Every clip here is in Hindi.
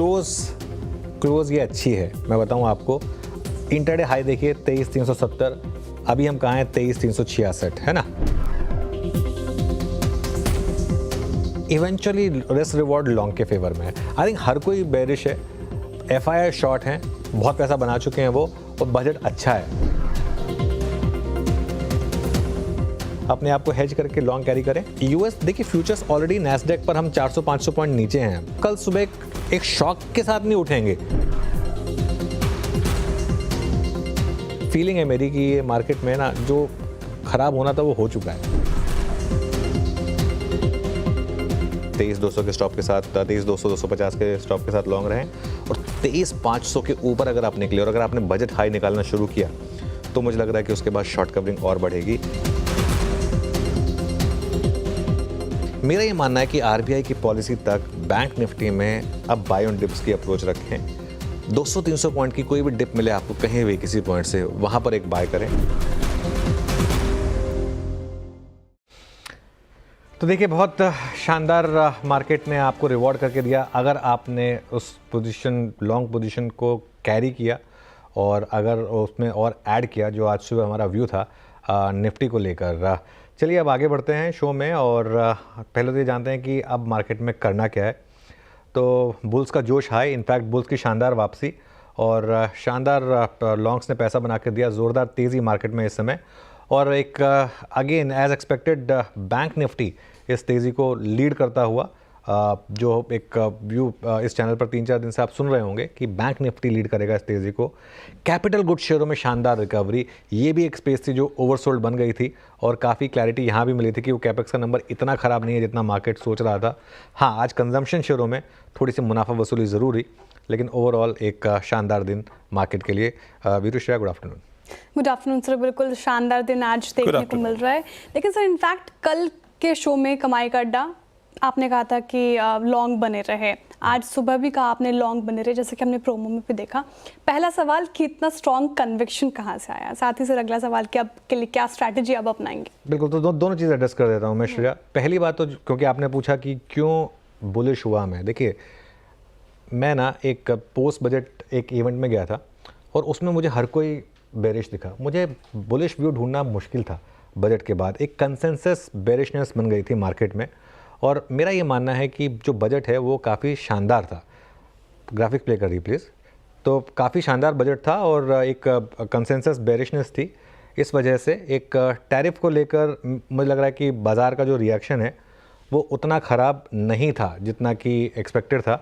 क्लोज ये अच्छी है, मैं बताऊं आपको। इंटरडे हाई देखिए 23,370, अभी हम कहाँ हैं 23,366, है ना। इवेंचुअली रिस्क रिवॉर्ड लॉन्ग के फेवर में है। आई थिंक हर कोई बेरिश है, FII शॉर्ट हैं, बहुत पैसा बना चुके हैं वो, और बजट अच्छा है। अपने आप को हेज करके लॉन्ग कैरी करें। यूएस देखिए फ्यूचर्स ऑलरेडी नैस्डैक पर हम 400-500 पॉइंट नीचे हैं। कल सुबह एक शॉक के साथ नहीं उठेंगे। फीलिंग है मेरी कि ये मार्केट में ना जो खराब होना था वो हो चुका है। 23,200 के स्टॉप के साथ, 23,200 250 के स्टॉप के साथ लॉन्ग रहें, और 23,500 के ऊपर अगर आप निकले और अगर आपने बजट हाई निकालना शुरू किया तो मुझे लग रहा है कि उसके बाद शॉर्ट कवरिंग और बढ़ेगी। मेरा ये मानना है कि RBI की पॉलिसी तक बैंक निफ्टी में अब बाय ऑन डिप्स की अप्रोच रखें। 200-300 पॉइंट की कोई भी डिप मिले आपको कहीं भी किसी पॉइंट से, वहां पर एक बाय करें। तो देखिए बहुत शानदार मार्केट ने आपको रिवॉर्ड करके दिया अगर आपने उस पोजीशन, लॉन्ग पोजीशन को कैरी किया और अगर उसमें और ऐड किया, जो आज सुबह हमारा व्यू था निफ्टी को लेकर। चलिए अब आगे बढ़ते हैं शो में, और पहले तो ये जानते हैं कि अब मार्केट में करना क्या है। तो बुल्स का जोश हाई, इनफैक्ट बुल्स की शानदार वापसी और शानदार लॉन्ग्स ने पैसा बना कर दिया, ज़ोरदार तेज़ी मार्केट में इस समय। और एक again as expected bank Nifty इस तेज़ी को लीड करता हुआ, जो एक व्यू इस चैनल पर 3-4 दिन से आप सुन रहे होंगे कि बैंक निफ्टी लीड करेगा इस तेज़ी को। कैपिटल गुड शेयरों में शानदार रिकवरी, ये भी एक स्पेस थी जो ओवरसोल्ड बन गई थी, और काफ़ी क्लैरिटी यहाँ भी मिली थी कि वो कैपेक्स का नंबर इतना ख़राब नहीं है जितना मार्केट सोच रहा था। हाँ, आज कंजम्पशन शेयरों में थोड़ी सी मुनाफा वसूली ज़रूर हुई, लेकिन ओवरऑल एक शानदार दिन मार्केट के लिए। Viru Shreya, good afternoon. Good afternoon sir, बिल्कुल शानदार दिन आज देखने को मिल रहा है। लेकिन सर इनफैक्ट कल के शो में कमाई का अड्डा आपने कहा था कि लॉन्ग बने रहे, आज सुबह भी कहा आपने लॉन्ग बने रहे, जैसे कि हमने प्रोमो में भी देखा। पहला सवाल कि इतना स्ट्रॉन्ग कन्विक्शन कहाँ से आया, साथ ही सर अगला सवाल कि अब के लिए क्या स्ट्रैटेजी अब अपनाएंगे। बिल्कुल, तो दोनों चीज़ एड्रेस कर देता हूँ मैं श्रेया। पहली बात तो क्योंकि आपने पूछा कि क्यों बुलिश हुआ मैं, देखिए मैं ना एक पोस्ट बजट एक इवेंट में गया था और उसमें मुझे हर कोई बेरिश दिखा। मुझे बुलिश व्यू ढूंढना मुश्किल था। बजट के बाद एक कंसेंसस बेरिशनेस बन गई थी मार्केट में, और मेरा ये मानना है कि जो बजट है वो काफ़ी शानदार था। ग्राफिक प्ले कर रही प्लीज़। तो काफ़ी शानदार बजट था और एक कंसेंसस बेरिशनेस थी। इस वजह से एक टैरिफ को लेकर मुझे लग रहा है कि बाज़ार का जो रिएक्शन है वो उतना ख़राब नहीं था जितना कि एक्सपेक्टेड था।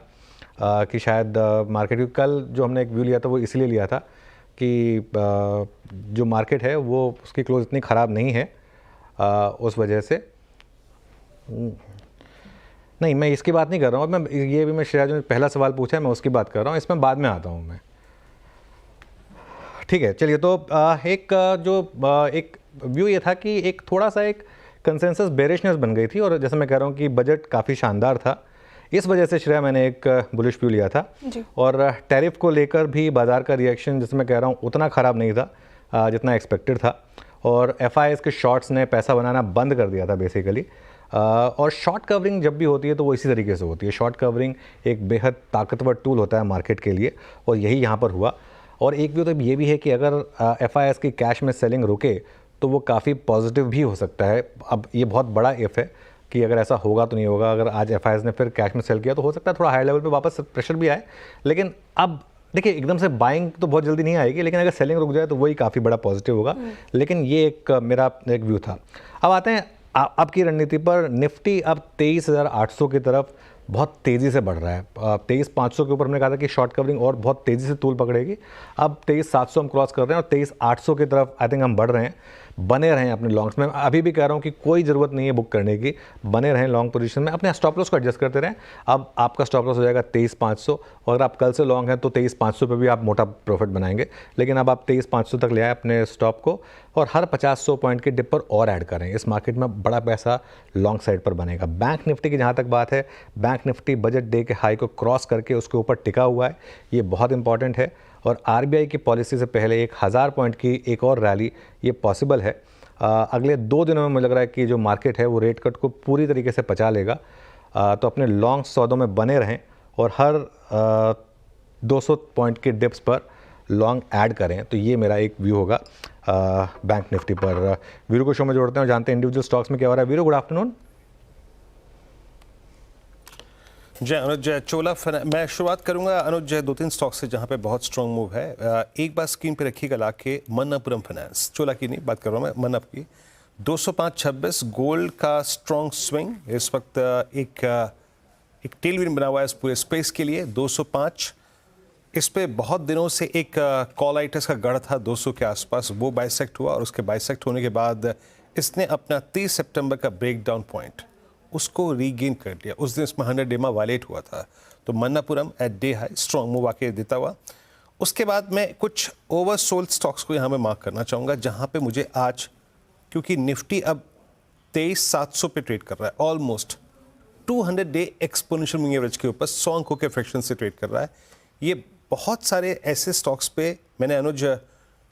कि शायद मार्केट की कल जो हमने एक व्यू लिया था वो इसलिए लिया था कि जो मार्केट है वो उसकी क्लोज इतनी ख़राब नहीं है, उस वजह से नहीं, मैं इसकी बात नहीं कर रहा हूँ। मैं ये भी, मैं श्रेया जो पहला सवाल पूछा है मैं उसकी बात कर रहा हूँ, इसमें बाद में आता हूँ मैं। ठीक है, चलिए। तो एक व्यू ये था कि एक थोड़ा सा एक कंसेंसस बेरिशनेस बन गई थी, और जैसे मैं कह रहा हूँ कि बजट काफ़ी शानदार था, इस वजह से श्रेया मैंने एक बुलिश व्यू लिया था। और टैरिफ को लेकर भी बाज़ार का रिएक्शन, जैसे मैं कह रहा हूँ, उतना ख़राब नहीं था जितना एक्सपेक्टेड था, और FIIs के शॉर्ट्स ने पैसा बनाना बंद कर दिया था बेसिकली। और शॉर्ट कवरिंग जब भी होती है तो वो इसी तरीके से होती है। शॉर्ट कवरिंग एक बेहद ताकतवर टूल होता है मार्केट के लिए, और यही यहाँ पर हुआ। और एक व्यू तो ये भी है कि अगर FIIs की कैश में सेलिंग रुके तो वो काफ़ी पॉजिटिव भी हो सकता है। अब ये बहुत बड़ा इफ़ है कि अगर ऐसा होगा तो नहीं होगा। अगर आज FIIs ने फिर कैश में सेल किया तो हो सकता है थोड़ा हाई लेवल पे वापस प्रेशर भी आए, लेकिन अब देखिए एकदम से बाइंग तो बहुत जल्दी नहीं आएगी, लेकिन अगर सेलिंग रुक जाए तो वही काफ़ी बड़ा पॉजिटिव होगा। लेकिन ये एक मेरा एक व्यू था। अब आते हैं अब की रणनीति पर। निफ्टी अब 23,800 की तरफ बहुत तेज़ी से बढ़ रहा है। 23,500 के ऊपर हमने कहा था कि शॉर्ट कवरिंग और बहुत तेज़ी से तूल पकड़ेगी। अब 23,700 हम क्रॉस कर रहे हैं और 23,800 की तरफ आई थिंक हम बढ़ रहे हैं। बने रहें अपने लॉन्ग्स में। अभी भी कह रहा हूँ कि कोई ज़रूरत नहीं है बुक करने की, बने रहें लॉन्ग पोजीशन में, अपने स्टॉप लॉस को एडजस्ट करते रहें। अब आपका स्टॉप लॉस हो जाएगा 23,500, और अगर आप कल से लॉन्ग हैं तो 23,500 पे भी आप मोटा प्रॉफिट बनाएंगे। लेकिन अब आप 23,500 तक ले आए अपने स्टॉप को, और हर 50-100 पॉइंट के डिप पर और ऐड करें। इस मार्केट में बड़ा पैसा लॉन्ग साइड पर बनेगा। बैंक निफ्टी की जहाँ तक बात है, बैंक निफ्टी बजट डे के हाई को क्रॉस करके उसके ऊपर टिका हुआ है, ये बहुत इंपॉर्टेंट है। और RBI की पॉलिसी से पहले 1,000 पॉइंट की एक और रैली ये पॉसिबल है। अगले 2 दिनों में मुझे लग रहा है कि जो मार्केट है वो रेट कट को पूरी तरीके से पचा लेगा। तो अपने लॉन्ग सौदों में बने रहें और हर 200 पॉइंट के डिप्स पर लॉन्ग ऐड करें। तो ये मेरा एक व्यू होगा बैंक निफ्टी पर। वीरू को शो में जोड़ते हैं और जानते हैं इंडिविजुअल स्टॉक्स में क्या हो रहा है। Veeru, good afternoon. जय अनुज, जय चोला मैं शुरुआत करूंगा अनुज जय 2-3 स्टॉक से जहां पे बहुत स्ट्रॉन्ग मूव है। एक बार स्क्रीन पे रखिएगा लाके मन्नापुरम फाइनेंस, चोला की नहीं बात कर रहा हूं मैं, मन्नप की। 205.26 गोल्ड का स्ट्रॉन्ग स्विंग इस वक्त एक टेलविंड बना हुआ है इस पूरे स्पेस के लिए। 205 इस पे बहुत दिनों से एक कॉल आइटस का गढ़ था 200 के आसपास, वो बाइसेक्ट हुआ और उसके बाइसेक्ट होने के बाद इसने अपना 30 सितंबर का ब्रेकडाउन पॉइंट उसको रीगेन कर लिया। उस दिन इसमें 100 डेमा वायलेट हुआ था, तो Manappuram at day high strong move आके देता हुआ। उसके बाद मैं कुछ ओवरसोल्ड स्टॉक्स को यहाँ में मार्क करना चाहूँगा, जहाँ पे मुझे आज, क्योंकि निफ्टी अब 23,700 पे ट्रेड कर रहा है, almost 200 day exponential moving average के ऊपर 100 अंकों के फ्रैक्शन से ट्रेड कर रहा है। ये बहुत सारे ऐसे स्टॉक्स पे मैंने अनुज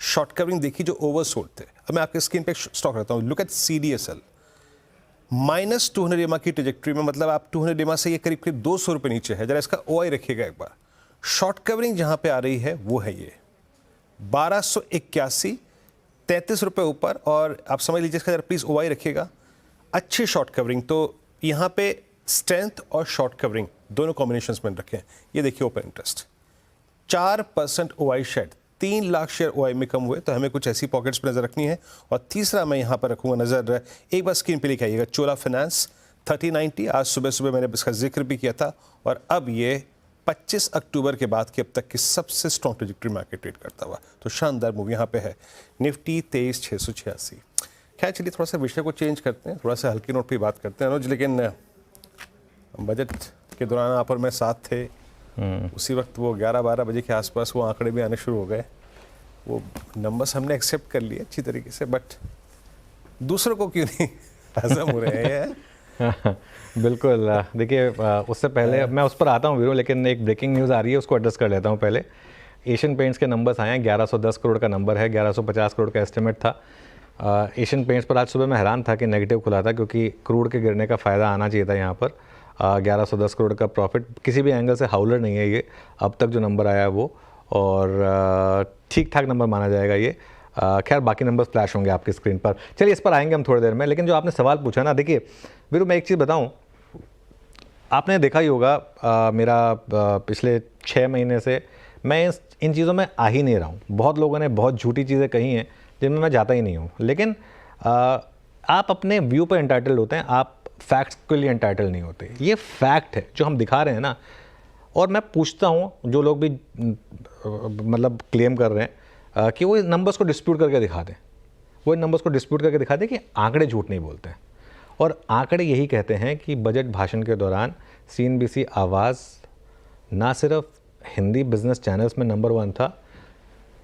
शॉर्ट कवरिंग देखी जो ओवरसोल्ड थे। अब मैं आपके स्क्रीन पे स्टॉक रखता हूँ, लुक एट CDSL -200 डेमा की ट्रेजेक्ट्री में, मतलब आप 200 डेमा से ये करीब करीब 200 रुपये नीचे है। जरा इसका OI रखिएगा एक बार। शॉर्ट कवरिंग जहाँ पे आ रही है वो है ये 1281, 33 रुपये ऊपर, और आप समझ लीजिए इसका जरा प्लीज़ OI रखिएगा। अच्छी शॉर्ट कवरिंग, तो यहाँ पे स्ट्रेंथ और शॉर्ट कवरिंग दोनों कॉम्बिनेशंस में रखें। ये देखिए open interest 4% OI shed, 3 lakh share OI में कम हुए, तो हमें कुछ ऐसी पॉकेट्स पर नज़र रखनी है। और तीसरा मैं यहाँ पर रखूँगा नज़र, एक बार स्क्रीन पे लिख आइएगा, चोला फाइनेंस 3090। आज सुबह सुबह मैंने इसका जिक्र भी किया था, और अब ये 25 अक्टूबर के बाद की अब तक की सबसे स्ट्रॉन्ग ट्रेजेक्ट्री में आके ट्रेड करता हुआ, तो शानदार मूव यहाँ पे है। निफ्टी 23,686। खैर चलिए थोड़ा सा विषय को चेंज करते हैं, थोड़ा सा हल्की नोट पर बात करते हैं अनुज। लेकिन बजट के दौरान आप और मैं साथ थे, उसी वक्त वो 11-12 बजे के आसपास वो आंकड़े भी आने शुरू हो गए। वो नंबर्स हमने एक्सेप्ट कर लिए अच्छी तरीके से, बट दूसरों को क्यों नहीं हजम हो रहे हैं। बिल्कुल, देखिए उससे पहले मैं उस पर आता हूँ वीरू, लेकिन एक ब्रेकिंग न्यूज़ आ रही है, उसको एड्रेस कर लेता हूँ पहले। एशियन पेंट्स के नंबर्स आए हैं, 1110 करोड़ का नंबर है, 1150 करोड़ का एस्टिमेट था। एशियन पेंट्स पर आज सुबह मैं हैरान था कि नेगेटिव खुला था, क्योंकि क्रूड के गिरने का फ़ायदा आना चाहिए था यहाँ पर। 1110 करोड़ का प्रॉफिट किसी भी एंगल से हाउलर नहीं है ये, अब तक जो नंबर आया है वो, और ठीक ठाक नंबर माना जाएगा ये। खैर बाकी नंबर फ्लैश होंगे आपकी स्क्रीन पर, चलिए इस पर आएंगे हम थोड़ी देर में। लेकिन जो आपने सवाल पूछा ना, देखिए वीरू मैं एक चीज़ बताऊं, आपने देखा ही होगा मेरा पिछले 6 महीने से मैं इन चीज़ों में आ ही नहीं रहा हूँ। बहुत लोगों ने बहुत झूठी चीज़ें कही हैं जिनमें मैं जाता ही नहीं हूँ, लेकिन आप अपने व्यू पर एंटाइटल्ड होते हैं, आप फैक्ट्स के लिए एंटाइटल नहीं होते। ये फैक्ट है जो हम दिखा रहे हैं ना, और मैं पूछता हूँ जो लोग भी मतलब क्लेम कर रहे हैं कि वो नंबर्स को डिस्प्यूट करके दिखा दें, वो इन नंबर्स को डिस्प्यूट करके दिखा दें कि आंकड़े झूठ नहीं बोलते हैं। और आंकड़े यही कहते हैं कि बजट भाषण के दौरान CNBC आवाज़ ना सिर्फ हिंदी बिजनेस चैनल्स में नंबर 1 था,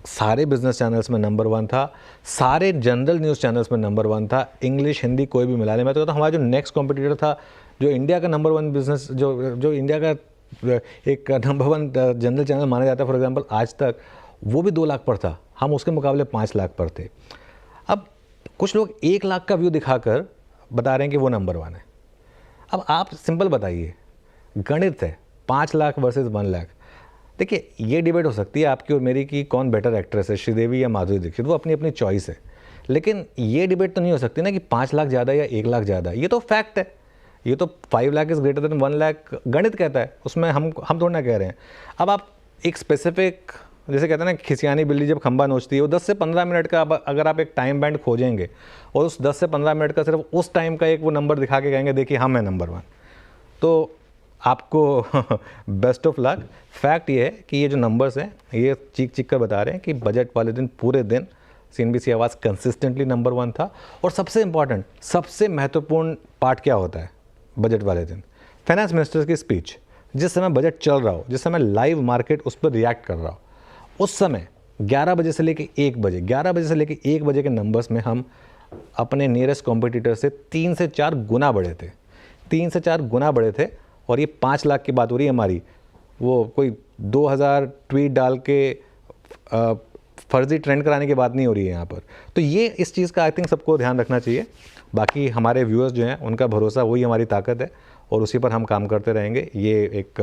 सारे बिजनेस चैनल्स में नंबर 1 था, सारे जनरल न्यूज़ चैनल्स में नंबर 1 था, इंग्लिश हिंदी कोई भी मिला ले। मैं तो कहता हूँ हमारा जो नेक्स्ट कॉम्पिटिटर था, जो इंडिया का नंबर 1 बिजनेस, जो इंडिया का एक नंबर 1 जनरल चैनल माना जाता है फॉर एग्जांपल आज तक, वो भी 2 लाख पर था, हम उसके मुकाबले 5 लाख पर थे। अब कुछ लोग 1 लाख का व्यू दिखाकर बता रहे हैं कि वो नंबर 1 है। अब आप सिंपल बताइए, गणित है, 5 लाख वर्सेस 1 लाख। देखिए ये डिबेट हो सकती है आपकी और मेरी कि कौन बेटर एक्ट्रेस है, श्रीदेवी या माधुरी दीक्षित, वो अपनी अपनी चॉइस है। लेकिन ये डिबेट तो नहीं हो सकती ना कि 5 लाख ज़्यादा या 1 लाख ज़्यादा। ये तो फैक्ट है, ये तो 5 lakh is greater than 1 lakh गणित कहता है, उसमें हम थोड़ा ना कह रहे हैं। अब आप एक स्पेसिफिक, जैसे कहते हैं ना खिसियानी बिल्ली जब खंबा नोचती है, वो 10 से 15 मिनट का अगर आप एक टाइम बैंड खोजेंगे और उस 10 से 15 मिनट का सिर्फ उस टाइम का एक वो नंबर दिखा के कहेंगे देखिए हम हैं नंबर 1, तो आपको बेस्ट ऑफ लक। फैक्ट ये है कि ये जो नंबर्स हैं ये चीख कर बता रहे हैं कि बजट वाले दिन पूरे दिन CNBC आवाज़ कंसिस्टेंटली नंबर 1 था। और सबसे इम्पॉर्टेंट, सबसे महत्वपूर्ण पार्ट क्या होता है बजट वाले दिन? फाइनेंस मिनिस्टर की स्पीच। जिस समय बजट चल रहा हो, जिस समय लाइव मार्केट उस पर रिएक्ट कर रहा हो, उस समय 11 बजे से लेकर 1 बजे, 11 बजे से लेकर 1 बजे के नंबर्स में हम अपने नियरेस्ट कॉम्पिटिटर से 3 से 4 गुना बढ़े थे, 3 से 4 गुना बढ़े थे। और ये 5 लाख की बात हो रही है हमारी, वो कोई 2000 ट्वीट डाल के फर्जी ट्रेंड कराने की बात नहीं हो रही है यहाँ पर। तो ये इस चीज़ का आई थिंक सबको ध्यान रखना चाहिए। बाकी हमारे व्यूअर्स जो हैं उनका भरोसा वही हमारी ताकत है और उसी पर हम काम करते रहेंगे। ये एक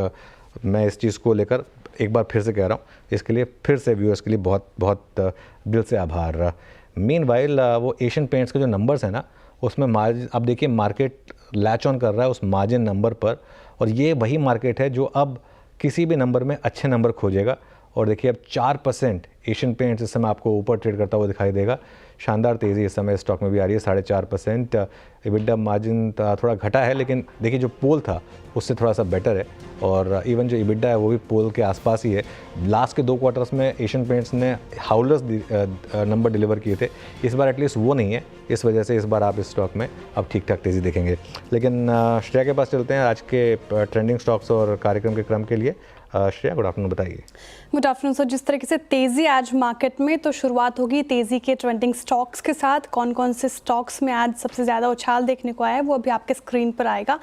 मैं इस चीज़ को लेकर एक बार फिर से कह रहा हूँ, इसके लिए फिर से व्यूअर्स के लिए बहुत बहुत दिल से आभार। मीनवाइल वो एशियन पेंट्स के जो नंबर्स हैं ना, उसमें मार्जिन अब देखिए मार्केट लैच ऑन कर रहा है उस मार्जिन नंबर पर, और ये वही मार्केट है जो अब किसी भी नंबर में अच्छे नंबर खोजेगा। और देखिए अब 4% एशियन पेंट्स इस समय आपको ऊपर ट्रेड करता हुआ दिखाई देगा। शानदार तेज़ी इस समय स्टॉक में भी आ रही है, 4.5%। एबिडा मार्जिन थोड़ा घटा है, लेकिन देखिए जो पोल था उससे थोड़ा सा बेटर है, और इवन जो एबिडा है वो भी पोल के आसपास ही है। लास्ट के 2 क्वार्टर्स में एशियन पेंट्स ने हाउलर्स नंबर डिलीवर किए थे, इस बार एटलीस्ट वो नहीं है, इस वजह से इस बार आप इस स्टॉक में अब ठीक ठाक तेज़ी देखेंगे। लेकिन श्रेया के पास चलते हैं आज के ट्रेंडिंग स्टॉक्स और कार्यक्रम के क्रम के लिए। श्रेया, गुड आफ्टरनून, बताइए। Good afternoon sir. जिस तरीके से तेज़ी आज मार्केट में, तो शुरुआत होगी तेज़ी के ट्रेंडिंग स्टॉक्स के साथ। कौन कौन से स्टॉक्स में आज सबसे ज़्यादा उछाल देखने को आया है वो अभी आपके स्क्रीन पर आएगा।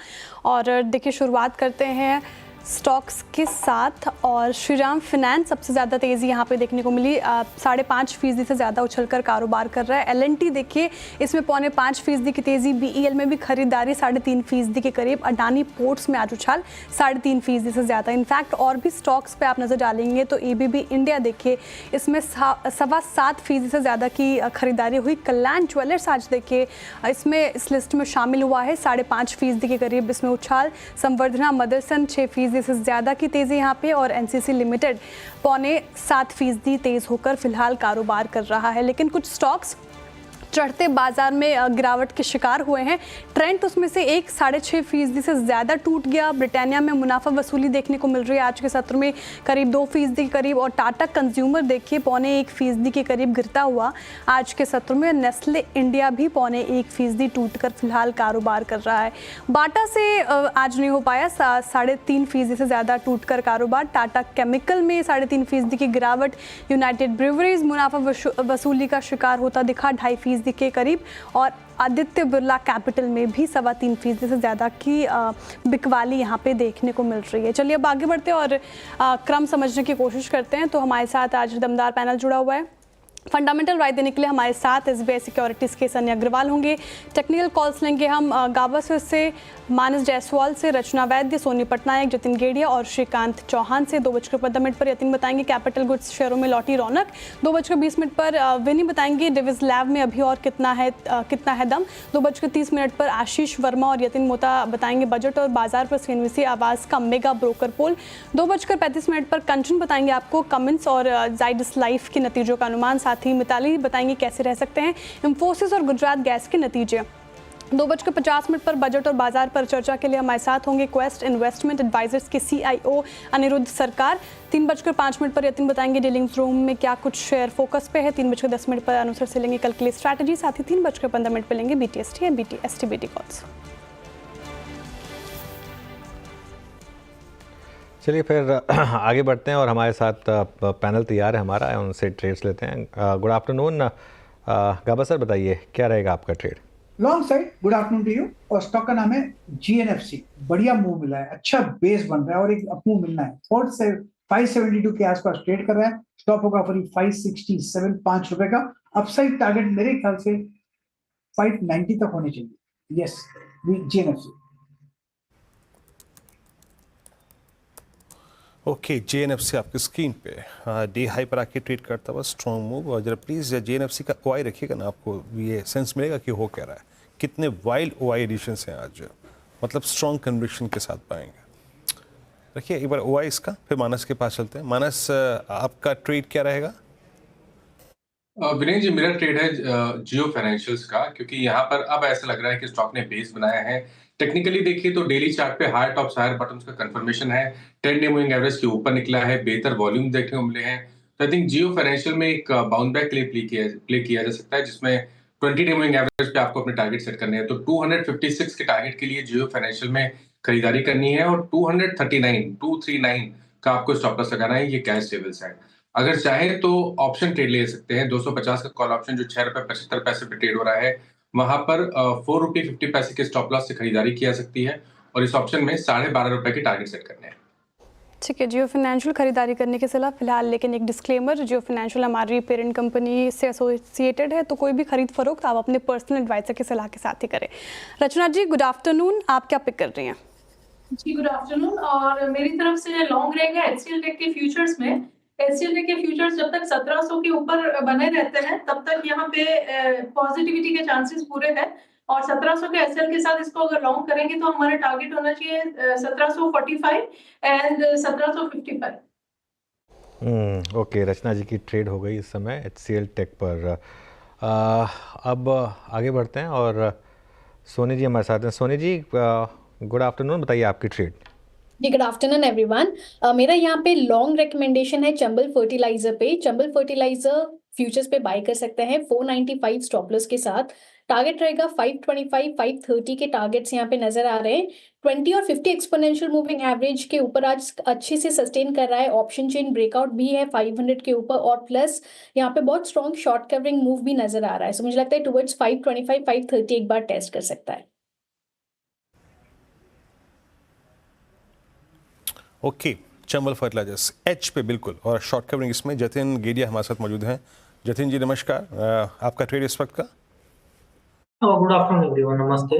और देखिए शुरुआत करते हैं स्टॉक्स के साथ, और श्रीराम फिनेंस सबसे ज़्यादा तेज़ी यहाँ पे देखने को मिली, 5.5% से ज़्यादा उछलकर कारोबार कर रहा है। L&T देखिए इसमें 4.5% की तेज़ी, BEL में भी खरीदारी 3.5% के करीब, अडानी पोर्ट्स में आज उछाल 3.5% से ज़्यादा। इनफैक्ट और भी स्टॉक्स पे आप नज़र डालेंगे तो ABB इंडिया देखिए इसमें 7.25% से ज़्यादा की खरीदारी हुई। कल्याण ज्वेलर्स आज देखिए इसमें इस लिस्ट में शामिल हुआ है, 5.5% के करीब इसमें उछाल। संवर्धना मदरसन 6% से ज़्यादा की तेज़ी यहाँ पे, और NCC लिमिटेड 7.25% तेज़ होकर फिलहाल कारोबार कर रहा है। लेकिन कुछ स्टॉक्स चढ़ते बाजार में गिरावट के शिकार हुए हैं। ट्रेंड उसमें से 6.5% से ज़्यादा टूट गया। ब्रिटानिया में मुनाफा वसूली देखने को मिल रही है आज के सत्र में करीब 2% के करीब, और टाटा कंज्यूमर देखिए 0.25% के करीब गिरता हुआ आज के सत्र में। नेस्ले इंडिया भी 0.1% टूटकर फिलहाल कारोबार कर रहा है। बाटा से आज नहीं हो पाया, 3.5% से ज़्यादा टूटकर कारोबार। टाटा केमिकल में 3.5% की गिरावट। यूनाइटेड ब्रूवरीज मुनाफा वसूली का शिकार होता दिखा 2.5% के करीब, और आदित्य बिरला कैपिटल में भी 3.25% से ज़्यादा की बिकवाली यहाँ पे देखने को मिल रही है। चलिए अब आगे बढ़ते हैं और क्रम समझने की कोशिश करते हैं। तो हमारे साथ आज दमदार पैनल जुड़ा हुआ है। फंडामेंटल राय देने के लिए हमारे साथ SBI सिक्योरिटीज़ के सनी अग्रवाल होंगे। टेक्निकल कॉल्स लेंगे हम गावस्कर से, मानस जायसवाल से, रचना वैद्य, सोनी पटनायक, जतिन गेड़िया और श्रीकांत चौहान से। 2:15 पर यतिन बताएंगे कैपिटल गुड्स शेयरों में लौटी रौनक। 2:20 पर विनी बताएंगे डिविज लैब में अभी और कितना है दम। 2:30 पर आशीष वर्मा और यतिन मोता बताएंगे बजट और बाजार पर CNBC आवाज़ का मेगा ब्रोकर पोल। 2:35 पर कंचन बताएंगे आपको कमेंट्स और जाइडस लाइफ के नतीजों का अनुमान। साथ ही मिताली बताएंगे कैसे रह सकते हैं इंफोसिस और गुजरात गैस के नतीजे। 2:50 पर बजट और बाजार पर चर्चा के लिए हमारे साथ होंगे क्वेस्ट इन्वेस्टमेंट एडवाइजर्स के CIO अनिरुद्ध सरकार। 3:05 पर यतिन बताएंगे डीलिंग्स रूम में क्या कुछ शेयर फोकस पे है। 3:10 पर अनुसर से लेंगे कल के लिए स्ट्रैटेजी। साथ ही 3:15 पर लेंगे BTST या BTST कॉल्स। चलिए फिर आगे बढ़ते हैं, और हमारे साथ पैनल तैयार है हमारा, उनसे ट्रेड्स लेते हैं। गुड आफ्टरनून गाबा सर, बताइए क्या रहेगा आपका trade? Long side good afternoon to you. और स्टॉक का नाम है GNFC। बढ़िया मूव मिला है, अच्छा बेस बन रहा है और एक अप मूव मिलना है। 572 के आसपास ट्रेड कर रहा है। स्टॉप होगा फरी 567, ₹5 का। अपसाइड टारगेट मेरे ख्याल से 590 तक होने चाहिए। Yes, GNFC। ओके, JNFC आपकी स्क्रीन पे डे हाई पर आके ट्रेड करता हुआ स्ट्रॉन्ग मूव। और जरा प्लीज़ JNFC का OI रखिएगा ना, आपको ये सेंस मिलेगा कि हो क्या रहा है। कितने वाइल्ड OI एडिशंस हैं आज, मतलब स्ट्रॉन्ग कन्विक्शन के साथ पाएंगे। रखिए एक बार OI इसका, फिर मानस के पास चलते हैं। मानस, आपका ट्रेड क्या रहेगा? विनय जी, मेरा ट्रेड है जियो फाइनेंशियल्स का, क्योंकि यहाँ पर अब ऐसा लग रहा है कि स्टॉक ने बेस बनाया है। टेक्निकली देखिए तो डेली चार्ट पे हायर टॉप्स हायर बॉटम्स का कंफर्मेशन है। 10 डे मूविंग एवरेज के ऊपर निकला है, बेहतर वॉल्यूम देखने को मिले हैं। तो आई थिंक जियो फाइनेंशियल में एक बाउंस बैक प्ले किया जा सकता है, जिसमें 20 डे मूविंग एवरेज पे आपको अपने टारगेट सेट करने हैं। तो 256 के टारगेट के लिए जियो फाइनेंशियल में खरीदारी करनी है, और 239 का आपको स्टॉप लॉस लगाना है। ये कैश लेवल्स है। अगर चाहे तो ऑप्शन ट्रेड ले सकते हैं। 250 का कॉल ऑप्शन जो ₹6.75 पे ट्रेड हो रहा है, वहां पर ₹4.50 के स्टॉप लॉस से खरीदारी की जा सकती है, और इस ऑप्शन में ₹12.5 के टारगेट सेट करने हैं। ठीक है, जियो फाइनेंशियल खरीदारी करने की सलाह फिलहाल, लेकिन एक डिस्क्लेमर, जियो फाइनेंशियल हमारी पेरेंट कंपनी से एसोसिएटेड है, तो कोई भी खरीद फरोख्त आप अपने पर्सनल एडवाइजर की सलाह के साथ ही करें। रचना जी, गुड आफ्टरनून, आप क्या पिक कर रही हैं? जी, गुड आफ्टरनून। और मेरी तरफ से लॉन्ग रहेगा एचसीएल टेक के फ्यूचर्स में। एचसीएल टेक के फ्यूचर्स जब तक 1700 के ऊपर बने रहते हैं तब तक यहाँ पे पॉजिटिविटी के चांसेस पूरे हैं। और 1700 के एचसीएल के साथ इसको अगर लॉन्ग करेंगे तो हमारा टारगेट होना चाहिए 1745 एंड 1755। ओके, रचना जी की ट्रेड हो गई इस समय HCL टेक पर। अब आगे बढ़ते हैं और सोनी जी हमारे साथ हैं। सोनी जी, गुड आफ्टरनून, बताइए आपकी ट्रेड। जी, गुड आफ्टरनून एवरीवन। मेरा यहाँ पे लॉन्ग रिकमेंडेशन है चंबल फर्टिलाइजर पे। चंबल फर्टिलाइजर फ्यूचर्स पे बाय कर सकते हैं 495 स्टॉप लॉस के साथ। टारगेट रहेगा 525 530 के टारगेट्स यहाँ पे नजर आ रहे हैं। 20 और 50 एक्सपोनेंशियल मूविंग एवरेज के ऊपर आज अच्छे से सस्टेन कर रहा है। ऑप्शन चेन ब्रेकआउट भी है 500 के ऊपर, और प्लस यहाँ पे बहुत स्ट्रॉन्ग शॉर्ट कवरिंग मूव भी नजर आ रहा है। सो मुझे लगता है टुवर्ड्स 525 530 एक बार टेस्ट कर सकता है। ओके, चंबल फर्टिलाइजर्स एच पे बिल्कुल, और शॉर्ट कवरिंग इसमें जतिन गेडिया हमारे साथ मौजूद हैं। जतिन जी नमस्कार, आपका ट्रेड इस वक्त का? गुड आफ्टरनून एवरीवन, नमस्ते।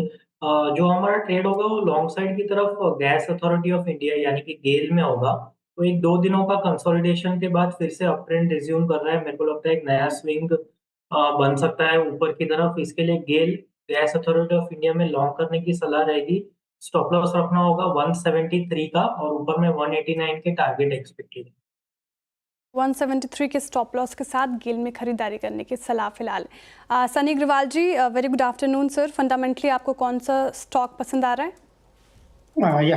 जो हमारा ट्रेड होगा वो लॉन्ग साइड की तरफ गैस अथॉरिटी ऑफ इंडिया यानी कि गेल में होगा। तो एक 2 दिनों का कंसोलिडेशन के बाद फिर से अप ट्रेंड रिज्यूम कर रहा है। मेरे को लगता है एक नया स्विंग बन सकता है ऊपर की तरफ। इसके लिए गेल गैस अथॉरिटी ऑफ इंडिया में लॉन्ग करने की सलाह रहेगी। स्टॉप लॉस रखना होगा 173 का, और ऊपर में 189 के टारगेट एक्सपेक्टेड है। 173 के स्टॉप लॉस के साथ गेल में खरीदारी करने की सलाह फिलहाल। Sunny Agarwal ji, very good afternoon sir. Fundamentally आपको कौन सा स्टॉक पसंद आ रहा है?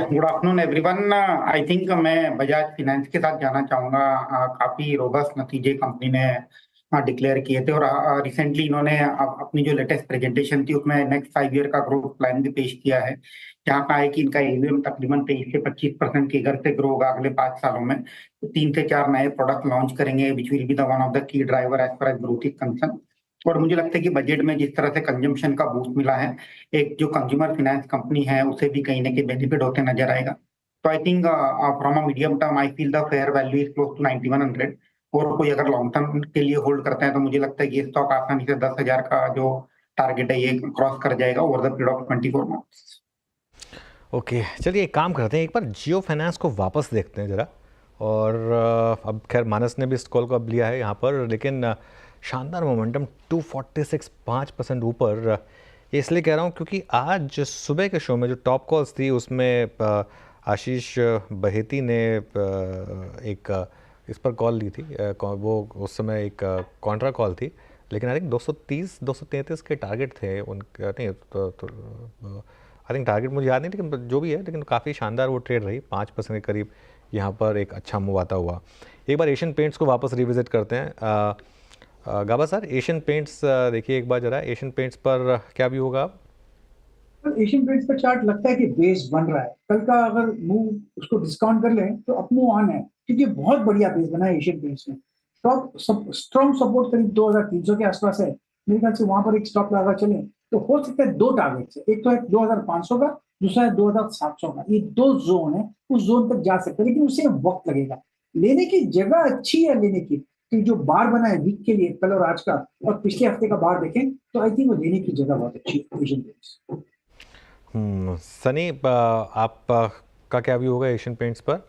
Good afternoon everyone. I think मैं बजाज फाइनेंस के साथ जाना चाहूंगा। काफी रोबस्ट नतीजे कंपनी ने डिक्लेयर किए थे, और रिसेंटली इन्होंने अपनी जो लेटेस्ट प्रेजेंटेशन थी उसमें नेक्स्ट 5 ईयर का ग्रोथ प्लान भी पेश किया है, जहाँ कहा है कि इनका AUM तकरीबन 23 से 25% की दर से ग्रो होगा अगले 5 सालों में। तो 3 से 4 नए प्रोडक्ट लॉन्च करेंगे which will be the one of the key driver as far as growth is concern. और मुझे लगता है कि बजट में जिस तरह से कंजम्पशन का बूस्ट मिला है, एक जो कंज्यूमर फाइनेंस कंपनी है उसे भी कहीं ना कहीं बेनिफिट होते नजर आएगा। तो I think from a medium term I feel the fair value is close to 9100। और कोई अगर लॉन्ग टर्म के लिए होल्ड करते हैं तो मुझे लगता है कि ये स्टॉक आसानी से 10,000 का जो टारगेट है ये क्रॉस कर जाएगा over the period of 24 months. Okay, चलिए एक काम करते हैं, एक बार जियो फाइनेंस को वापस देखते हैं ज़रा। और अब खैर मानस ने भी इस कॉल को अब लिया है यहाँ पर, लेकिन शानदार मोमेंटम 246 5% ऊपर। इसलिए कह रहा हूँ क्योंकि आज सुबह के शो में जो टॉप कॉल्स थी उसमें आशीष बहेती ने एक इस पर कॉल ली थी। वो उस समय एक कॉन्ट्रा कॉल थी, लेकिन आई थिंक 230 233 के टारगेट थे उनके। नहीं आई थिंक टारगेट मुझे याद नहीं, लेकिन जो भी है, लेकिन काफ़ी शानदार वो ट्रेड रही। 5% के करीब यहाँ पर एक अच्छा मूव आता हुआ। एक बार एशियन पेंट्स को वापस रिविजिट करते हैं। गाबा सर, एशियन पेंट्स देखिए एक बार जरा, एशियन पेंट्स पर क्या भी होगा? एशियन पेंट्स का चार्ट लगता है कि बेस बन रहा है। कल का अगर मूव उसको डिस्काउंट कर लें तो अप मूव ऑन है, क्योंकि बहुत बढ़िया बेस बना है एशियन पेंट्स में। स्ट्रॉन्ग सपोर्ट करीब 2300 के आसपास है। मेरे ख्याल से वहां पर एक स्टॉप लगा चले तो हो सकता है 2 टारगेट्स है, एक तो है 2500 का, दूसरा है 2700 का। ये 2 जोन है, उस जोन तक जा सकते हैं, लेकिन उसे वक्त लगेगा। लेने की जगह अच्छी है लेने की, कि जो बार बना है वीक के लिए कल और आज का, और पिछले हफ्ते का बार देखें तो आई थिंक वो लेने की जगह बहुत अच्छी है एशियन पेंट्स। सनी, आप का क्या व्यू होगा एशियन पेंट्स पर?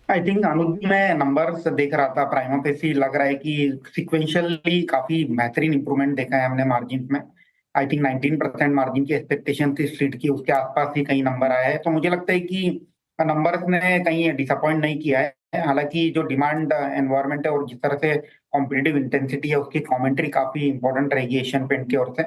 आई थिंक अनुज, मैं नंबर्स देख रहा था, प्राइमा फेसी लग रहा है कि सिक्वेंशियली काफी बेहतरीन इंप्रूवमेंट देखा है हमने मार्जिन में। आई थिंक 19% मार्जिन की एक्सपेक्टेशन थी स्ट्रीट की, उसके आसपास ही कहीं नंबर आया है। तो मुझे लगता है कि नंबर्स ने कहीं डिसअपॉइंट नहीं किया है। हालांकि जो डिमांड एनवायरमेंट है और जिस तरह से कॉम्पिटिटिव इंटेंसिटी है उसकी कमेंट्री काफी इंपॉर्टेंट रहेगी एशियन पेंट की ओर से।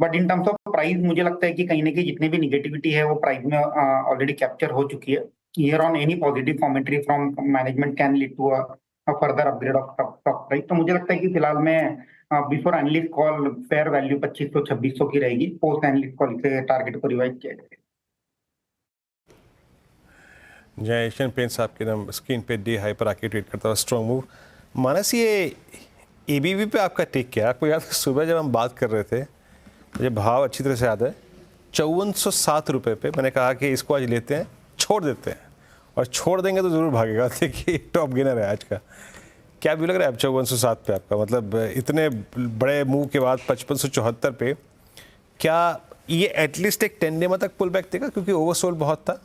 But in terms of price मुझे लगता है कि कहीं ना कहीं जितनी भी निगेटिविटी है वो प्राइस में ऑलरेडी कैप्चर हो चुकी है। Here on any positive commentary from management can lead to a further upgrade of stock price। तो मुझे लगता है कि फिलहाल में before analyst call fair value 2500-2600 की रहेगी। पोस्ट एनालिस्ट कॉल से टारगेट को रिवाइज किया जाएगा। जय एशियन पेंट्स आपके नाम स्क्रीन पे डे हाई पर आके ट्रेड करता हुआ स्ट्रॉन्ग मूव। मानस, ये ABB पे आपका टेक क्या? आपको याद है सुबह जब हम बात कर रहे थे, मुझे भाव अच्छी तरह से याद है, 5407 रुपये पे मैंने कहा कि इसको आज लेते हैं, छोड़ देते हैं, और छोड़ देंगे तो ज़रूर भागेगा। देखिए टॉप गेनर है आज का। क्या व्यू लग रहा है अब 5407 पे आपका? मतलब इतने बड़े मूव के बाद 5574 पे क्या ये एटलीस्ट एक 10 डे तक पुल बैक देगा क्योंकि ओवरसोल्ड बहुत था।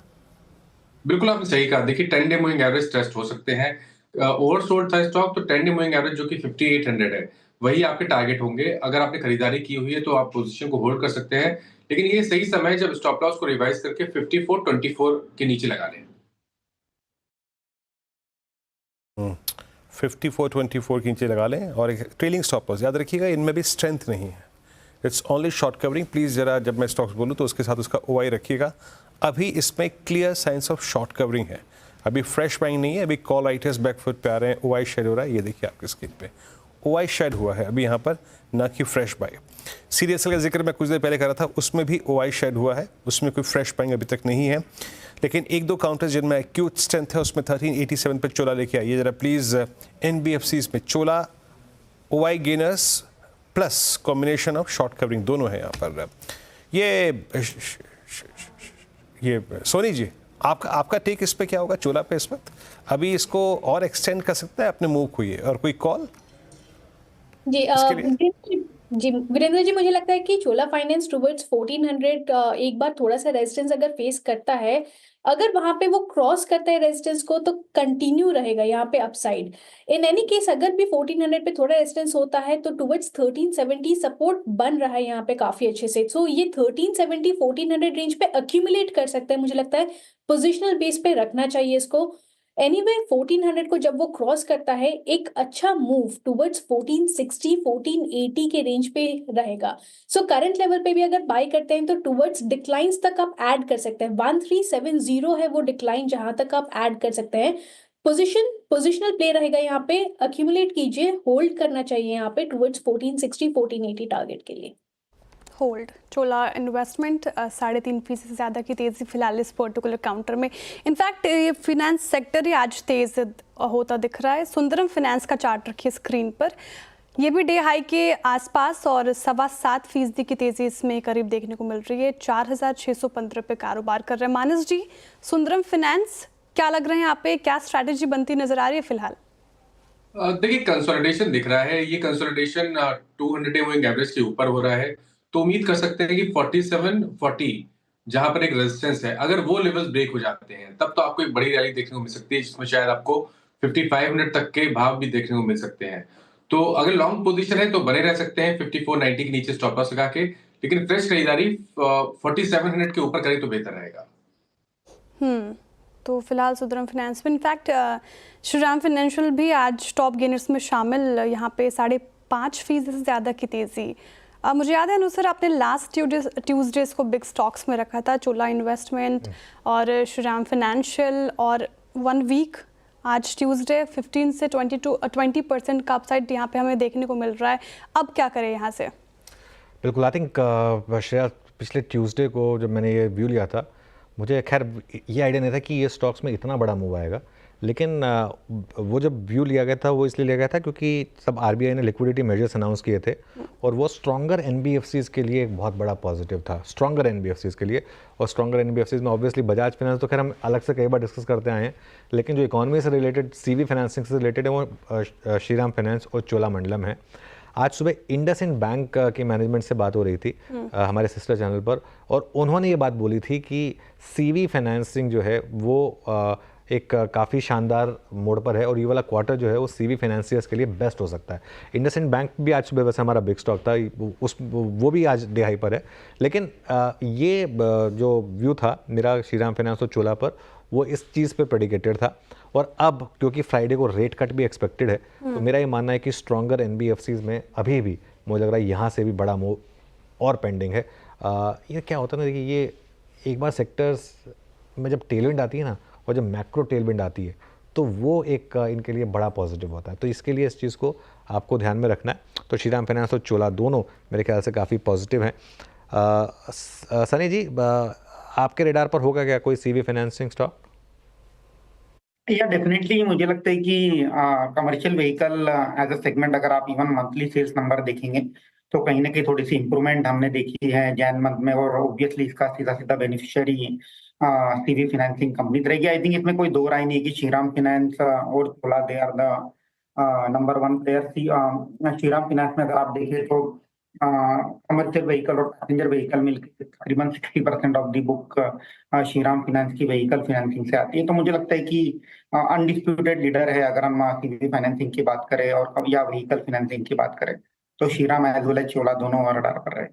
बिल्कुल आपने सही कहा। देखिए 10 डे मूविंग एवरेज टेस्ट हो सकते हैं। ओवरसोल्ड था स्टॉक, तो 10 डे मूविंग एवरेज जो कि 5800 है, वही आपके टारगेट होंगे। अगर आपने खरीदारी की हुई है तो आप पोजीशन को होल्ड कर सकते हैं, लेकिन ये सही समय है जब स्टॉप लॉस को रिवाइज करके 5424 के नीचे लगा लें। 5424 के नीचे लगा लें और एक ट्रेलिंग स्टॉप लॉस याद रखिएगा, इनमें भी स्ट्रेंथ नहीं है, it's only short covering. Please जरा जब मैं स्टॉक्स बोलूँ तो उसके साथ उसका ओआई रखिएगा। अभी इसमें clear signs of short covering है, अभी फ्रेश बाइंग नहीं है, अभी कॉल आइटर्स बैकफुट पे आ रहे हैं, ओआई शेड हो रहा है, ये देखिए आपकी स्क्रीन पे ओआई शेड हुआ है अभी यहाँ पर, ना कि फ्रेश बाई। सीरियसल का जिक्र मैं कुछ देर पहले कर रहा था, उसमें भी ओआई शेड हुआ है, उसमें कोई फ्रेश बाइंग अभी तक नहीं है। लेकिन एक दो काउंटर्स जिनमें एक्यूट स्ट्रेंथ है उसमें 1387 पे चोला लेके आइए जरा प्लीज़। एनबीएफसीज में Chola, OI gainers plus combination of short covering दोनों है यहाँ पर। ये सोनी जी आपका टेक इस पे क्या होगा चोला पे इस वक्त? अभी इसको और एक्सटेंड कर सकता है अपने मूव को ये, और कोई कॉल? जी वीरेंद्र जी, मुझे लगता है कि चोला फाइनेंस टुवर्ड्स 1400 एक बार थोड़ा सा रेजिस्टेंस अगर फेस करता है, अगर वहां पे वो क्रॉस करता है रेजिस्टेंस को तो कंटिन्यू रहेगा यहाँ पे अपसाइड। इन एनी केस अगर भी 1400 पे थोड़ा रेजिस्टेंस होता है तो टुवर्ड्स 1370 सपोर्ट बन रहा है यहाँ पे काफी अच्छे से। सो ये 1370 1400 रेंज पे अक्यूमुलेट कर सकता है, मुझे लगता है पोजिशनल बेस पे रखना चाहिए इसको। एनीवे 1400 को जब वो क्रॉस करता है एक अच्छा मूव टुवर्ड्स 1460 1480 के रेंज पे रहेगा। सो करंट लेवल पे भी अगर बाय करते हैं तो टुवर्ड्स डिक्लाइंस तक आप ऐड कर सकते हैं। 1370 है वो डिक्लाइन जहां तक आप ऐड कर सकते हैं। पोजिशनल प्ले रहेगा यहाँ पे, अक्यूमुलेट कीजिए, होल्ड करना चाहिए यहाँ पे टुवर्ड्स 1460 1480 टारगेट के लिए। होल्ड। चोला इन्वेस्टमेंट 3.5% से ज़्यादा की तेज़ी फिलहाल इस पर्टिकुलर काउंटर में। इनफैक्ट ये फिनेंस सेक्टर ही आज तेज़ होता दिख रहा है। सुंदरम फिनेंस का चार्ट रखिए स्क्रीन पर, ये भी डे हाई के आसपास और 7.25% की तेज़ी इसमें करीब देखने को मिल रही है। 4615 पे कारोबार कर रहे हैं। मानस जी, सुंदरम फिनेंस क्या लग रहे हैं यहाँ पे, क्या स्ट्रैटेजी बनती नजर आ रही है फिलहाल? देखिए कंसोलिडेशन दिख रहा है, ये कंसोलिडेशन 200 डे मूविंग एवरेज के ऊपर हो रहा है, तो उम्मीद कर सकते हैं कि 4740 जहां पर एक रेजिस्टेंस है, अगर वो लेवल्स ब्रेक हो जाते हैं तब तो आपको एक बड़ी रैली देखने को मिल सकती है, जिसमें शायद आपको 5500 तक के भाव भी देखने को मिल सकते हैं। तो अगर लॉन्ग पोजीशन है तो बने रह सकते हैं 5490 के नीचे स्टॉप लॉस लगा के, लेकिन फ्रेश खरीदारी 4700 के ऊपर करें तो बेहतर रहेगा। तो फिलहाल सुंदरम फाइनेंस में, इनफैक्ट श्रीराम फाइनेंशियल भी आज टॉप गेनर्स में शामिल, यहाँ पे 5.5% से ज़्यादा की तेज़ी। मुझे याद है अनुसर आपने लास्ट ट्यूसडे को बिग स्टॉक्स में रखा था, चोला इन्वेस्टमेंट और श्रीराम फाइनेंशियल, और 1 वीक आज ट्यूसडे 15 से 20% का अपसाइड यहाँ पे हमें देखने को मिल रहा है। अब क्या करें यहाँ से? बिल्कुल, आई थिंक श्रेया पिछले ट्यूसडे को जब मैंने ये व्यू लिया था, मुझे खैर ये आइडिया नहीं था कि ये स्टॉक्स में इतना बड़ा मूव आएगा, लेकिन वो जब व्यू लिया गया था वो इसलिए लिया गया था क्योंकि सब आरबीआई ने लिक्विडिटी मेजर्स अनाउंस किए थे और वो स्ट्रॉन्गर एनबीएफसीज़ के लिए एक बहुत बड़ा पॉजिटिव था, स्ट्रॉन्गर एनबीएफसीज़ के लिए। और स्ट्रॉन्गर एनबीएफसीज़ में ऑब्वियसली बजाज फाइनेंस तो खैर हम अलग से कई बार डिस्कस करते आए हैं, लेकिन जो इकोनॉमी से रिलेटेड सीवी फाइनेंसिंग से रिलेटेड है वो श्रीराम फाइनेंस और चोलामंडलम है। आज सुबह इंडसइंड बैंक की मैनेजमेंट से बात हो रही थी हमारे सिस्टर चैनल पर, और उन्होंने ये बात बोली थी कि सीवी फाइनेंसिंग जो है वो एक काफ़ी शानदार मोड पर है और ये वाला क्वार्टर जो है वो सीवी फाइनेंसियर्स के लिए बेस्ट हो सकता है। इंडसइंड बैंक भी आज सुबह वैसे हमारा बिग स्टॉक था, वो भी आज डे हाई पर है, लेकिन ये जो व्यू था मेरा श्रीराम फाइनेंस और चोला पर, वो इस चीज़ पे प्रेडिकेटेड था। और अब क्योंकि फ्राइडे को रेट कट भी एक्सपेक्टेड है, तो मेरा ये मानना है कि स्ट्रॉन्गर एनबीएफसीज़ में अभी भी मुझे लग रहा है यहाँ से भी बड़ा मूव और पेंडिंग है। ये क्या होता है ना, देखिए ये एक बार सेक्टर्स में जब टेलविंड आती है ना, और जब मैक्रो टेलविंड आती है तो वो एक इनके लिए बड़ा पॉजिटिव होता है, तो इसके लिए इस चीज़ को आपको ध्यान में रखना है। तो श्रीराम फाइनेंस और चोला दोनों मेरे ख्याल से काफ़ी पॉजिटिव हैं। सनी जी, आपके रेडार पर होगा क्या कोई सीवी फाइनेंसिंग स्टॉक? या डेफिनेटली मुझे लगता है कि commercial vehicle as a segment अगर आप इवन मंथली सेल्स नंबर देखेंगे तो कहीं ना कहीं थोड़ी सी इंप्रूवमेंट हमने देखी है जैन मंथ में, और ऑब्वियसली इसका सीधा सीधा बेनिफिशियरी सीवी फाइनेंसिंग कंपनी रहेगी। आई थिंक इसमें कोई दो राय नहीं कि श्रीराम फाइनेंस और Chola they are the number 1 player. Shriram finance में अगर आप देखें तो कमर्शियल व्हीकल और पैसेंजर व्हीकल मिलकर तकरीबन 60% of the book Shriram finance की व्हीकल फाइनेंसिंग से आती है। तो मुझे लगता है कि अनडिस्प्यूटेड लीडर है अगर हम सीवी फाइनेंसिंग की बात करें और या व्हीकल फाइनेंसिंग की बात करें, तो श्रीराम एज वेल एज चोला दोनों रडार पर रहे।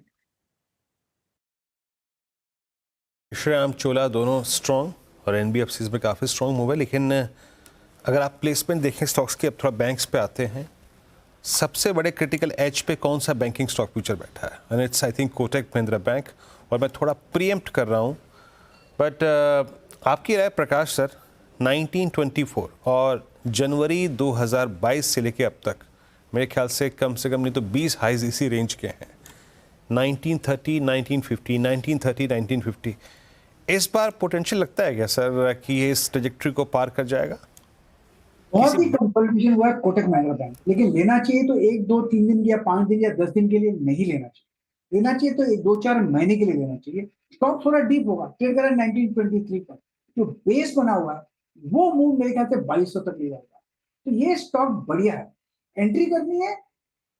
श्रीराम चोला दोनों स्ट्रॉन्ग और एनबीएफसीज में काफ़ी स्ट्रॉन्ग मूव है, लेकिन अगर आप प्लेसमेंट देखें स्टॉक्स के, अब थोड़ा बैंक्स पे आते हैं। सबसे बड़े क्रिटिकल एज पे कौन सा बैंकिंग स्टॉक फ्यूचर बैठा है? And it's I think Kotak Mahindra bank. और मैं थोड़ा प्रीएम्प्ट कर रहा हूँ, बट आपकी राय प्रकाश सर, 1924 और जनवरी 2022 से लेके अब तक मेरे ख्याल से कम नहीं तो 20 हाइज इसी रेंज के हैं। 1930, 1950, 1930, 1950। इस बार पोटेंशियल लगता है क्या सर कि ये इस ट्रेजेक्ट्री को पार कर जाएगा? बहुत ही कंसल्टेशन हुआ है कोटक महिंद्रा बैंक, लेकिन लेना चाहिए तो 1, 2, 3 दिन या 5 दिन या 10 दिन के लिए नहीं लेना चाहिए। लेना चाहिए तो 1, 2, 4 महीने के लिए लेना चाहिए। स्टॉक थोड़ा डीप होगा, ट्रेड करें 1923 पर, जो बेस बना हुआ है वो मूव मेरे ख्याल से 2200 तक ले जाएगा। तो ये स्टॉक बढ़िया है, एंट्री करनी है,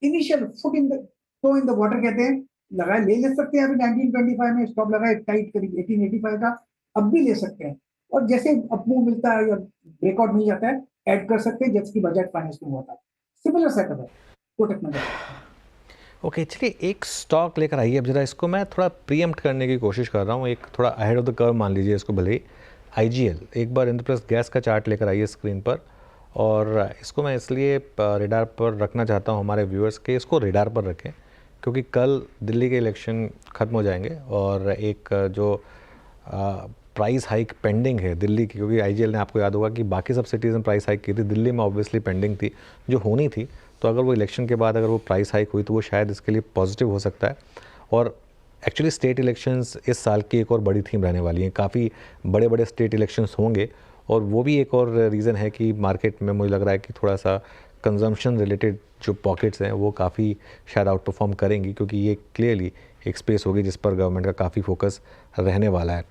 initial foot in the water कहते हैं, लगाए ले सकते हैं। अभी 1925 में स्टॉप लगाए टाइट करीब 1885 का, अब भी ले सकते हैं। और जैसे अपमूव मिलता है या ब्रेकआउट मिल जाता है, ऐड कर सकते हैं, जैसे कि बजाज फाइनेंस में हुआ था। सिमिलर सेटअप है कोटक महिंद्रा। ओके, चलिए एक स्टॉक लेकर आइए। अब जरा इसको मैं थोड़ा प्रीएम्प्ट करने की कोशिश कर रहा हूँ, एक थोड़ा अहेड ऑफ द कर्व मान लीजिए इसको भले ही। IGL, एक बार इंद्रप्रस्थ गैस का चार्ट लेकर आइए स्क्रीन पर, और इसको मैं इसलिए रेडार पर रखना चाहता हूँ हमारे व्यूअर्स के, इसको रेडार पर रखें क्योंकि कल दिल्ली के इलेक्शन ख़त्म हो जाएंगे और एक जो प्राइस हाइक पेंडिंग है दिल्ली की, क्योंकि IGL ने आपको याद होगा कि बाकी सब सिटीज़ में प्राइस हाइक की थी, दिल्ली में ऑब्वियसली पेंडिंग थी जो होनी थी। तो अगर वो इलेक्शन के बाद अगर वो प्राइस हाइक हुई तो वो शायद इसके लिए पॉजिटिव हो सकता है। और एक्चुअली स्टेट इलेक्शंस इस साल की एक और बड़ी थीम रहने वाली हैं, काफ़ी बड़े बड़े स्टेट इलेक्शंस होंगे, और वो भी एक और रीज़न है कि मार्केट में मुझे लग रहा है कि थोड़ा सा कंजम्पशन रिलेटेड जो पॉकेट्स हैं वो काफ़ी शायद आउट परफॉर्म करेंगी, क्योंकि ये क्लियरली एक स्पेस होगी जिस पर गवर्नमेंट का काफ़ी फोकस रहने वाला है।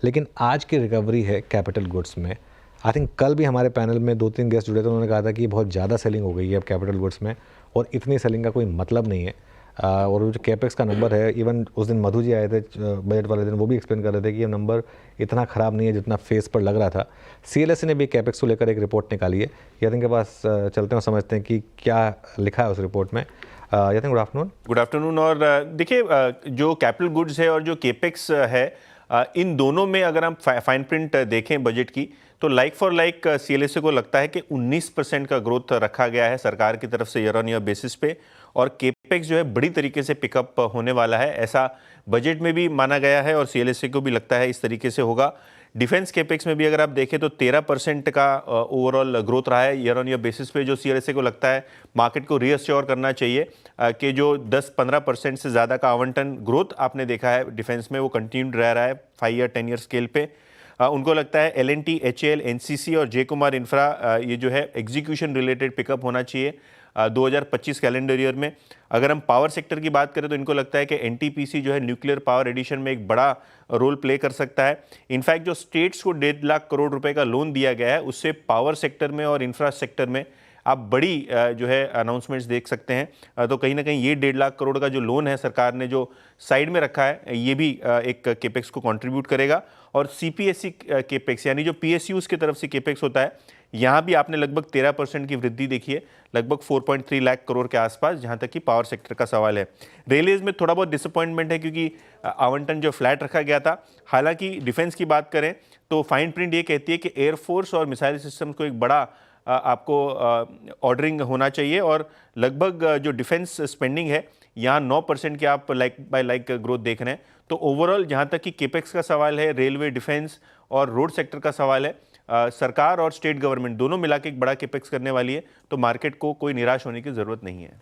लेकिन आज की रिकवरी है कैपिटल गुड्स में। आई थिंक कल भी हमारे पैनल में 2-3 गेस्ट जुड़े थे, उन्होंने कहा था कि बहुत ज़्यादा सेलिंग हो गई है अब कैपिटल गुड्स में, और इतनी सेलिंग का कोई मतलब नहीं है। और जो कैपेक्स का नंबर है, इवन उस दिन मधु जी आए थे बजट वाले दिन, वो भी एक्सप्लेन कर रहे थे कि ये नंबर इतना ख़राब नहीं है जितना फेस पर लग रहा था। CLSA ने भी कैपेक्स को लेकर एक रिपोर्ट निकाली है। यतिन के पास चलते हैं और समझते हैं कि क्या लिखा है उस रिपोर्ट में। Yatin, good afternoon. Good afternoon. और देखिए, जो कैपिटल गुड्स है और जो केपेक्स है, इन दोनों में अगर हम फाइन प्रिंट देखें बजट की, तो लाइक फॉर लाइक CLSA को लगता है कि 19% का ग्रोथ रखा गया है सरकार की तरफ से ईयर ऑन ईयर बेसिस पे, और केपेक्स जो है बड़ी तरीके से पिकअप होने वाला है, ऐसा बजट में भी माना गया है और CLSA को भी लगता है इस तरीके से होगा। डिफेंस केपेक्स में भी अगर आप देखें तो 13% का ओवरऑल ग्रोथ रहा है ईयर ऑन ईयर बेसिस पे, जो CLSA को लगता है मार्केट को रीअश्योर करना चाहिए कि जो 10-15% से ज़्यादा का आवंटन ग्रोथ आपने देखा है डिफेंस में, वो कंटिन्यूड रह रहा है 5 ईयर 10 ईयर स्केल पे। उनको लगता है L&T, HAL, NCC और जे कुमार इंफ्रा, ये जो है एग्जीक्यूशन रिलेटेड पिकअप होना चाहिए 2025 कैलेंडर ईयर में। अगर हम पावर सेक्टर की बात करें तो इनको लगता है कि NTPC जो है न्यूक्लियर पावर एडिशन में एक बड़ा रोल प्ले कर सकता है। इनफैक्ट जो स्टेट्स को 1.5 लाख करोड़ रुपए का लोन दिया गया है, उससे पावर सेक्टर में और इंफ्रास्ट्रक्चर में आप बड़ी जो है अनाउंसमेंट्स देख सकते हैं। तो कहीं ना कहीं ये 1.5 लाख करोड़ का जो लोन है सरकार ने जो साइड में रखा है, ये भी एक केपेक्स को कंट्रीब्यूट करेगा। और CPSE केपेक्स यानी जो PSUs की तरफ से केपेक्स होता है, यहाँ भी आपने लगभग 13% की वृद्धि देखी है, लगभग 4.3 लाख करोड़ के आसपास, जहाँ तक कि पावर सेक्टर का सवाल है। रेलवेज में थोड़ा बहुत डिसअपॉइंटमेंट है क्योंकि आवंटन जो फ्लैट रखा गया था। हालांकि डिफेंस की बात करें तो फाइन प्रिंट ये कहती है कि एयरफोर्स और मिसाइल सिस्टम को एक बड़ा आपको ऑर्डरिंग होना चाहिए, और लगभग जो डिफेंस स्पेंडिंग है यहाँ 9% की आप लाइक बाय लाइक ग्रोथ देख रहे हैं। तो ओवरऑल जहाँ तक कि केपेक्स का सवाल है, रेलवे, डिफेंस और रोड सेक्टर का सवाल है, सरकार और स्टेट गवर्नमेंट दोनों मिला के एक बड़ा केपेक्स करने वाली है, तो मार्केट को कोई निराश होने की जरूरत नहीं है।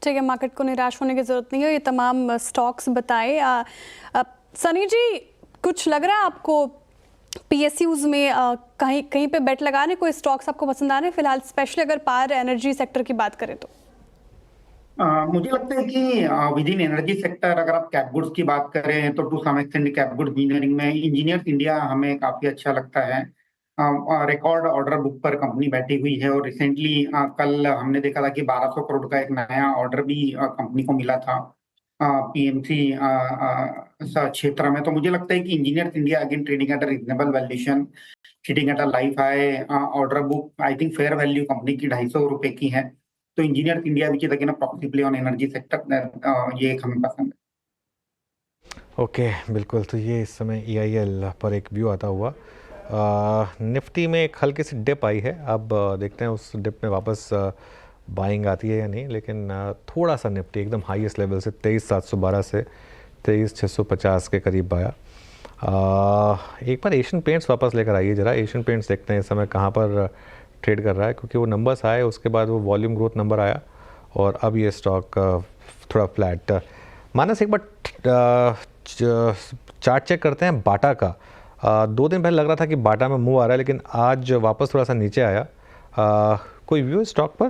ठीक है, मार्केट को निराश होने की जरूरत नहीं है। ये तमाम स्टॉक्स बताए। सनी जी, कुछ लग रहा है आपको PSUs में कहीं पे बेट लगा रहे, कोई स्टॉक्स आपको पसंद आ रहे हैं फिलहाल, स्पेशली अगर पावर एनर्जी सेक्टर की बात करें तो? मुझे लगता है कि विद इन एनर्जी सेक्टर अगर आप कैप गुड्स की बात करें तो to some extent cap goods engineering में इंजीनियर्स इंडिया हमें काफी अच्छा लगता है। रिकॉर्ड ऑर्डर बुक पर कंपनी बैठी हुई है और रिसेंटली कल हमने देखा था कि 1200 करोड़ का एक नया ऑर्डर भी कंपनी को मिला था पीएमसी क्षेत्र में। तो मुझे लगता है कि engineers India again trading at a reasonable valuation, hitting at a life high order book. I think fair value company की 250 रुपए की है। तो engineers India which is again a profit play on energy sector, ये एक हमें पसंद है। ओके बिल्कुल। तो ये इस समय EIL पर एक व्यू आता हुआ। निफ्टी में एक हल्की सी डिप आई है, अब देखते हैं उस डिप में वापस बाइंग आती है या नहीं, लेकिन थोड़ा सा निफ्टी एकदम हाईएस्ट लेवल से 23,712 से 23,650 के करीब आया। एक बार एशियन पेंट्स वापस लेकर आइए ज़रा। एशियन पेंट्स देखते हैं इस समय कहाँ पर ट्रेड कर रहा है, क्योंकि वो नंबर्स आए उसके बाद वो वॉल्यूम ग्रोथ नंबर आया और अब ये स्टॉक थोड़ा फ्लैट। मानस एक बार चार्ट चेक करते हैं बाटा का। 2 दिन पहले लग रहा था कि बाटा में मूव आ रहा है, लेकिन आज वापस थोड़ा सा नीचे आया। कोई व्यू स्टॉक पर?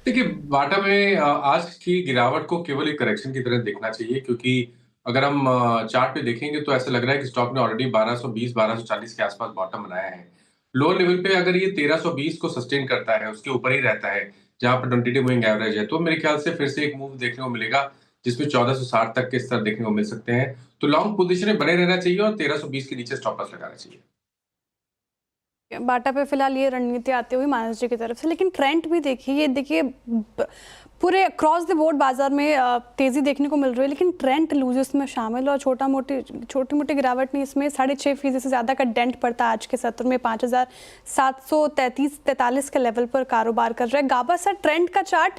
देखिए, बाटा में आज की गिरावट को केवल एक करेक्शन की तरह देखना चाहिए, क्योंकि अगर हम चार्ट पे देखेंगे तो ऐसा लग रहा है कि स्टॉक ने ऑलरेडी 1220-1240 के आसपास बॉटम बनाया है। लोअर लेवल पे अगर ये 1320 को सस्टेन करता है, उसके ऊपर ही रहता है जहां पर 22 मूविंग एवरेज है, तो मेरे ख्याल से फिर से एक मूव देखने को मिलेगा जिसमें 1460 तक के स्तर देखने को मिल सकते हैं। तो लॉन्ग पोजीशन में बने रहना चाहिए और 1320 के नीचे स्टॉप लॉस लगाना चाहिए। बाटा पे फिलहाल ये रणनीति आती हुई मानस जी की तरफ से, लेकिन ट्रेंड भी देखिए, ये देखिए पूरे क्रॉस द बोर्ड बाजार में तेजी देखने को मिल रही है, लेकिन ट्रेंड लूजर्स में शामिल और छोटी मोटी गिरावट नहीं, इसमें 6.5% से ज़्यादा का डेंट पड़ता है। आज के सत्र में 5,733-43 के लेवल पर कारोबार कर रहा है। गाबा सर, ट्रेंड का चार्ट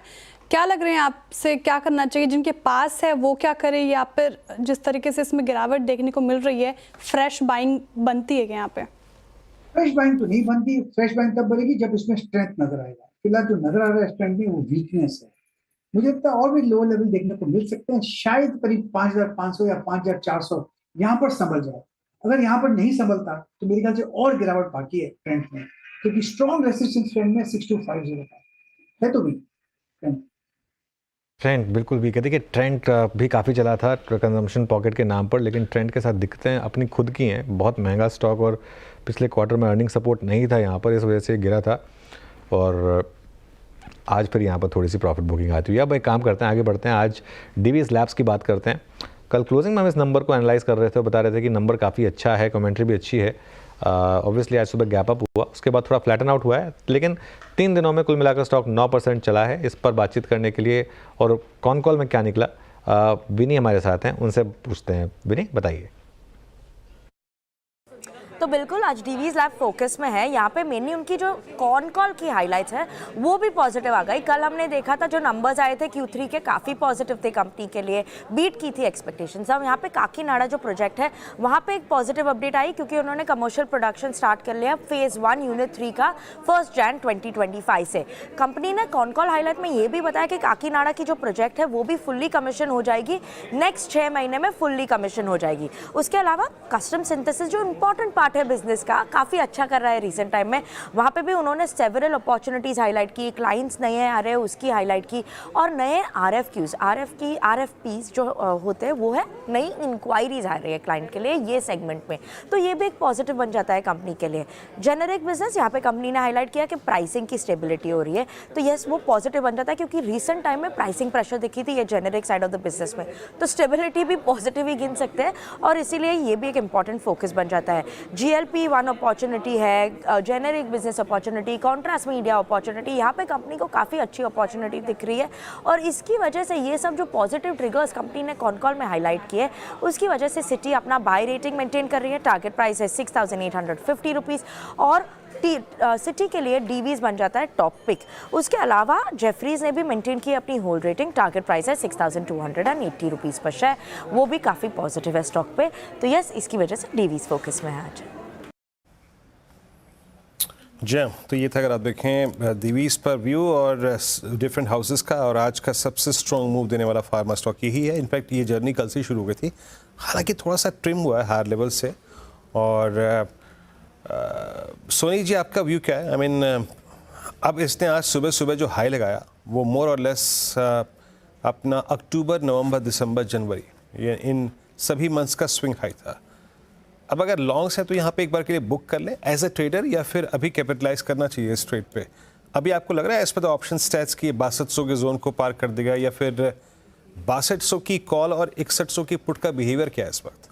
क्या लग रहे हैं आपसे, क्या करना चाहिए? जिनके पास है वो क्या करे, या फिर जिस तरीके से इसमें गिरावट देखने को मिल रही है, फ्रेश बाइंग बनती है क्या यहाँ पे? फ्रेश बाइंग तो नहीं बनती। फ्रेश बाइंग तब बनेगी जब इसमें स्ट्रेंथ नजर आएगा। फिलहाल जो नजर आ रहा है स्ट्रेंथ में, वो वीकनेस है। मुझे लगता है और भी लो लेवल देखने को मिल सकते हैं, शायद करीब 5,500 या 5,400 यहाँ पर संभल जाए। अगर यहाँ पर नहीं संभलता तो मेरे ख्याल से और गिरावट बाकी है ट्रेंड में, क्योंकि स्ट्रॉन्ग रेजिस्टेंस ट्रेंड में 6250 का है। तो भी ट्रेंड बिल्कुल वीक है। देखिए ट्रेंड भी काफ़ी चला था कंजम्पशन पॉकेट के नाम पर, लेकिन ट्रेंड के साथ दिखते हैं अपनी खुद की हैं। बहुत महंगा स्टॉक और पिछले क्वार्टर में अर्निंग सपोर्ट नहीं था यहाँ पर, इस वजह से गिरा था और आज फिर यहाँ पर थोड़ी सी प्रॉफिट बुकिंग आती हुई। अब एक काम करते हैं, आगे बढ़ते हैं। आज Divi's Labs की बात करते हैं। कल क्लोजिंग में हम इस नंबर को एनालाइज कर रहे थे और बता रहे थे कि नंबर काफ़ी अच्छा है, कमेंट्री भी अच्छी है। ऑब्वियसली आज सुबह गैप अप हुआ, उसके बाद थोड़ा फ्लैटन आउट हुआ है, लेकिन 3 दिनों में कुल मिलाकर स्टॉक 9% चला है। इस पर बातचीत करने के लिए और कॉन कॉल में क्या निकला, विनी हमारे साथ हैं, उनसे पूछते हैं। विनी बताइए। तो बिल्कुल आज Divi's Labs फोकस में है। यहाँ पे मेनली उनकी जो कॉन कॉल की हाइलाइट्स है वो भी पॉजिटिव आ गई। कल हमने देखा था जो नंबर्स आए थे Q3 के काफ़ी पॉजिटिव थे, कंपनी के लिए बीट की थी एक्सपेक्टेशंस। अब यहाँ पे काकीनाडा जो प्रोजेक्ट है वहाँ पे एक पॉजिटिव अपडेट आई, क्योंकि उन्होंने कमर्शियल प्रोडक्शन स्टार्ट कर लिया फेज़ 1 यूनिट 3 का 1 जनवरी 2025 से। कंपनी ने कॉन कॉल हाईलाइट में ये भी बताया कि काकीनाडा की जो प्रोजेक्ट है वो भी फुल्ली कमीशन हो जाएगी, नेक्स्ट 6 महीने में फुल्ली कमीशन हो जाएगी। उसके अलावा कस्टम सिंथेसिस जो इंपॉर्टेंट पार्ट है बिजनेस का, काफ़ी अच्छा कर रहा है रिसेंट टाइम में। वहाँ पे भी उन्होंने सेवरल अपॉर्चुनिटीज़ हाईलाइट की, क्लाइंट्स नए आ रहे हैं उसकी हाईलाइट की, और नए RFPs जो होते हैं वो है नई इंक्वायरीज आ रही है क्लाइंट के लिए ये सेगमेंट में, तो ये भी एक पॉजिटिव बन जाता है कंपनी के लिए। जेनेरिक बिजनेस यहाँ पे कंपनी ने हाईलाइट किया कि प्राइसिंग की स्टेबिलिटी हो रही है, तो यस वो पॉजिटिव बन जाता है, क्योंकि रिसेंट टाइम में प्राइसिंग प्रेशर दिखी थी ये generic side of the business में, तो स्टेबिलिटी भी पॉजिटिव ही गिन सकते हैं, और इसीलिए ये भी एक इंपॉर्टेंट फोकस बन जाता है। GLP-1 अपॉर्चुनिटी है, generic business opportunity, contrast media opportunity, यहाँ पे कंपनी को काफ़ी अच्छी अपॉर्चुनिटी दिख रही है, और इसकी वजह से ये सब जो पॉजिटिव ट्रिगर्स कंपनी ने कॉन कॉल में हाईलाइट किए उसकी वजह से सिटी अपना बाय रेटिंग मेंटेन कर रही है। टारगेट प्राइस है 6,850 रुपीज़, और सिटी के लिए Divi's बन जाता है टॉप पिक। उसके अलावा जेफरीज ने भी मेंटेन की अपनी होल्ड रेटिंग, टारगेट प्राइस है 6,280 रुपीज़ पर शेयर, वो भी काफ़ी पॉजिटिव है स्टॉक पे। तो यस, इसकी वजह से Divi's फोकस में है आज। जी, तो ये था अगर आप देखें Divi's पर व्यू और डिफरेंट हाउसेस का, और आज का सबसे स्ट्रॉन्ग मूव देने वाला फार्मा स्टॉक यही है। इनफैक्ट ये जर्नी कल से शुरू हो गई थी, हालांकि थोड़ा सा ट्रिम हुआ है हायर लेवल से। और सोनी जी, आपका व्यू क्या है? आई मीन अब इसने आज सुबह सुबह जो हाई लगाया वो मोर और लेस अपना अक्टूबर, नवंबर, दिसंबर, जनवरी, ये इन सभी मंथ्स का स्विंग हाई था। अब अगर लॉन्ग्स है तो यहाँ पे एक बार के लिए बुक कर लें एज अ ट्रेडर, या फिर अभी कैपिटलाइज करना चाहिए इस ट्रेड पे? अभी आपको लग रहा है इस पर तो ऑप्शन स्टैट्स की 6200 के जोन को पार कर देगा, या फिर 6200 की कॉल और 6100 की पुट का बिहेवियर क्या है इस वक्त?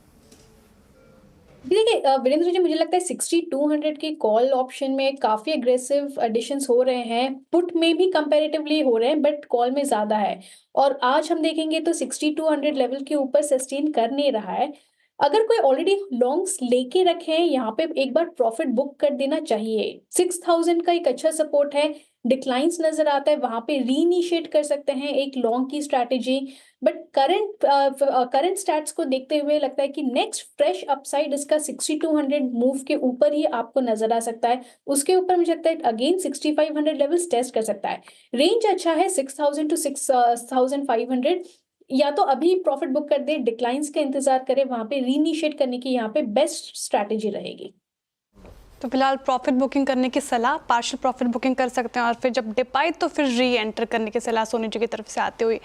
देखिए वीरेंद्र जी, मुझे लगता है 6200 की कॉल ऑप्शन में काफी एग्रेसिव एडिशंस हो रहे हैं, पुट में भी कंपैरेटिवली हो रहे हैं, बट कॉल में ज्यादा है। और आज हम देखेंगे तो 6200 लेवल के ऊपर सस्टेन कर नहीं रहा है। अगर कोई ऑलरेडी लॉन्ग्स लेके रखे हैं, यहाँ पे एक बार प्रॉफिट बुक कर देना चाहिए। 6000 का एक अच्छा सपोर्ट है, डिक्लाइंस नजर आता है, वहां पे रीइनिशिएट कर सकते हैं एक लॉन्ग की स्ट्रैटेजी। बट करंट स्टैट्स को देखते हुए लगता है कि नेक्स्ट फ्रेश अपसाइड इसका 6200 मूव के ऊपर ही आपको नजर आ सकता है। उसके ऊपर मुझे लगता है अगेन 6500 लेवल्स टेस्ट कर सकता है। रेंज अच्छा है 6000 टू 6500, या तो अभी प्रॉफिट बुक कर दे, डिक्लाइंस का इंतजार करे, वहां पे रीइनिशिएट करने की यहाँ पे बेस्ट स्ट्रैटेजी रहेगी। तो फिलहाल प्रॉफिट बुकिंग करने की सलाह, पार्शियल प्रॉफिट बुकिंग कर सकते हैं, और फिर जब डिप आए तो फिर री एंटर करने की सलाह सोनी जी की तरफ से आते हुए।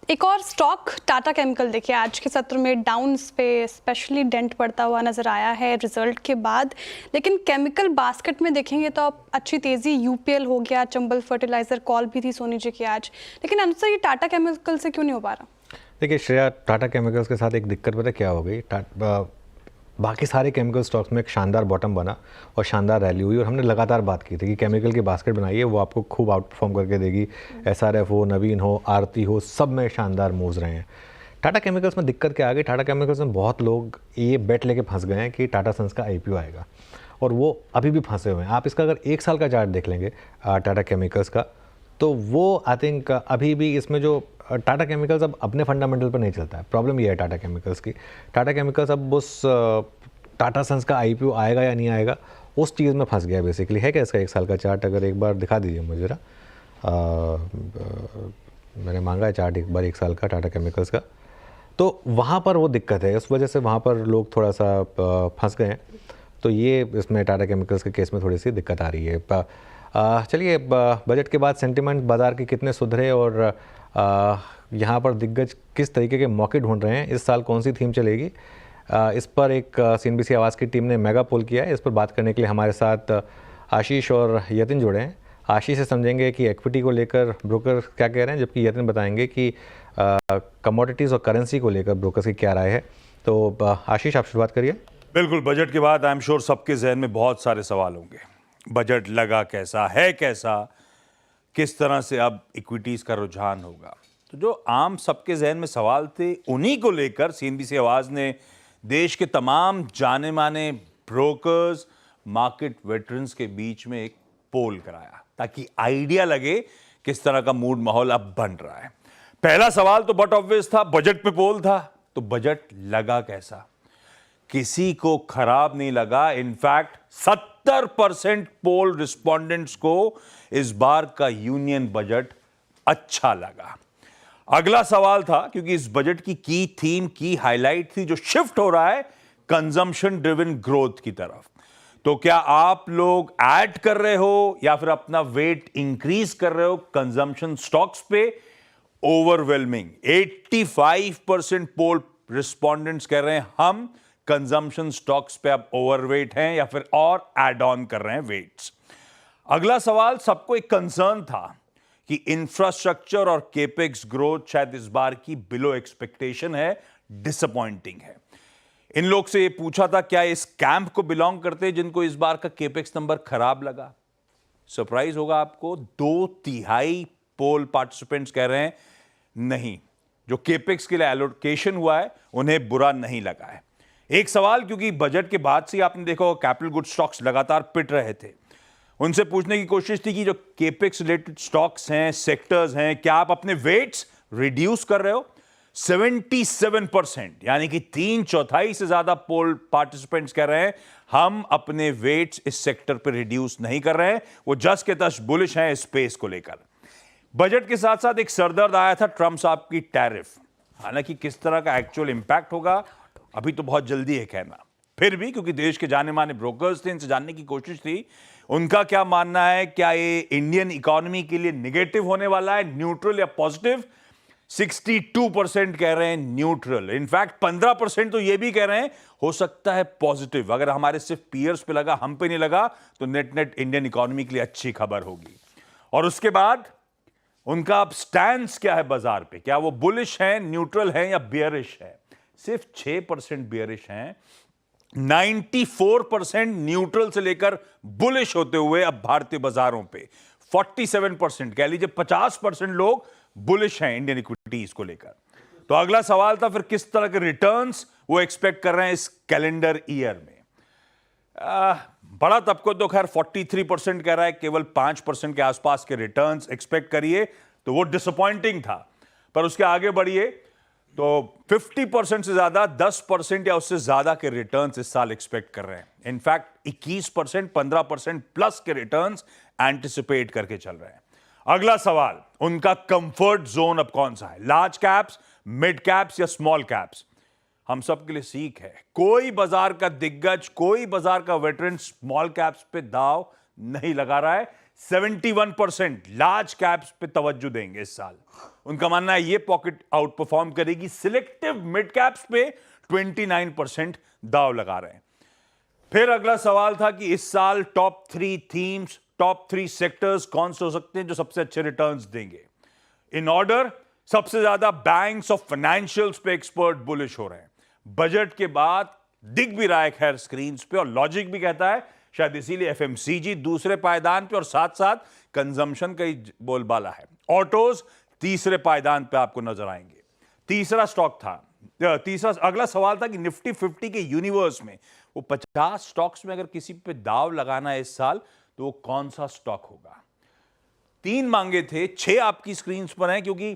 एक और स्टॉक टाटा केमिकल, देखिए आज के सत्र में डाउन पे स्पेशली डेंट पड़ता हुआ नजर आया है रिजल्ट के बाद, लेकिन केमिकल बास्केट में देखेंगे तो अब अच्छी तेजी यूपीएल हो गया, चंबल फर्टिलाइजर कॉल भी थी सोनी जी की आज, लेकिन अनुसार ये टाटा केमिकल से क्यों नहीं हो पा रहा? देखिए श्रेया, टाटा केमिकल्स के साथ एक दिक्कत पता क्या हो गई, बाकी सारे केमिकल स्टॉक्स में एक शानदार बॉटम बना और शानदार रैली हुई, और हमने लगातार बात की थी कि केमिकल की बास्केट बनाइए, वो आपको खूब आउट परफॉर्म करके देगी। एसआरएफ हो, नवीन हो, आरती हो, सब में शानदार मूव्स रहे हैं। टाटा केमिकल्स में दिक्कत क्या आ गई, टाटा केमिकल्स में बहुत लोग ये बेट लेके फंस गए हैं कि टाटा सन्स का आईपीओ आएगा, और वो अभी भी फंसे हुए हैं। आप इसका अगर एक साल का चार्ट देख लेंगे टाटा केमिकल्स का, तो वो आई थिंक अभी भी इसमें जो टाटा केमिकल्स अब अपने फंडामेंटल पर नहीं चलता है। प्रॉब्लम ये है टाटा केमिकल्स की, टाटा केमिकल्स अब उस टाटा सन्स का आईपीओ आएगा या नहीं आएगा उस चीज़ में फंस गया बेसिकली। है क्या इसका एक साल का चार्ट? अगर एक बार दिखा दीजिए मुझे जरा। मैंने मांगा है चार्ट एक बार एक साल का टाटा केमिकल्स का, तो वहाँ पर वो दिक्कत है, उस वजह से वहाँ पर लोग थोड़ा सा फंस गए हैं। तो ये इसमें टाटा केमिकल्स के केस में थोड़ी सी दिक्कत आ रही है। चलिए, बजट के बाद सेंटिमेंट बाज़ार के कितने सुधरे और यहाँ पर दिग्गज किस तरीके के मौके ढूंढ रहे हैं, इस साल कौन सी थीम चलेगी, इस पर एक CNBC आवाज़ की टीम ने मेगा पोल किया है। इस पर बात करने के लिए हमारे साथ आशीष और यतिन जुड़े हैं। आशीष से समझेंगे कि इक्विटी को लेकर ब्रोकर क्या कह रहे हैं, जबकि यतिन बताएंगे कि कमोडिटीज़ और करेंसी को लेकर ब्रोकर्स की क्या राय है। तो आशीष, आप शुरुआत करिए। बिल्कुल, बजट के बाद आई एम श्योर सबके जहन में बहुत सारे सवाल होंगे। बजट लगा कैसा है, कैसा, किस तरह से अब इक्विटीज़ का रुझान होगा। तो जो आम सबके जहन में सवाल थे, उन्हीं को लेकर CNBC आवाज़ ने देश के तमाम जाने माने ब्रोकर्स, मार्केट वेटरन्स के बीच में एक पोल कराया, ताकि आइडिया लगे किस तरह का मूड माहौल अब बन रहा है। पहला सवाल तो बट ऑब्वियस था, बजट पे पोल था, तो बजट लगा कैसा? किसी को खराब नहीं लगा। इनफैक्ट 70% पोल रिस्पोंडेंट्स को इस बार का यूनियन बजट अच्छा लगा। अगला सवाल था, क्योंकि इस बजट की थीम की हाईलाइट थी जो शिफ्ट हो रहा है कंजम्पशन ड्रिवन ग्रोथ की तरफ। तो क्या आप लोग ऐड कर रहे हो या फिर अपना वेट इंक्रीज कर रहे हो कंजम्पशन स्टॉक्स पे? ओवरवेलमिंग 85% पोल रिस्पोंडेंट्स कह रहे हैं हम कंजम्पशन स्टॉक्स पे अब ओवरवेट हैं या फिर और ऐड ऑन कर रहे हैं वेट्स। अगला सवाल, सबको एक कंसर्न था कि इंफ्रास्ट्रक्चर और केपेक्स ग्रोथ शायद इस बार की बिलो एक्सपेक्टेशन है, डिसअपॉइंटिंग है। इन लोग से ये पूछा था क्या इस कैंप को बिलोंग करते हैं जिनको इस बार का केपेक्स नंबर खराब लगा? सरप्राइज होगा आपको, 2/3 पोल पार्टिसिपेंट्स कह रहे हैं नहीं, जो केपेक्स के लिए एलोकेशन हुआ है उन्हें बुरा नहीं लगा है। एक सवाल, क्योंकि बजट के बाद से आपने देखा कैपिटल गुड स्टॉक्स लगातार पिट रहे थे, उनसे पूछने की कोशिश थी कि जो केपेक्स रिलेटेड स्टॉक्स हैं, सेक्टर्स हैं, क्या आप अपने वेट्स रिड्यूस कर रहे हो? 77% यानी कि 3/4 से ज्यादा पोल पार्टिसिपेंट्स कह रहे हैं हम अपने वेट्स इस सेक्टर पर रिड्यूस नहीं कर रहे हैं। वो जस के तस बुलिश हैं स्पेस को लेकर। बजट के साथ साथ एक सरदर्द आया था ट्रंप साहब की टैरिफ। हालांकि किस तरह का एक्चुअल इंपैक्ट होगा अभी तो बहुत जल्दी है कहना, फिर भी क्योंकि देश के जाने माने ब्रोकर्स थे, इनसे जानने की कोशिश थी उनका क्या मानना है। क्या ये इंडियन इकोनॉमी के लिए नेगेटिव होने वाला है, न्यूट्रल या पॉजिटिव? 62% कह रहे हैं न्यूट्रल, इनफैक्ट 15% तो ये भी कह रहे हैं हो सकता है पॉजिटिव। अगर हमारे सिर्फ पीयर्स पे लगा, हम पे नहीं लगा, तो नेट नेट इंडियन इकोनॉमी के लिए अच्छी खबर होगी। और उसके बाद उनका अब स्टैंस क्या है बाजार पे, क्या वो बुलिश हैं, न्यूट्रल हैं या बियरिश है? सिर्फ 6% बियरिश हैं, 94% न्यूट्रल से लेकर बुलिश होते हुए अब भारतीय बाजारों पे 47%, कह लीजिए 50% लोग बुलिश हैं इंडियन इक्विटीज को लेकर। तो अगला सवाल था फिर किस तरह के रिटर्न्स वो एक्सपेक्ट कर रहे हैं इस कैलेंडर ईयर में। बड़ा तबका तो खैर 43% कह रहा है, केवल 5% के आसपास के रिटर्न्स एक्सपेक्ट करिए, तो वो डिसअपॉइंटिंग था। पर उसके आगे बढ़िए तो 50% से ज्यादा 10% या उससे ज्यादा के रिटर्न्स इस साल एक्सपेक्ट कर रहे हैं। इनफैक्ट 21%, 15% प्लस के रिटर्न्स एंटिसिपेट करके चल रहे हैं। अगला सवाल, उनका कंफर्ट जोन अब कौन सा है, लार्ज कैप्स, मिड कैप्स या स्मॉल कैप्स? हम सब के लिए सीख है, कोई बाजार का दिग्गज, कोई बाजार का वेटरन स्मॉल कैप्स पे दाव नहीं लगा रहा है। 71% लार्ज कैप्स पे तवज्जो देंगे इस साल। उनका मानना है ये पॉकेट आउट परफॉर्म करेगी। सिलेक्टिव मिड कैप्स पे 29% दाव लगा रहे हैं। फिर अगला सवाल था कि इस साल टॉप 3 थीम्स, टॉप 3 सेक्टर्स कौन से हो सकते हैं जो सबसे अच्छे रिटर्न्स देंगे। इन ऑर्डर, सबसे ज्यादा बैंक्स और फाइनेंशियल्स पे एक्सपर्ट बुलिश हो रहे हैं। बजट के बाद दिख भी रहा है खैर स्क्रीन पे, और लॉजिक भी कहता है शायद इसीलिए एफएमसीजी दूसरे पायदान पे और साथ साथ कंजम्पशन का ही बोलबाला है। ऑटोज तीसरे पायदान पे आपको नजर आएंगे। तीसरा स्टॉक था, अगला सवाल था कि निफ्टी 50 के यूनिवर्स में वो 50 स्टॉक्स में अगर किसी पे दाव लगाना है इस साल तो वो कौन सा स्टॉक होगा। 3 मांगे थे, 6 आपकी स्क्रीन पर हैं, क्योंकि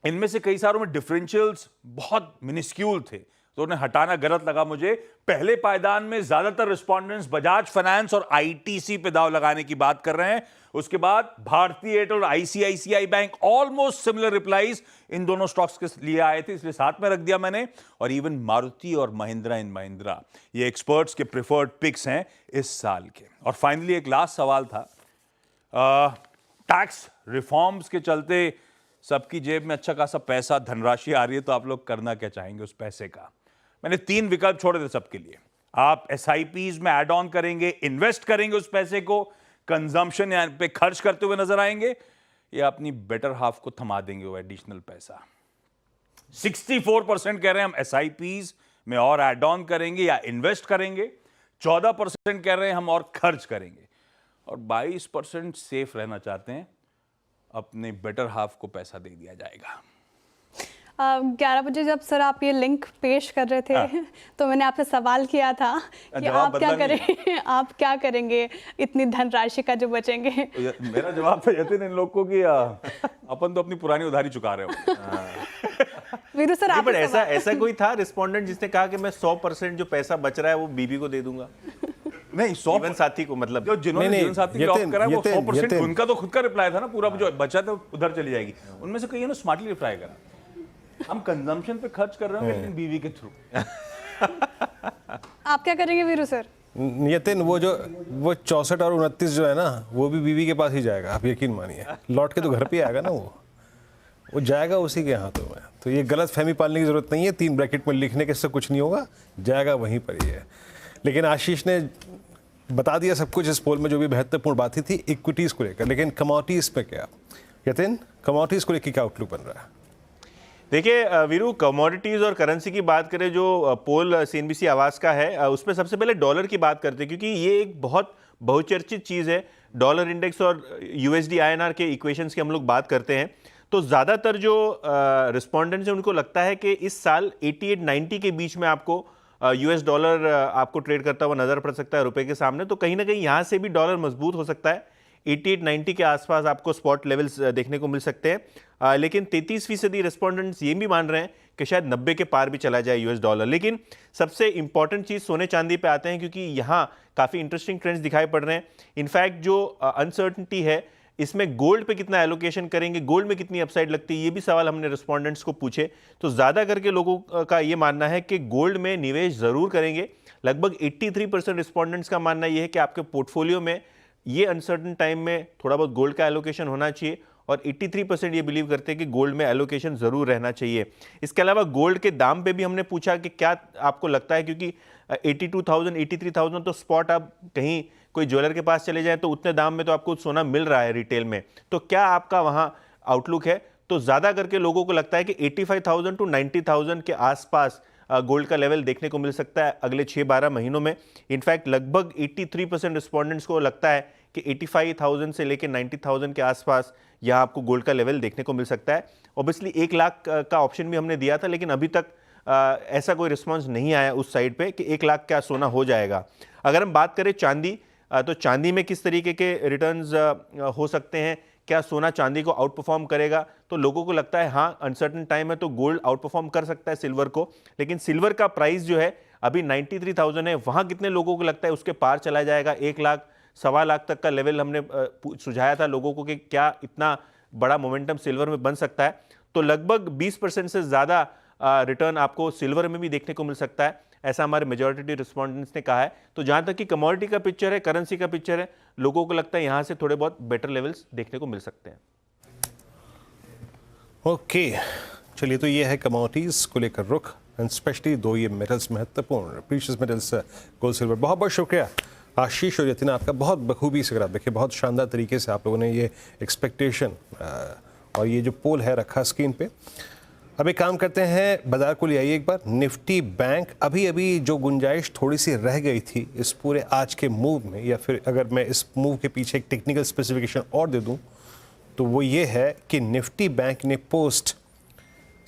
इनमें से कई सारों में डिफरेंशियल्स बहुत मिनिस्क्यूल थे, तो उन्हें हटाना गलत लगा मुझे। पहले पायदान में ज्यादातर रिस्पोंडेंट्स बजाज फाइनेंस और आईटीसी पे दाव लगाने की बात कर रहे हैं। उसके बाद भारतीय एयरटेल और ICICI bank, almost similar replies in दोनों स्टॉक्स के लिए आए थे, इसलिए साथ में रख दिया मैंने। और इवन मारुति और महिंद्रा एंड महिंद्रा, ये एक्सपर्ट्स के प्रिफर्ड पिक्स हैं इस साल के। और फाइनली एक लास्ट सवाल था, टैक्स रिफॉर्म्स के चलते सबकी जेब में अच्छा खासा पैसा, धनराशि आ रही है, तो आप लोग करना क्या चाहेंगे उस पैसे का? मैंने 3 विकल्प छोड़े थे सबके लिए। आप एसआईपीज में ऐड ऑन करेंगे, इन्वेस्ट करेंगे उस पैसे को, कंजम्पशन पे खर्च करते हुए नजर आएंगे, या अपनी बेटर हाफ को थमा देंगे वो एडिशनल पैसा। 64% कह रहे हैं हम एसआईपीज में और ऐड ऑन करेंगे या इन्वेस्ट करेंगे, 14% कह रहे हैं हम और खर्च करेंगे, और 22% सेफ रहना चाहते हैं, अपने बेटर हाफ को पैसा दे दिया जाएगा। 11 बजे जब सर आप ये लिंक पेश कर रहे थे तो मैंने आपसे सवाल किया था कि आप क्या करें, आप क्या करेंगे इतनी धनराशि का जो बचेंगे। मेरा जवाब तो यही इन लोग को कि अपन तो अपनी पुरानी उधारी चुका रहे हो। वीरू सर, आप ऐसा कोई था रिस्पोंडेंट जिसने कहा कि मैं 100% जो पैसा बच रहा है वो बीबी को दे दूंगा? नहीं, जीवन साथी को, मतलब जो जिन्होंने जीवन साथी लॉक करा वो 100%, उनका तो खुद का रिप्लाई था ना, पूरा जो बचा था उधर चली जाएगी। उनमें से कई ने स्मार्टली रिप्लाई करा, हम कंजम्पशन पे खर्च कर रहे हैं लेकिन बीवी के थ्रू। आप क्या करेंगे वीरू सर? नितिन, वो 64 और 29 जो है ना, वो भी बीवी के पास ही जाएगा, आप यकीन मानिए। लौट के तो घर पे आएगा ना, वो जाएगा उसी के हाथों में। तो ये गलत फहमी पालने की जरूरत नहीं है, 3 ब्रैकेट में लिखने के से कुछ नहीं होगा, जाएगा वहीं पर ही है। लेकिन आशीष ने बता दिया सब कुछ इस पोल में, जो भी महत्वपूर्ण बातें थी इक्विटीज को लेकर। लेकिन कमोडिटीज पे क्या, यतिन, कमोडिटीज को लेकर क्या आउटलुक बन रहा है? देखिए वीरू, कमोडिटीज और करेंसी की बात करें, जो पोल सीएनबीसी आवाज का है, उसमें सबसे पहले डॉलर की बात करते हैं, क्योंकि ये एक बहुत बहुचर्चित चीज़ है। डॉलर इंडेक्स और यूएसडी आईएनआर के इक्वेशंस की हम लोग बात करते हैं, तो ज़्यादातर जो रिस्पोंडेंट्स हैं उनको लगता है कि इस साल 88-90 के बीच में आपको यूएस डॉलर आपको ट्रेड करता हुआ नजर पड़ सकता है रुपए के सामने। तो कहीं ना कहीं यहाँ से भी डॉलर मजबूत हो सकता है, 88-90 के आसपास आपको स्पॉट लेवल्स देखने को मिल सकते हैं। लेकिन 33% रिस्पोंडेंट्स ये भी मान रहे हैं कि शायद 90 के पार भी चला जाए यूएस डॉलर। लेकिन सबसे इंपॉर्टेंट चीज़ सोने चांदी पे आते हैं, क्योंकि यहाँ काफ़ी इंटरेस्टिंग ट्रेंड्स दिखाई पड़ रहे हैं। इनफैक्ट जो अनसर्टनिटी है, इसमें गोल्ड पे कितना एलोकेशन करेंगे, गोल्ड में कितनी अपसाइड लगती है, ये भी सवाल हमने रिस्पोंडेंट्स को पूछे। तो ज़्यादा करके लोगों का ये मानना है कि गोल्ड में निवेश ज़रूर करेंगे। लगभग 83% रिस्पोंडेंट्स का मानना ये है कि आपके पोर्टफोलियो में ये अनसर्टन टाइम में थोड़ा बहुत गोल्ड का एलोकेशन होना चाहिए। और 83% ये बिलीव करते हैं कि गोल्ड में एलोकेशन ज़रूर रहना चाहिए। इसके अलावा गोल्ड के दाम पे भी हमने पूछा कि क्या आपको लगता है, क्योंकि 82,000 83,000 तो स्पॉट आप कहीं कोई ज्वेलर के पास चले जाएं तो उतने दाम में तो आपको सोना मिल रहा है रिटेल में, तो क्या आपका वहाँ आउटलुक है? तो ज़्यादा करके लोगों को लगता है कि 85,000 टू 90,000 के आसपास गोल्ड का लेवल देखने को मिल सकता है अगले 6-12 महीनों में। इनफैक्ट लगभग 83% रिस्पॉन्डेंट्स को लगता है कि 85,000 से लेकर 90,000 के आसपास यहाँ आपको गोल्ड का लेवल देखने को मिल सकता है। ऑब्वियसली 1 लाख का ऑप्शन भी हमने दिया था, लेकिन अभी तक ऐसा कोई रिस्पॉन्स नहीं आया उस साइड पे कि 1 लाख क्या सोना हो जाएगा। अगर हम बात करें चांदी, तो चांदी में किस तरीके के रिटर्न्स हो सकते हैं, क्या सोना चांदी को आउट परफॉर्म करेगा? तो लोगों को लगता है हाँ, अनसर्टन टाइम है तो गोल्ड आउट परफॉर्म कर सकता है सिल्वर को, लेकिन सिल्वर का प्राइस जो है अभी 93,000 है, वहाँ कितने लोगों को लगता है उसके पार चला जाएगा? 1 लाख 1.25 लाख तक का लेवल हमने सुझाया था लोगों को कि क्या इतना बड़ा मोमेंटम सिल्वर में बन सकता है। तो लगभग 20% से ज़्यादा रिटर्न आपको सिल्वर में भी देखने को मिल सकता है, ऐसा हमारे मेजॉरिटी रिस्पॉन्डेंट्स ने कहा है। तो जहाँ तक कि कमोडिटी का पिक्चर है, करेंसी का पिक्चर है, लोगों को लगता है यहाँ से थोड़े बहुत बेटर लेवल्स देखने को मिल सकते हैं। ओके, चलिए, तो ये है कमोडिटीज को लेकर रुख, एंड स्पेशली 2 ये मेटल्स महत्वपूर्ण प्रीशियस मेटल्स गोल्ड सिल्वर। बहुत बहुत शुक्रिया आशीष और यतिन आपका, बहुत बखूबी से आप देखिए, बहुत शानदार तरीके से आप लोगों ने ये एक्सपेक्टेशन और ये जो पोल है रखा स्क्रीन पे। अब एक काम करते हैं, बाजार को ले आइए एक बार। निफ्टी बैंक अभी जो गुंजाइश थोड़ी सी रह गई थी इस पूरे आज के मूव में, या फिर अगर मैं इस मूव के पीछे एक टेक्निकल स्पेसिफिकेशन और दे दूं तो वो ये है कि निफ्टी बैंक ने पोस्ट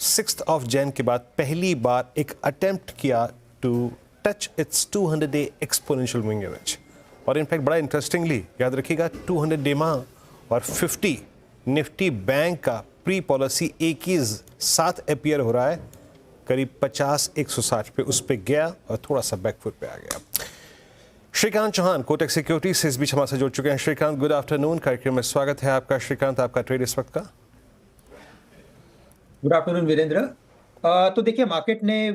6 जनवरी के बाद पहली बार एक अटेम्प्ट किया to touch its 200 day exponential moving average. और इनफैक्ट बड़ा इंटरेस्टिंगली याद रखिएगा 200 डे माह और 50 निफ्टी बैंक का प्री पॉलिसी एक ही साथ अपीयर हो रहा है, करीब 50-160 पे उस पे गया और थोड़ा सा बैकफुट पे आ गया। श्रीकांत चौहान कोटक सिक्योरिटी से इस बीच हमारे साथ जुड़ चुके हैं। श्रीकांत, गुड आफ्टरनून, कार्यक्रम में स्वागत है आपका। श्रीकांत, आपका ट्रेड इस वक्त का? Good afternoon Virendra. तो देखिए, मार्केट ने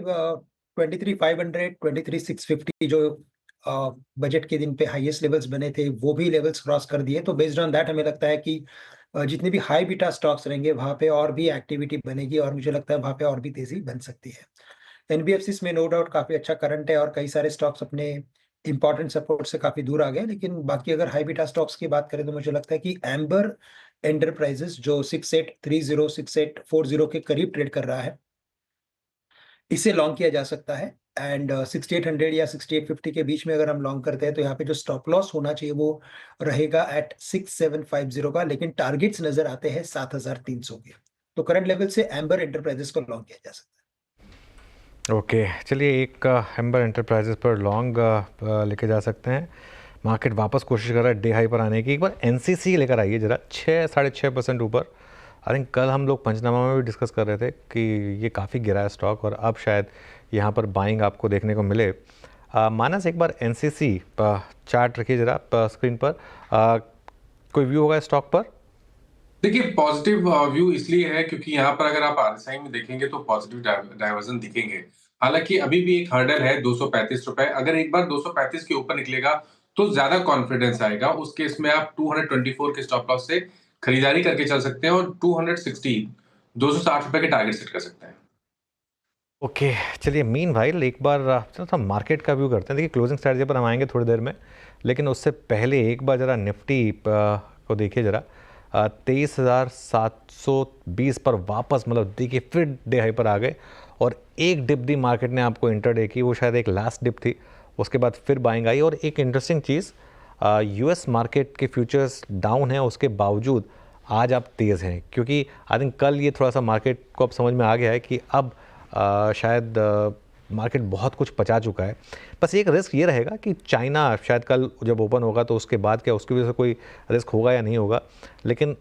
23,500 23,650 जो बजट के दिन पे हाईएस्ट लेवल्स बने थे वो भी लेवल्स क्रॉस कर दिए। तो बेस्ड ऑन दैट हमें लगता है कि जितने भी हाई बीटा स्टॉक्स रहेंगे वहाँ पे और भी एक्टिविटी बनेगी और मुझे लगता है वहाँ पे और भी तेजी बन सकती है। एनबीएफसीज में नो डाउट काफ़ी अच्छा करंट है और कई सारे स्टॉक्स अपने इंपॉर्टेंट सपोर्ट से काफ़ी दूर आ गए, लेकिन बाकी अगर हाई बीटा स्टॉक्स की बात करें तो मुझे लगता है कि एम्बर एंटरप्राइजेस जो 6830 6840 के करीब ट्रेड कर रहा है, इसे लॉन्ग किया जा सकता है। एंड 6800 या 6850 के बीच में अगर हम लॉन्ग करते हैं तो यहाँ पे जो स्टॉप लॉस होना चाहिए वो रहेगा एट 6750 का, लेकिन टारगेट्स नजर आते हैं 7300 के। तो करंट लेवल से एम्बर एंटरप्राइजेस को लॉन्ग किया जा सकता है। ओके, चलिए, एक एम्बर एंटरप्राइजेस पर लॉन्ग लेके जा सकते हैं। मार्केट वापस कोशिश कर रहा है डे हाई पर आने की। एक बार एनसीसी लेकर आइए जरा, 6-6.5% ऊपर। आई थिंक कल हम लोग पंचनामा में भी डिस्कस कर रहे थे कि ये काफ़ी गिरा है स्टॉक और अब शायद यहाँ पर बाइंग आपको देखने को मिले। मानस, एक बार एनसीसी चार्ट रखिए जरा स्क्रीन पर। कोई व्यू होगा स्टॉक पर? देखिए, पॉजिटिव व्यू इसलिए है क्योंकि यहाँ पर अगर आप आरएसआई में देखेंगे तो पॉजिटिव डाइवर्जन दिखेंगे। हालांकि अभी भी एक हर्डल है 235 रुपए। अगर एक बार 235 के ऊपर निकलेगा तो ज्यादा कॉन्फिडेंस आएगा। उस केस में आप 224 के स्टॉप लॉस से खरीदारी करके चल सकते हैं और 260 रुपए के टारगेट सेट कर सकते हैं। ओके, चलिए, मीनवाइल एक बार थोड़ा मार्केट का व्यू करते हैं। देखिए, क्लोजिंग स्ट्रैटेजी पर हम आएंगे थोड़ी देर में, लेकिन उससे पहले एक बार ज़रा निफ्टी को देखिए जरा। 23,720 पर वापस, मतलब देखिए फिर डे हाई पर आ गए और एक डिप दी मार्केट ने आपको इंटरडे की, वो शायद एक लास्ट डिप थी। उसके बाद फिर बाइंग आई। और एक इंटरेस्टिंग चीज़, यूएस मार्केट के फ्यूचर्स डाउन हैं, उसके बावजूद आज आप तेज़ हैं, क्योंकि आई थिंक कल ये थोड़ा सा मार्केट को अब समझ में आ गया है कि अब शायद मार्केट बहुत कुछ पचा चुका है। बस एक रिस्क ये रहेगा कि चाइना शायद कल जब ओपन होगा तो उसके बाद क्या उसकी वजह से कोई रिस्क होगा या नहीं होगा, लेकिन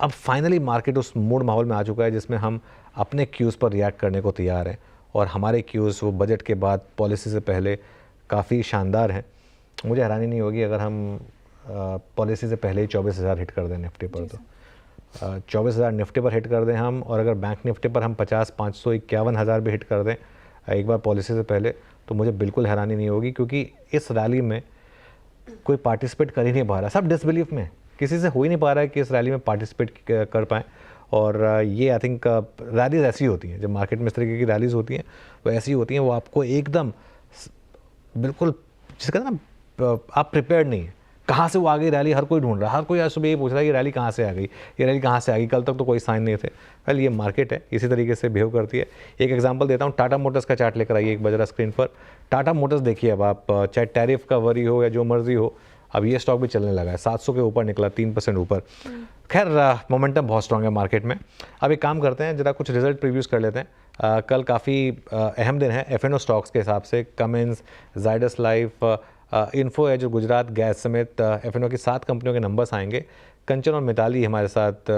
अब फाइनली मार्केट उस मूड माहौल में आ चुका है जिसमें हम अपने क्यूज़ पर रिएक्ट करने को तैयार हैं। और हमारे क्यूज़ वो बजट के बाद, पॉलिसी से पहले काफ़ी शानदार हैं। मुझे हैरानी नहीं होगी अगर हम पॉलिसी से पहले ही 24,000 हिट कर दें निफ्टी पर। तो 24,000 निफ्टी पर हिट कर दें हम, और अगर बैंक निफ्टी पर हम 50-551,000 भी हिट कर दें एक बार पॉलिसी से पहले, तो मुझे बिल्कुल हैरानी नहीं होगी, क्योंकि इस रैली में कोई पार्टिसिपेट कर ही नहीं पा रहा, सब डिसबिलीफ में। किसी से हो ही नहीं पा रहा है कि इस रैली में पार्टिसिपेट कर पाएँ। और ये आई थिंक रैलीज ऐसी होती हैं, जब मार्केट में इस तरीके की रैलीज होती हैं वो ऐसी होती हैं, वो आपको एकदम बिल्कुल जिसे कहते हैं ना, आप प्रिपेयर्ड नहीं है। कहाँ से वो आ गई रैली, हर कोई ढूंढ रहा है, हर कोई आज सुबह ये पूछ रहा है ये रैली कहाँ से आ गई, ये रैली कहाँ से आ गई, कल तक तो कोई साइन नहीं थे। वेल ये मार्केट है, इसी तरीके से बिहेव करती है। एक एग्जांपल देता हूँ, टाटा मोटर्स का चार्ट लेकर आइए, एक बज रहा स्क्रीन पर। टाटा मोटर्स देखिए, अब आप चाहे टैरिफ का वरी हो या जो मर्जी हो, अब ये स्टॉक भी चलने लगा है, 700 के ऊपर निकला, 3% ऊपर। खैर मोमेंटम बहुत स्ट्रॉन्ग है मार्केट में। अब एक काम करते हैं, जरा कुछ रिजल्ट प्रीव्यूज़ कर लेते हैं। कल काफ़ी अहम दिन है F&O स्टॉक्स के हिसाब से। Cummins, Zydus Life, info edge, Gujarat Gas समेत F&O की 7 कंपनियों के नंबर्स आएंगे। कंचन और मिताली हमारे साथ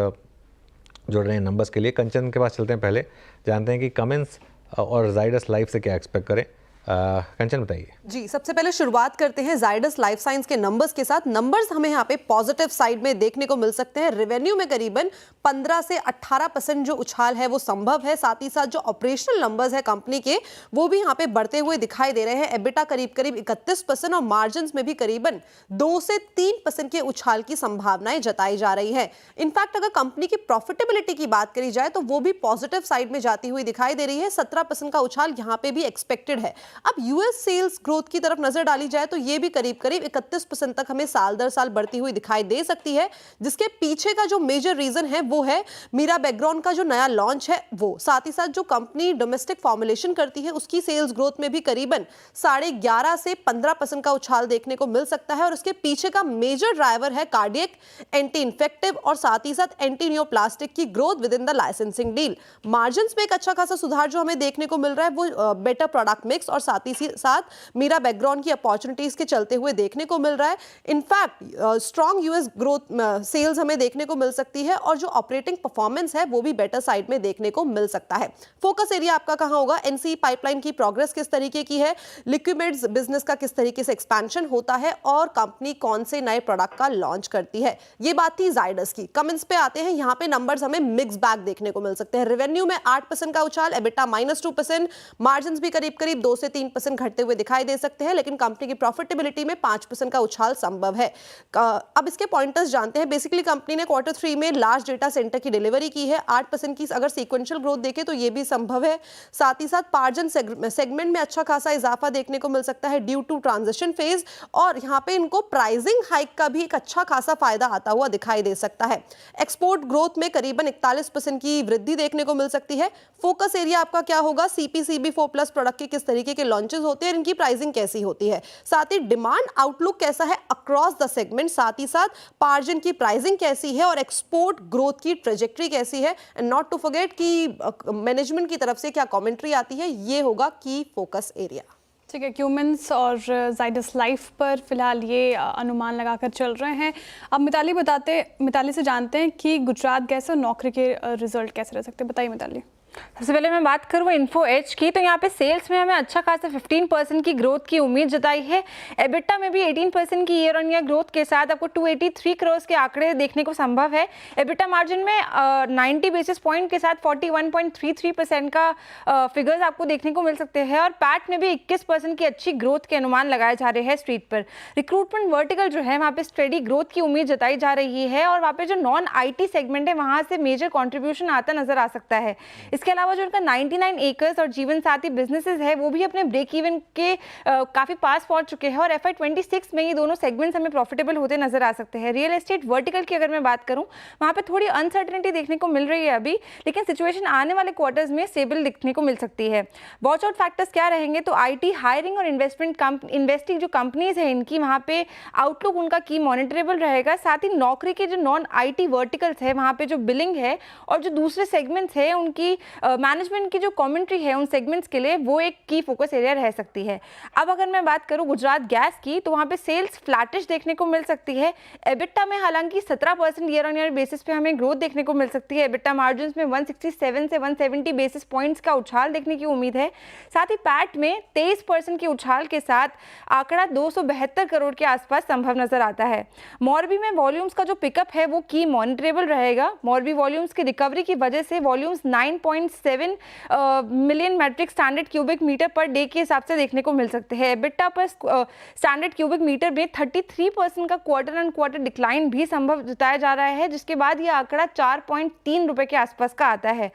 जुड़ रहे हैं नंबर्स के लिए। कंचन के पास चलते हैं, पहले जानते हैं कि कमिंस और जाइडस लाइफ से क्या एक्सपेक्ट करें। कंचन बताइए। जी, सबसे पहले शुरुआत करते हैं जाइडस लाइफ साइंस के नंबर्स के साथ। नंबर्स हमें यहाँ पे पॉजिटिव साइड में देखने को मिल सकते हैं। रेवेन्यू में करीबन 15 से 18% जो उछाल है वो संभव है। साथ ही साथ जो ऑपरेशनल नंबर्स है कंपनी के, वो भी यहाँ पे बढ़ते हुए दिखाई दे रहे हैं। एबिटा करीब 31% और मार्जिन में भी करीबन 2 से 3% के उछाल की संभावनाएं जताई जा रही है। इनफैक्ट अगर कंपनी की प्रॉफिटेबिलिटी की बात करी जाए तो वो भी पॉजिटिव साइड में जाती हुई दिखाई दे रही है। 17% का उछाल यहाँ पे भी एक्सपेक्टेड है। अब यूएस सेल्स ग्रोथ की तरफ नजर डाली जाए तो ये भी करीब 31% तक हमें साल दर साल बढ़ती हुई दिखाई दे सकती है, जिसके पीछे का जो मेजर रीजन है वो है मीरा बैकग्राउंड का जो नया लॉन्च है वो। साथ ही साथ जो कंपनी डोमेस्टिक फॉर्मुलेशन करती है उसकी सेल्स ग्रोथ में भी करीबन 11.5 से 15% का उछाल देखने को मिल सकता है। और उसके पीछे का मेजर ड्राइवर है कार्डियक, एंटी इन्फेक्टिव और साथ ही साथ एंटी नियोप्लास्टिक की growth with in the licensing deal. Margin में एक अच्छा खासा सुधार जो हमें देखने को मिल रहा है वो बेटर प्रोडक्ट मिक्स और साथ ही साथ मीरा बैकग्राउंड की अपॉर्चुनिटीज के चलते हुए देखने को मिल रहा है। In fact strong US growth sales हमें देखने को मिल सकती है और जो ऑपरेटिंग परफॉर्मेंस है वो भी बेटर साइड में देखने को मिल सकता है। फोकस एरिया आपका कहां होगा? एनसी पाइपलाइन की प्रोग्रेस किस तरीके की है, लिक्विड्स बिजनेस का किस तरीके से एक्सपेंशन होता है और कंपनी कौन से नए प्रोडक्ट का लॉन्च करती है। ये बात थी जाइडस की। कमेंट्स पे आते हैं, यहाँ पे नंबर्स हमें मिक्स बैग देखने को मिल सकते हैं। रेवेन्यू में 8% का उछाल, एबिटा -2%, मार्जिन भी करीब 2 से 3% घटते हुए दिखाई दे सकते हैं, लेकिन कंपनी की प्रॉफिटेबिलिटी में 5% का उछाल संभव है। अब इसके पॉइंटर्स जानते हैं। बेसिकली कंपनी ने Q3 में लार्ज डेटा सेंटर की डिलीवरी की है। 8% की अगर सीक्वेंशियल ग्रोथ देखें तो ये भी संभव है। साथ ही साथ मार्जिन सेगमेंट में अच्छा खासा इजाफा देखने को मिल सकता है ड्यू टू ट्रांजिशन फेज, और यहाँ पे इनको प्राइसिंग हाइक का भी एक अच्छा खासा फायदा आता हुआ दिखाई दे सकता है। एक्सपोर्ट ग्रोथ में करीबन 41% की वृद्धि देखने को मिल सकती है। फोकस एरिया आपका क्या होगा? CP/CB4+ प्रोडक्ट के किस तरीके के लॉन्चेस होते हैं, इनकी प्राइसिंग कैसी होती है, साथ ही डिमांड आउटलुक कैसा है अक्रॉस द सेगमेंट, साथ ही साथ मार्जिन की प्राइसिंग कैसी है और एक्सपोर्ट ग्रोथ की ट्रेजेक्टरी कैसी है। एंड नॉट टू फॉरगेट कि मैनेजमेंट की तरफ से क्या कमेंट्री आती है, ये होगा की फोकस एरिया। ठीक है, क्यूमेंस और जाइडस लाइफ पर फिलहाल ये अनुमान लगाकर चल रहे हैं। अब मिताली से जानते हैं कि गुजरात गैस और नौकरी के रिजल्ट कैसे रह सकते हैं। बताइए मिताली। सबसे पहले मैं बात करूँ इन्फो एज की, तो यहाँ पे सेल्स में हमें अच्छा खासा 15% की ग्रोथ की उम्मीद जताई है। एबिटा में भी 18% की ईयर ऑन ईयर ग्रोथ के साथ आपको 283 करोड़ के आंकड़े देखने को संभव है। एबिटा मार्जिन में 90 बेसिस पॉइंट के साथ 41.33% का फिगर्स आपको देखने को मिल सकते हैं। और पैट में भी 21% की अच्छी ग्रोथ के अनुमान लगाए जा रहे हैं स्ट्रीट पर। रिक्रूटमेंट वर्टिकल जो है वहाँ पे स्टेडी ग्रोथ की उम्मीद जताई जा रही है और वहाँ पे जो नॉन IT सेगमेंट है वहाँ से मेजर कॉन्ट्रीब्यूशन आता नजर आ सकता है। इसके अलावा जो उनका 99 एकर्स और जीवन साथी बिजनेसेस है वो भी अपने ब्रेक इवन के काफी पास पहुंच चुके हैं और FY26 में ये दोनों सेगमेंट्स हमें प्रॉफिटेबल होते नजर आ सकते हैं। रियल एस्टेट वर्टिकल की अगर मैं बात करूं, वहां पे थोड़ी अनसर्टेनिटी देखने को मिल रही है अभी, लेकिन सिचुएशन आने वाले क्वार्टर्स में स्टेबल दिखने को मिल सकती है। वॉच आउट फैक्टर्स क्या रहेंगे? तो IT हायरिंग और इन्वेस्टिंग जो कंपनीज है इनकी, वहां पे आउटलुक उनका की मॉनिटरेबल रहेगा। साथ ही नौकरी के जो नॉन IT वर्टिकल्स है वहां पे जो बिलिंग है और जो दूसरे सेगमेंट्स है उनकी मैनेजमेंट की जो कमेंट्री है उन सेगमेंट्स के लिए वो एक की फोकस एरिया रह सकती है। अब अगर मैं बात करूं गुजरात गैस की, तो वहां पे सेल्स फ्लैटिश देखने को मिल सकती है। एबिटा में हालांकि 17% ईयर ऑन ईयर बेसिस पे हमें ग्रोथ देखने को मिल सकती है। एबिटा मार्जिन्स में 167 से 170 बेसिस पॉइंट्स का उछाल देखने की उम्मीद है। साथ ही पैट में 23% के उछाल के साथ आंकड़ा 272 करोड़ के आसपास संभव नजर आता है। मॉर्बी में वॉल्यूम्स का जो पिकअप है वो की मॉनिटरेबल रहेगा। मॉर्बी वॉल्यूम्स की रिकवरी की वजह से volumes 9.9 1.7 million metric standard cubic metre पर डे के हिसाब से देखने को मिल सकते हैं। एबिटा पर स्टैंडर्ड क्यूबिक मीटर में 33% का क्वार्टर एंड क्वार्टर डिक्लाइन भी संभव जताया जा रहा है, जिसके बाद यह आंकड़ा 4.3 रुपए के आसपास का आता है।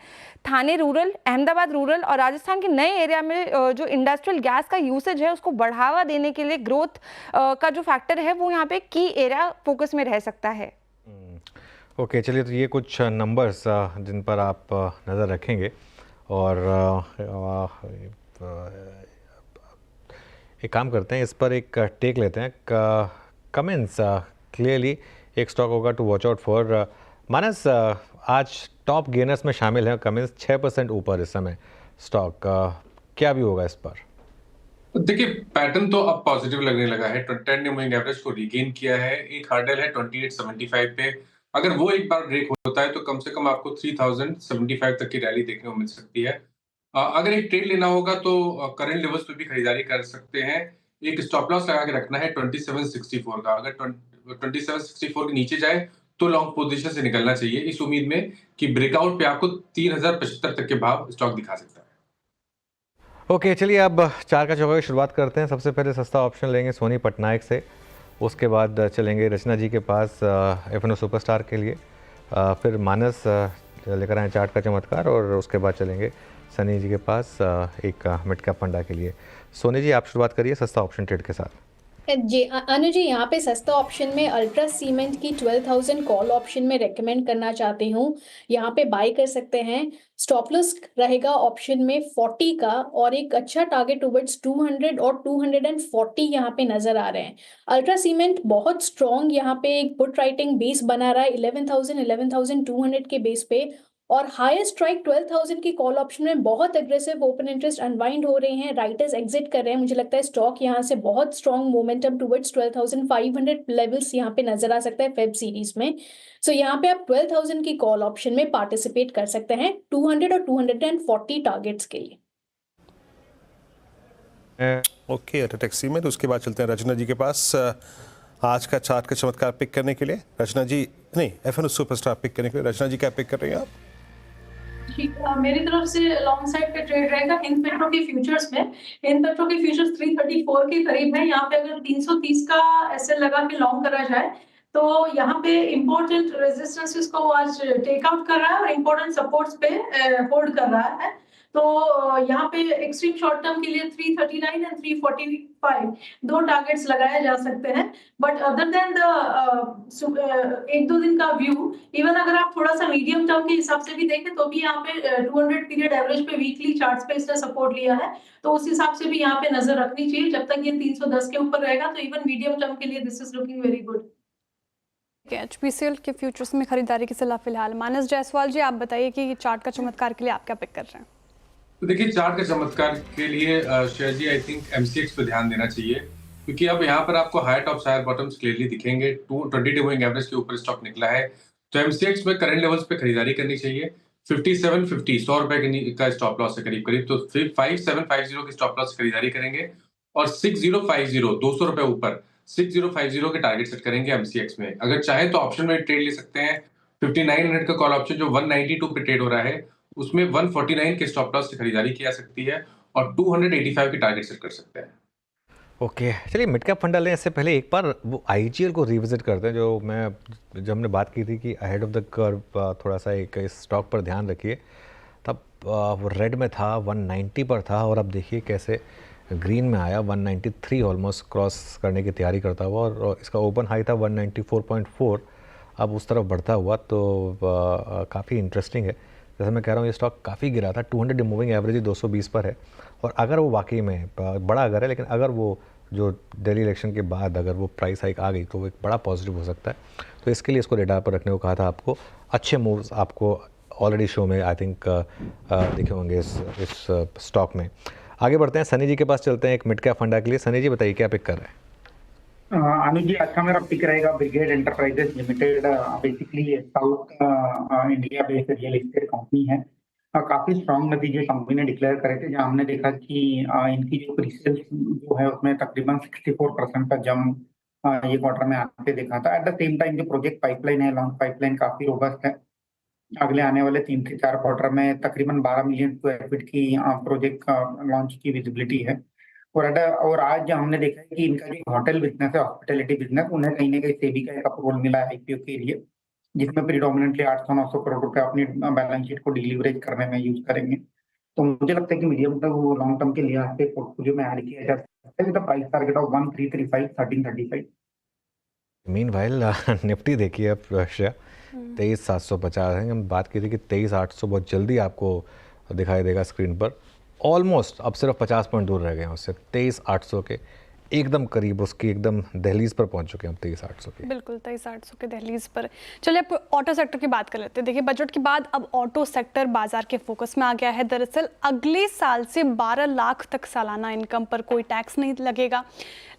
थाने रूरल, अहमदाबाद रूरल और राजस्थान के नए एरिया में जो इंडस्ट्रियल गैस का यूसेज है उसको बढ़ावा देने के लिए ग्रोथ का जो फैक्टर है वो यहाँ पे की एरिया फोकस में रह सकता है। ओके, चलिए, तो ये कुछ नंबर्स जिन पर आप नज़र रखेंगे और एक काम करते हैं, इस पर एक टेक लेते हैं। कमेंट्स क्लियरली एक स्टॉक होगा टू वॉच आउट फॉर। मानस, आज टॉप गेनर्स में शामिल है कमेंट्स, 6% ऊपर इस समय स्टॉक, क्या भी होगा इस पर? देखिए, पैटर्न तो अब पॉजिटिव लगने लगा है। 10 डे मूविंग एवरेज को रीगेन किया है। एक हर्डल है 2875 पे, अगर वो एक बार ब्रेक होता है तो कम से कम आपको 3075 तक की रैली देखने को मिल सकती है। अगर एक ट्रेड लेना होगा तो करंट लेवल्स पे भी खरीदारी कर सकते हैं। एक स्टॉप लॉस लगा के रखना है 2764 का। अगर 2764 के नीचे जाए तो लॉन्ग पोजीशन से निकलना चाहिए, इस उम्मीद में कि ब्रेकआउट पे आपको 3075 तक के भाव स्टॉक दिखा सकता है। ओके, चलिए अब चार का चौका की शुरुआत करते हैं। सबसे पहले सस्ता ऑप्शन लेंगे सोनी पटनायक से, उसके बाद चलेंगे रचना जी के पास एफएनओ सुपरस्टार के लिए, फिर मानस लेकर आए चार्ट का चमत्कार, और उसके बाद चलेंगे सनी जी के पास एक मिड कैप फंडा के लिए। सोनी जी, आप शुरुआत करिए सस्ता ऑप्शन ट्रेड के साथ। जी अनु जी, यहाँ पे सस्ता ऑप्शन में अल्ट्रा सीमेंट की 12,000 कॉल ऑप्शन में रेकमेंड करना चाहती हूँ। यहाँ पे बाय कर सकते हैं। स्टॉप लॉस रहेगा ऑप्शन में 40 का, और एक अच्छा टारगेट टुवर्ड्स 200 और 240 यहाँ पे नजर आ रहे हैं। अल्ट्रा सीमेंट बहुत स्ट्रॉन्ग यहाँ पे एक पुट राइटिंग बेस बना रहा है 11,200 के बेस पे, और हाईएस्ट स्ट्राइक 12,000 की कॉल ऑप्शन में बहुत एग्रेसिव ओपन इंटरेस्ट अनवाइंड हो रहे हैं, राइटर्स एग्जिट कर रहे हैं। मुझे लगता है स्टॉक यहाँ से बहुत स्ट्रॉन्ग मोमेंटम टुवर्ड्स 12,500 लेवल्स यहाँ पे नजर आ सकता है फेब सीरीज में। सो यहाँ पे आप 12,000 की कॉल ऑप्शन में पार्टिसिपेट कर सकते हैं 200 और 240 टारगेट्स के लिए। ओके, टैक्सी में तो उसके बाद चलते हैं रचना जी के पास आज का चार्ट का चमत्कार पिक करने के लिए। रचना जी, नहीं, एफएनओ सुपरस्टार पिक करने के लिए रचना जी क्या पिक कर रही हैं आप? मेरी तरफ से लॉन्ग साइड पे ट्रेड रहेगा हिंद पेट्रो के फ्यूचर्स में। हिंद पेट्रो के फ्यूचर्स 334 के करीब है। यहाँ पे अगर 330 का एसएल लगा के लॉन्ग करा जाए तो यहाँ पे इंपॉर्टेंट रेजिस्टेंसेस को आज टेक आउट कर रहा है और इंपॉर्टेंट सपोर्ट्स पे होल्ड कर रहा है। तो यहाँ पे एक्सट्रीम शॉर्ट टर्म के लिए 339 एंड 345 दो टारगेट्स लगाए जा सकते हैं। बट अदर देन द एक दो दिन का व्यू, इवन अगर आप थोड़ा सा मीडियम टर्म के हिसाब से भी देखें तो भी यहाँ पे 200 पीरियड एवरेज पे वीकली चार्ट्स पे इसने सपोर्ट लिया है, तो उस हिसाब से भी यहाँ पे नजर रखनी चाहिए। जब तक ये 310 के ऊपर रहेगा तो इवन मीडियम टर्म के लिए this is looking very good. HPCL के फ्यूचर्स में खरीदारी की सलाह फिलहाल। मानस जायसवाल जी, आप बताइए कि चार्ट का चमत्कार के लिए आप क्या पिक कर रहे हैं? तो देखिए, चार्ट के चमत्कार के लिए शेयर जी आई थिंक एमसीएक्स पे ध्यान देना चाहिए, क्योंकि अब यहाँ पर आपको higher tops higher bottoms clearly दिखेंगे। 20 डे मूविंग एवरेज के ऊपर स्टॉक निकला है, तो एमसीएक्स में करंट लेवल्स पे खरीदारी करनी चाहिए। 5750 100 रुपए का स्टॉप लॉस है करीब करीब, तो 5750 की स्टॉप लॉस खरीदारी करेंगे और 6050 200 रुपए ऊपर 6050 के टारगेट सेट करेंगे एमसीएक्स में। अगर चाहे तो ऑप्शन में ट्रेड ले सकते हैं। 5900 का कॉल ऑप्शन जो 192 पे ट्रेड हो रहा है, उसमें 149 के स्टॉप लॉस से खरीदारी की जा सकती है और 285 की टारगेट सेट कर सकते हैं। ओके, चलिए मिड कैप फंडा लें। इससे पहले एक बार वो आईजीएल को रिविजिट करते हैं, जब हमने बात की थी कि अहेड ऑफ द कर्व थोड़ा सा एक इस स्टॉक पर ध्यान रखिए। तब वो रेड में था, 190 पर था, और अब देखिए कैसे ग्रीन में आया, 193 ऑलमोस्ट क्रॉस करने की तैयारी करता हुआ, और इसका ओपन हाई था 194.4, अब उस तरफ बढ़ता हुआ, तो काफ़ी इंटरेस्टिंग है। जैसे मैं कह रहा हूँ, ये स्टॉक काफ़ी गिरा था, 200 डे मूविंग एवरेज 220 पर है, और अगर वो वाकई में बड़ा अगर है, लेकिन अगर वो जो दिल्ली इलेक्शन के बाद अगर वो प्राइस हाइक आ गई तो वो एक बड़ा पॉजिटिव हो सकता है। तो इसके लिए इसको रेडार पर रखने को कहा था आपको। अच्छे मूव्स आपको ऑलरेडी शो में आई थिंक दिखे होंगे इस स्टॉक में। आगे बढ़ते हैं, सनी जी के पास चलते हैं एक मिड कैप फंडा के लिए। सनी जी, बताइए क्या पिक कर रहे हैं? अनुज जी, अच्छा मेरा पिक रहेगा brigade enterprises limited. Basically south India based real estate company है। काफी स्ट्रॉन्ग नतीजे कंपनी ने डिक्लेयर करे थे, जहां हमने देखा कि इनकी जो प्रीसेल्स जो है उसमें तकरीबन 64% का जम ये क्वार्टर में आके देखा था। एट द सेम टाइम जो प्रोजेक्ट पाइपलाइन है, लॉन्ग पाइपलाइन काफी रोबस्ट है। अगले आने वाले 3 से 4 क्वार्टर में तकरीबन 12 मिलियन स्क्वायर फीट की प्रोजेक्ट लॉन्च की विजिबिलिटी है। और आज हमने देखा है कि इनका जो होटल बिजनेस है, हॉस्पिटैलिटी बिजनेस, उन्हें कहीं ना कहीं सेबी का एक अप्रूवल मिला है आईपीओ के लिए, जिसमें प्रीडोमिनेंटली 800-900 करोड़ रुपए अपनी बैलेंस शीट को डिलीवरेज करने में यूज करेंगे। तो मुझे लगता है कि मीडियम टर्म वो लॉन्ग टर्म के लिहाज से पोर्टफोलियो में ऐड किया जा सकता है with price target of 1335 1335। Meanwhile Nifty देखिए अब श्रेया 23,750 है। हम बात की थी कि 23,800 बहुत जल्दी आपको दिखाई देगा स्क्रीन पर। ऑलमोस्ट अब सिर्फ 50 पॉइंट दूर रह गए हैं उससे। 23,800 के एकदम करीब, उसकी एकदम दहलीज पर पहुंच चुके हैं हम 23,800 के। बिल्कुल 23,800 के दहलीज पर। चलिए अब ऑटो सेक्टर की बात कर लेते हैं। देखिए बजट के बाद अब ऑटो सेक्टर बाजार के फोकस में आ गया है। दरअसल अगले साल से 12 लाख तक सालाना इनकम पर कोई टैक्स नहीं लगेगा,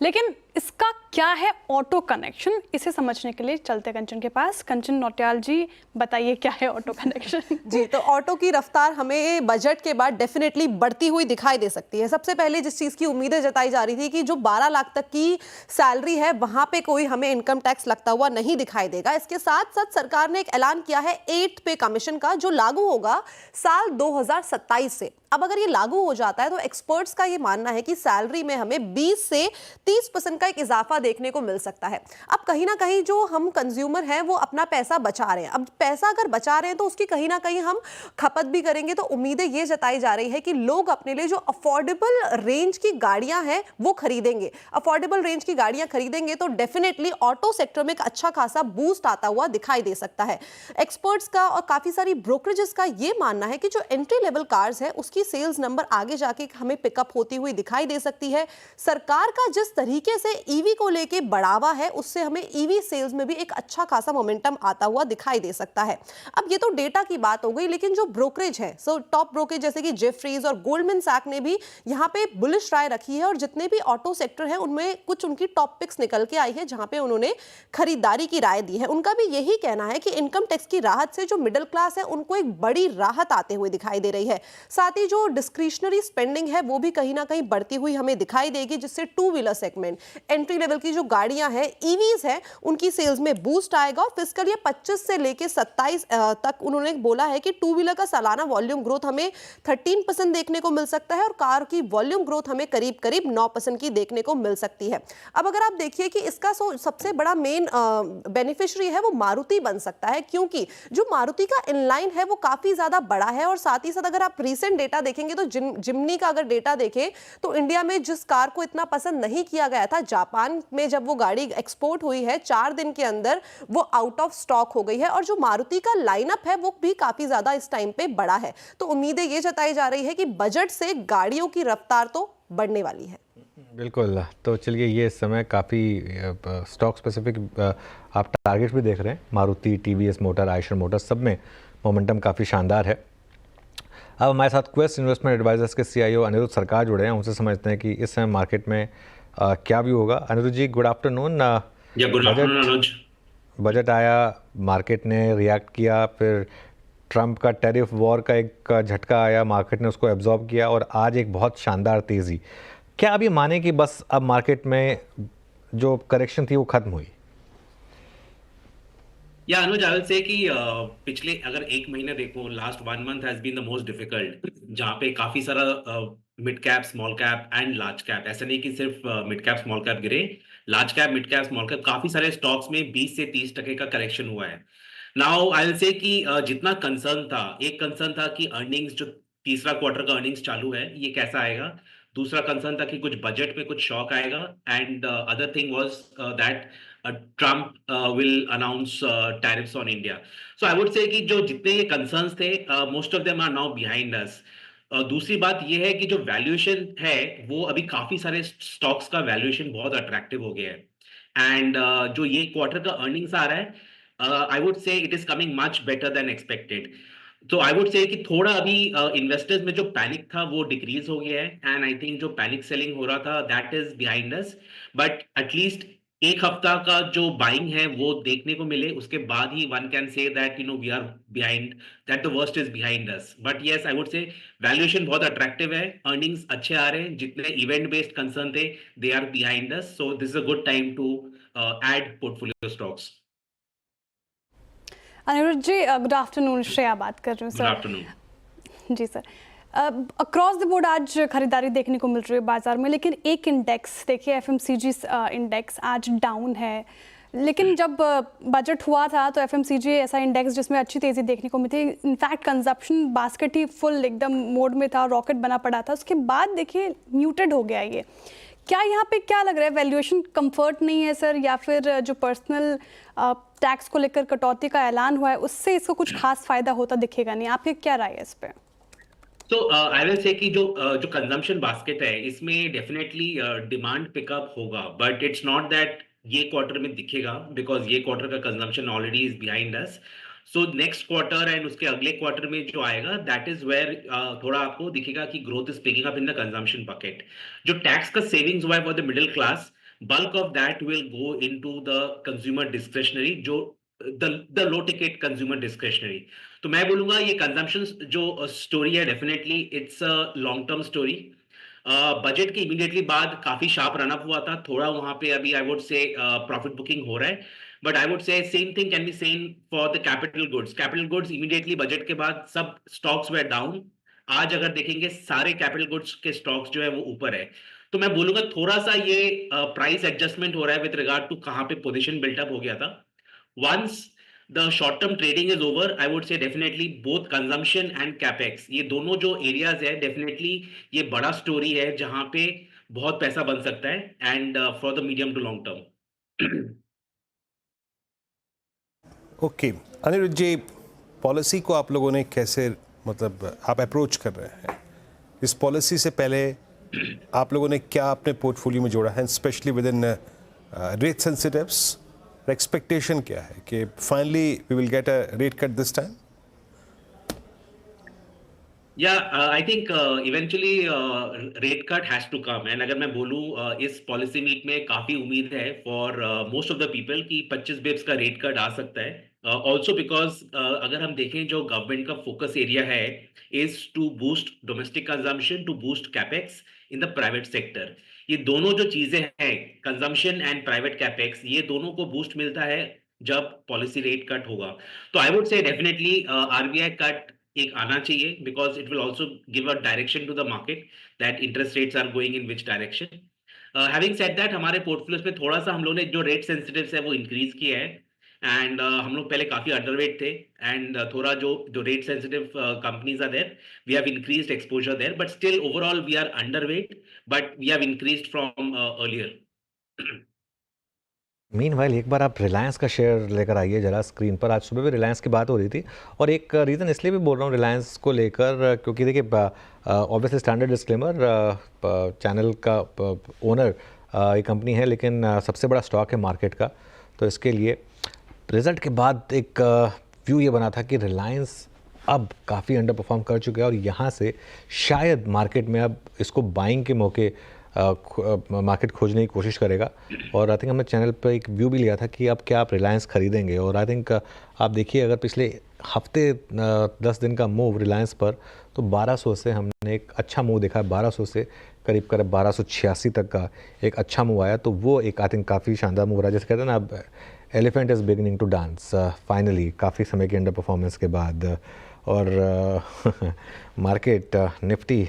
लेकिन इसका क्या है ऑटो कनेक्शन, इसे समझने के लिए चलते कंचन के पास। कंचन नौटियाल जी बताइए क्या है ऑटो कनेक्शन। जी, तो ऑटो की रफ्तार हमें बजट के बाद डेफिनेटली बढ़ती हुई दिखाई दे सकती है। सबसे पहले जिस चीज़ की उम्मीदें जताई जा रही थी कि जो 12 लाख तक की सैलरी है वहां पे कोई हमें इनकम टैक्स लगता हुआ नहीं दिखाई देगा। इसके साथ साथ सरकार ने एक ऐलान किया है 8th पे कमीशन का, जो लागू होगा साल 2027 से। अब अगर ये लागू हो जाता है तो एक्सपर्ट्स का ये मानना है कि सैलरी में हमें 20 से 30% का एक इजाफा देखने को मिल सकता है। अब कहीं ना कहीं जो हम कंज्यूमर हैं वो अपना पैसा बचा रहे हैं। अब पैसा अगर बचा रहे हैं तो उसकी कहीं ना कहीं हम खपत भी करेंगे। तो उम्मीदें ये जताई जा रही है कि लोग अपने लिए जो अफोर्डेबल रेंज की गाड़ियां हैं वो खरीदेंगे। अफोर्डेबल रेंज की गाड़ियां खरीदेंगे तो डेफिनेटली ऑटो सेक्टर में एक अच्छा खासा बूस्ट आता हुआ दिखाई दे सकता है। एक्सपर्ट्स का और काफी सारी ब्रोकरेजेस का ये मानना है कि जो एंट्री लेवल कार्स है उसकी सेल्स नंबर आगे जाके हमें पिकअप होती हुई दिखाई दे सकती है। सरकार का जिस तरीके से ईवी को लेके बढ़ावा है उससे हमें ईवी सेल्स में भी एक अच्छा खासा मोमेंटम आता हुआ दिखाई दे सकता है। अब ये तो डेटा की बात हो गई, लेकिन जो ब्रोकरेज है, सो टॉप ब्रोकरेज जैसे कि जेफरीज और गोल्डमैन सैक ने भी यहाँ पे बुलिश राय रखी है और जितने भी ऑटो सेक्टर है उनमें कुछ उनकी टॉप पिक्स निकल के आई है जहां पे उन्होंने खरीदारी की राय दी है। उनका भी यही कहना है कि इनकम टैक्स की राहत से जो मिडिल क्लास है उनको एक बड़ी राहत आते हुए दिखाई दे रही है। साथ ही जो डिस्क्रिशनरी स्पेंडिंग है वो भी कहीं ना कहीं बढ़ती हुई हमें दिखाई देगी, जिससे two wheeler segment, entry level की जो गाड़ियां हैं, ईवीज हैं, उनकी सेल्स में बूस्ट आएगा। और फिस्कल ईयर 25 से लेके 27 तक उन्होंने बोला है कि टू व्हीलर का सालाना वॉल्यूम ग्रोथ हमें 13% देखने को मिल सकता है और कार की वॉल्यूम ग्रोथ हमें करीब करीब 9% की देखने को मिल सकती है। अब अगर आप देखिए कि इसका सबसे बड़ा मेन बेनिफिशियरी है वो मारुति बन सकता है, क्योंकि जो मारुति का इनलाइन है वो काफी ज्यादा बड़ा है। और साथ ही साथ अगर आप रीसेंट डेटा देखेंगे तो जिमनी का अगर डेटा देखें तो इंडिया में जिस कार को इतना पसंद नहीं किया गया था, जापान में जब वो गाड़ी एक्सपोर्ट हुई है 4 दिन के अंदर वो आउट ऑफ स्टॉक हो गई है। और जो मारुति का लाइनअप है वो भी काफी ज्यादा इस टाइम पे बड़ा है। तो उम्मीदें ये जताई जा रही है कि बजट से गाड़ियों की रफ्तार तो बढ़ने वाली है। बिल्कुल। तो चलिए ये इस समय काफ़ी स्टॉक स्पेसिफिक आप टारगेट्स भी देख रहे हैं। Maruti, TVS motor, Eicher motor, सब में मोमेंटम काफ़ी शानदार है। अब हमारे साथ क्वेस्ट इन्वेस्टमेंट एडवाइजर्स के सीईओ अनिरुद्ध सरकार जुड़े हैं, उनसे समझते हैं कि इस समय मार्केट में क्या भी होगा। Anirudh ji, good afternoon. Budget आया, मार्केट ने रिएक्ट किया, फिर ट्रंप का टैरिफ वॉर का एक झटका आया, मार्केट ने उसको एब्जॉर्ब किया और आज एक बहुत शानदार तेज़ी। क्या अब ये माने कि बस अब मार्केट में जो करेक्शन थी वो खत्म हुई? या अनुज, आई विल से कि पिछले अगर 1 महीने देखो, last 1 month has been the most difficult, जहाँ पे काफी सारा mid cap, small cap and large cap, ऐसा नहीं कि सिर्फ मिड कैप स्मॉल कैप गिरे, large cap, mid cap, small cap, काफी सारे स्टॉक्स में 20 से 30% का करेक्शन हुआ है। नाउ आई विल से कि जितना कंसर्न था, एक कंसर्न था कि अर्निंग्स, जो तीसरा क्वार्टर का अर्निंग्स चालू है, ये कैसा आएगा। दूसरा कंसर्न था कि कुछ बजट में कुछ शॉक आएगा। And other thing was that Trump will announce tariffs on India. So I would say कि जो जितने ये concerns थे, most of them are now behind us. दूसरी बात ये है कि जो वैल्यूएशन है वो अभी काफी सारे स्टॉक्स का वैल्यूएशन बहुत अट्रैक्टिव हो गया है। एंड जो ये क्वार्टर का अर्निंग्स आ रहा है, आई वुड से it is coming much better than expected. तो आई वुड से कि थोड़ा अभी इन्वेस्टर्स में जो पैनिक था वो डिक्रीज हो गया है। एंड आई थिंक जो पैनिक सेलिंग हो रहा था that is behind us. But at least एक हफ्ता का जो बाइंग है वो देखने को मिले, उसके बाद ही one can say that we are behind, that the worst is behind us. But yes, I would say valuation बहुत अट्रैक्टिव है, अर्निंग्स अच्छे आ रहे हैं, जितने इवेंट बेस्ड कंसर्न थे they are behind us. So this is a good time to add portfolio stocks. Anirudh ji, good afternoon, Shreya बात कर रही हूँ गुड सर। आफ्टरनून। जी सर, अक्रॉस द बोर्ड आज खरीदारी देखने को मिल रही है बाजार में, लेकिन एक इंडेक्स देखिए, एफएमसीजी इंडेक्स आज डाउन है। लेकिन जब बजट हुआ था तो एफएमसीजी ऐसा इंडेक्स जिसमें अच्छी तेज़ी देखने को मिली थी। इनफैक्ट कंजप्शन बास्केट ही फुल एकदम मोड में था, रॉकेट बना पड़ा था। उसके बाद देखिए म्यूटेड हो गया ये। क्या यहाँ पे क्या लग रहा है, वैल्यूएशन कंफर्ट नहीं है सर, या फिर जो पर्सनल टैक्स को लेकर कटौती का ऐलान हुआ है उससे इसको कुछ खास फायदा होता दिखेगा नहीं? आपकी क्या राय है इस पे? तो आई विल से कि जो कंजम्पशन बास्केट है इसमें डेफिनेटली डिमांड पिकअप होगा, बट इट्स नॉट दैट ये क्वार्टर में दिखेगा, बिकॉज ये क्वार्टर का consumption already is behind us. So next quarter and उसके अगले क्वार्टर में जो आएगा, दैट इज वेयर थोड़ा आपको दिखेगा कि growth is picking up in the consumption bucket. जो टैक्स का सेविंग्स हुआ है for the middle class, bulk of that will go into the consumer discretionary, जो the low ticket consumer discretionary। तो मैं बोलूंगा ये कंजम्पशन जो स्टोरी है, definitely it's a long term story. Budget के इमीडिएटली बाद काफी शार्प रन अप हुआ था, थोड़ा वहां पे अभी आई वुड से प्रॉफिट बुकिंग हो रहा है, बट आई वुड से same thing can be same for the capital goods. Capital goods immediately budget के बाद सब स्टॉक्स वे डाउन। आज अगर देखेंगे सारे कैपिटल गुड्स के स्टॉक्स जो है वो ऊपर है। तो मैं बोलूंगा थोड़ा सा ये प्राइस एडजस्टमेंट हो रहा है विद रिगार्ड टू कहाँ पे पोजीशन बिल्टअप हो गया था। Once the short term trading is over, I would say definitely both consumption and capex, ये दोनों जो एरियाज है, डेफिनेटली ये बड़ा स्टोरी है जहां पे बहुत पैसा बन सकता है and for the medium to long term. Okay Anirudh ji, policy को आप लोगों ने कैसे, मतलब आप अप्रोच कर रहे हैं इस पॉलिसी से पहले, आप लोगों ने क्या अपने पोर्टफोलियो में जोड़ा है, specially with in rate sensitives? Expectation क्या है कि finally we will get a rate cut this time? I think eventually rate cut has to come, and अगर मैं बोलूं इस पॉलिसी मीट में काफी उम्मीद है for most of the people कि 25 बिप्स का रेट कट आ सकता है। ऑल्सो बिकॉज अगर हम देखें जो गवर्नमेंट का फोकस एरिया है is to boost domestic consumption, to boost capex in the private sector. ये दोनों जो चीजें हैं, कंजम्पशन एंड प्राइवेट कैपेक्स, ये दोनों को बूस्ट मिलता है जब पॉलिसी रेट कट होगा। तो I would say definitely RBI cut एक आना चाहिए, because it will also give a direction to the market that interest rates are going in which direction. Having said that, हमारे पोर्टफोलियोज में थोड़ा सा हम लोगों ने जो रेट सेंसिटिव्स है वो इंक्रीज किया है, एंड हम लोग पहले काफी अंडरवेट थे, एंड थोड़ा जो rate sensitive companies are there, we have increased exposure there, but still overall we are underweight, but we have increased from earlier. Meanwhile एक बार आप रिलायंस का शेयर लेकर आइए जरा स्क्रीन पर। आज सुबह भी रिलायंस की बात हो रही थी, और एक रीज़न इसलिए भी बोल रहा हूँ रिलायंस को लेकर, क्योंकि देखिए ऑब्वियसली स्टैंडर्ड डिस्क्लेमर, चैनल का ओनर ये कंपनी है, लेकिन सबसे बड़ा स्टॉक है मार्केट का। तो इसके लिए रिज़ल्ट के बाद एक व्यू ये बना था कि रिलायंस अब काफ़ी अंडर परफॉर्म कर चुके हैं, और यहाँ से शायद मार्केट में अब इसको बाइंग के मौके मार्केट खोजने की कोशिश करेगा। और आई थिंक हमने चैनल पर एक व्यू भी लिया था कि अब क्या आप रिलायंस खरीदेंगे, और आई थिंक आप देखिए अगर पिछले हफ्ते 10 दिन का मूव रिलायंस पर, तो 1200 से हमने एक अच्छा मूव देखा है, 1200 से करीब 1286 तक का एक अच्छा मूव आया। तो वो एक आई थिंक काफ़ी शानदार मूव रहा, जैसे कहते हैं ना, अब elephant is beginning to dance finally, काफ़ी समय के अंडर परफॉर्मेंस के बाद। और मार्केट निफ्टी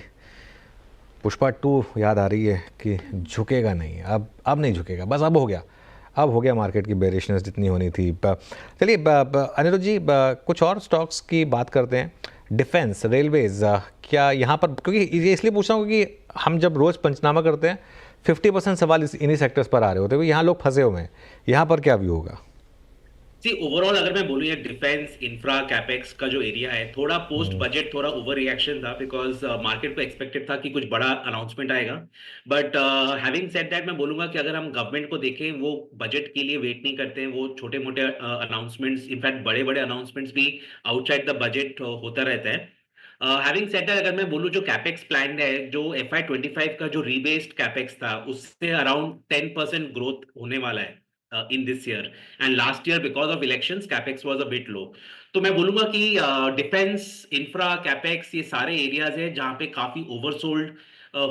पुष्पा 2 याद आ रही है कि झुकेगा नहीं, अब नहीं झुकेगा, बस अब हो गया मार्केट की बेरिशनेस जितनी होनी थी। चलिए अनिरुद्ध जी, कुछ और स्टॉक्स की बात करते हैं। डिफेंस, रेलवेज, क्या यहाँ पर, क्योंकि ये इसलिए पूछ रहा हूँ कि हम जब रोज़ पंचनामा करते हैं 50% सवाल इन्हीं सेक्टर्स पर आ रहे होते हैं, यहाँ लोग फंसे हुए हैं, यहाँ पर क्या व्यू होगा? सी ओवरऑल अगर मैं बोलूँ, ये डिफेंस, इंफ्रा, कैपेक्स का जो एरिया है, थोड़ा पोस्ट बजट थोड़ा ओवर रिएक्शन था, बिकॉज मार्केट को एक्सपेक्टेड था कि कुछ बड़ा अनाउंसमेंट आएगा। बट हैविंग सेड दैट, मैं बोलूंगा कि अगर हम गवर्नमेंट को देखें, वो बजट के लिए वेट नहीं करते हैं, वो छोटे मोटे अनाउंसमेंट्स, इनफैक्ट बड़े बड़े अनाउंसमेंट्स भी आउटसाइड द बजट होता रहता है। हैविंग सेड दैट, अगर मैं बोलूँ जो कैपेक्स प्लान है, जो FY25 का जो रीबेस्ड कैपेक्स था, उससे अराउंड 10% ग्रोथ होने वाला है in this year, and last year because of elections capex was a bit low। तो मैं बोलूंगा कि डिफेंस, इंफ्रा, कैपेक्स, ये सारे एरियाज है जहां पे काफी ओवरसोल्ड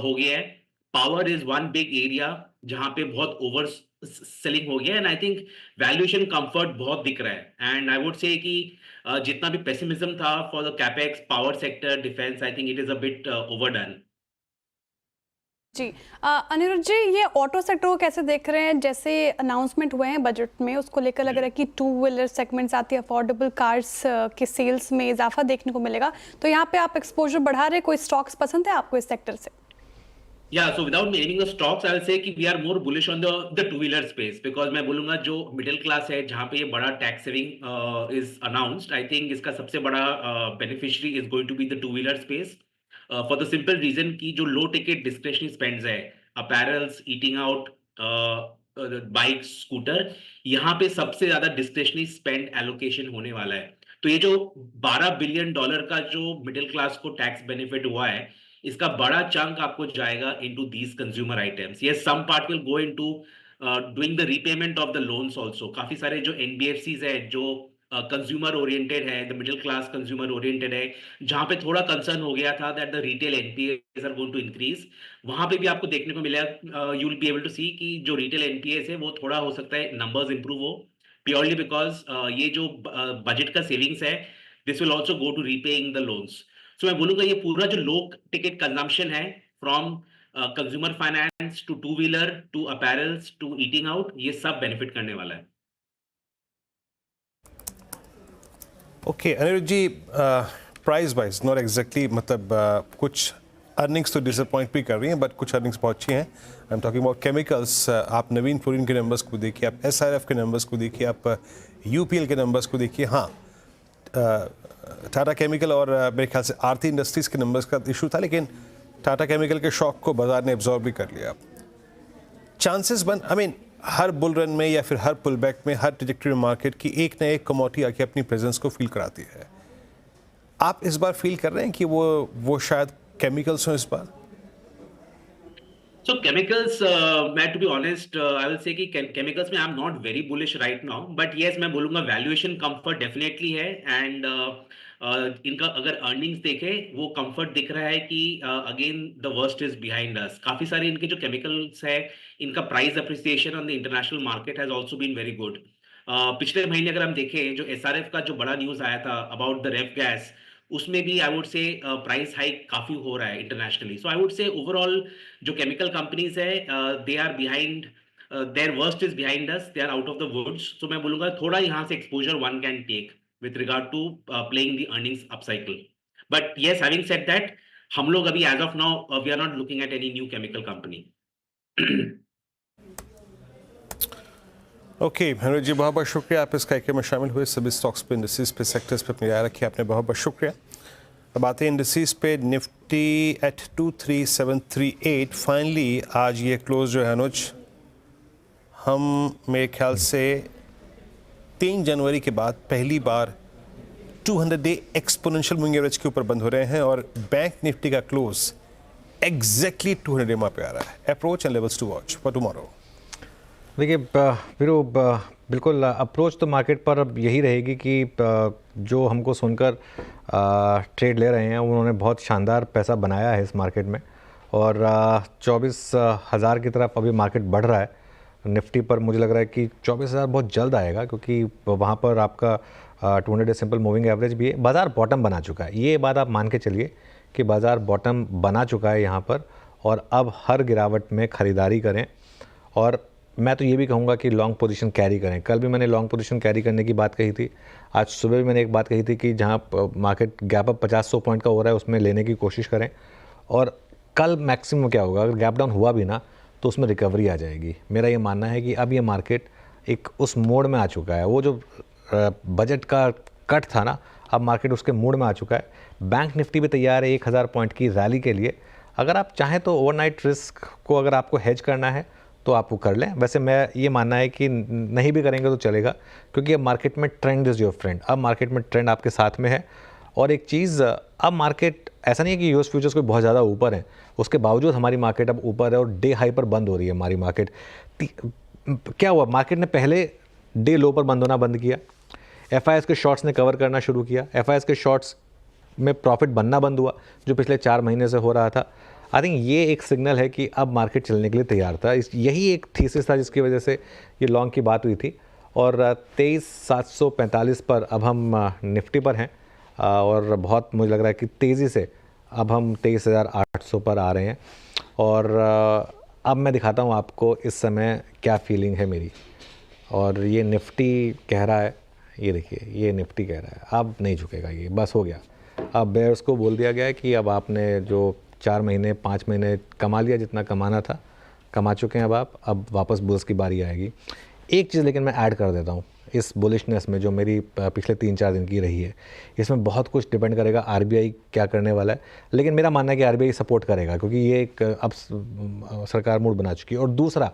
हो गया है। Power is one big area जहां पे बहुत सेलिंग हो गया and I think valuation comfort बहुत दिख रहा है एंड आई वुड से कि जितना भी पेसिमिज्म था for the capex power sector defence I think it is a bit overdone. जी अनिरुद्ध जी, ये ऑटो सेक्टर को कैसे देख रहे हैं? जैसे अनाउंसमेंट हुए हैं बजट में, उसको लेकर लग रहा है कि टू व्हीलर सेगमेंट्स आती है, अफोर्डेबल कार्स के सेल्स में इजाफा देखने को मिलेगा, तो यहाँ पे आप एक्सपोजर बढ़ा रहे, कोई स्टॉक्स पसंद है आपको इस सेक्टर से? Yeah, so without naming the stocks, I will say कि we are more bullish on the two-wheeler space because मैं बोलूँगा जो middle class है जहाँ पे ये बड़ा tax saving is announced, I think इसका सबसे बड़ा beneficiary is going to be the two-wheeler space for the simple reason कि जो low ticket discretionary spends है, apparels, eating out, bike, scooter, यहाँ पे सबसे ज्यादा discretionary spend allocation होने वाला है। तो ये जो $12 बिलियन का जो मिडिल क्लास को टैक्स बेनिफिट हुआ है, इसका बड़ा चंक आपको जाएगा into these consumer items. Yes, some part will go into doing the repayment of the loans also. काफी सारे जो एनबीएफसीज है जो कंज्यूमर ओरिएंटेड है, the middle class consumer oriented है, जहां पे थोड़ा कंसर्न हो गया था that the retail NPAs are going to increase, वहां पे भी आपको देखने को मिलेगा, you will be able to see कि जो रिटेल एनपीएस है वो थोड़ा हो सकता है नंबर्स इंप्रूव हो, प्योरली बिकॉज ये जो बजट का सेविंग्स है this will also go to repaying the loans. So मैं बोलूंगा ये पूरा जो लो टिकट कंजम्पशन है from consumer finance to two wheeler to apparels to eating out, ये सब बेनिफिट करने वाला है। Okay Anirudh ji, price wise not exactly, मतलब कुछ अर्निंग्स तो डिसअपॉइंट भी कर रही हैं बट कुछ अर्निंग्स बहुत अच्छी हैं। I am talking about chemicals. आप नवीन फ्लोरिन के नंबर्स को देखिए, आप एसआरएफ के नंबर्स को देखिए, आप यूपीएल के नंबर्स को देखिए। हाँ, टाटा केमिकल और मेरे ख्याल से आरती इंडस्ट्रीज़ के नंबर्स का इशू था, लेकिन टाटा केमिकल के शॉक को बाजार ने एब्जॉर्ब भी कर लिया। चांसेस बन, I mean her bull run में या फिर हर पुल बैक में, हर ट्रैजेक्टरी मार्केट की एक ना एक कमोडिटी आके अपनी प्रेजेंस को फील कराती है। आप इस बार फील कर रहे हैं कि वो शायद केमिकल्स हों इस बार? So chemicals, मैं to be honest, I will say कि chemicals में I am not very bullish right now, but yes मैं बोलूँगा valuation comfort definitely है and इनका अगर earnings देखें वो comfort दिख रहा है कि again the worst is behind us। काफी सारे इनके जो chemicals है, इनका price appreciation on the international market has also been very good। पिछले महीने अगर हम देखें जो SRF का जो बड़ा न्यूज़ आया था about the ref gas, उसमें भी I would say price hike काफी हो रहा है internationally. So I would say overall जो केमिकल कंपनीज है they are behind, their worst is behind us, they are out of the woods. So मैं बोलूंगा थोड़ा यहाँ से exposure one can take with regard to playing the earnings upcycle. But yes, having said that, हम लोग अभी as of now we are not looking at any new chemical company. Okay Anirudh ji, बहुत बहुत शुक्रिया आप इस कार्यक्रम में शामिल हुए। सभी स्टॉक्स पे, इंडस्ट्रीज पे, सेक्टर्स पे अपनी राय रखी, आपने बहुत बहुत शुक्रिया। अब आते हैं इंडस्ट्रीज पे। निफ्टी एट 23738 फाइनली आज ये क्लोज जो है अनुज, हम मेरे ख्याल से 3 जनवरी के बाद पहली बार 200 डे एक्सपोनेंशियल मूविंग एवरेज के ऊपर बंद हो रहे हैं और बैंक निफ्टी का क्लोज एग्जैक्टली 200 डे पे आ रहा है। Approach and levels to watch for tomorrow. देखिए वीरू, बिल्कुल अप्रोच तो मार्केट पर अब यही रहेगी कि जो हमको सुनकर ट्रेड ले रहे हैं उन्होंने बहुत शानदार पैसा बनाया है इस मार्केट में और 24,000 की तरफ अभी मार्केट बढ़ रहा है। निफ्टी पर मुझे लग रहा है कि 24,000 बहुत जल्द आएगा क्योंकि वहाँ पर आपका 200 डे सिंपल मूविंग एवरेज भी है। बाज़ार बॉटम बना चुका है, ये बात आप मान के चलिए कि बाज़ार बॉटम बना चुका है यहाँ पर और अब हर गिरावट में ख़रीदारी करें। और मैं तो ये भी कहूँगा कि लॉन्ग पोजीशन कैरी करें। कल भी मैंने लॉन्ग पोजीशन कैरी करने की बात कही थी, आज सुबह भी मैंने एक बात कही थी कि जहाँ मार्केट गैप अप 50-100 पॉइंट का हो रहा है उसमें लेने की कोशिश करें। और कल मैक्सिमम क्या होगा, अगर गैप डाउन हुआ भी ना तो उसमें रिकवरी आ जाएगी। मेरा ये मानना है कि अब ये मार्केट एक उस मोड में आ चुका है, वो जो बजट का कट था ना, अब मार्केट उसके मोड में आ चुका है। बैंक निफ्टी भी तैयार है 1000 पॉइंट की रैली के लिए। अगर आप चाहें तो ओवरनाइट रिस्क को अगर आपको हेज करना है तो आप वो कर लें। वैसे मैं ये मानना है कि नहीं भी करेंगे तो चलेगा क्योंकि अब मार्केट में ट्रेंड इज़ योर फ्रेंड। अब मार्केट में ट्रेंड आपके साथ में है। और एक चीज़, अब मार्केट ऐसा नहीं है कि यूएस फ्यूचर्स कोई बहुत ज़्यादा ऊपर है, उसके बावजूद हमारी मार्केट अब ऊपर है और डे हाई पर बंद हो रही है हमारी मार्केट। क्या हुआ, मार्केट ने पहले डे लो पर बंद होना बंद किया, एफआईएस के शॉर्ट्स ने कवर करना शुरू किया, एफआईएस के शॉर्ट्स में प्रॉफिट बनना बंद हुआ जो पिछले 4 महीने से हो रहा था। आई थिंक ये एक सिग्नल है कि अब मार्केट चलने के लिए तैयार था। यही एक थीसिस था जिसकी वजह से ये लॉन्ग की बात हुई थी। और 23,745 पर अब हम निफ्टी पर हैं और बहुत मुझे लग रहा है कि तेज़ी से अब हम 23,800 पर आ रहे हैं। और अब मैं दिखाता हूँ आपको इस समय क्या फीलिंग है मेरी। और ये निफ्टी कह रहा है, ये देखिए ये निफ्टी कह रहा है अब नहीं झुकेगा, ये बस हो गया। अब बेयर्स को बोल दिया गया है कि अब आपने जो 4 महीने 5 महीने कमा लिया, जितना कमाना था कमा चुके हैं अब वापस बुल्स की बारी आएगी। एक चीज़ लेकिन मैं ऐड कर देता हूँ इस बुलिशनेस में जो मेरी पिछले 3-4 दिन की रही है। इसमें बहुत कुछ डिपेंड करेगा आरबीआई क्या करने वाला है, लेकिन मेरा मानना है कि आरबीआई सपोर्ट करेगा क्योंकि ये एक अब सरकार मूड बना चुकी है। और दूसरा,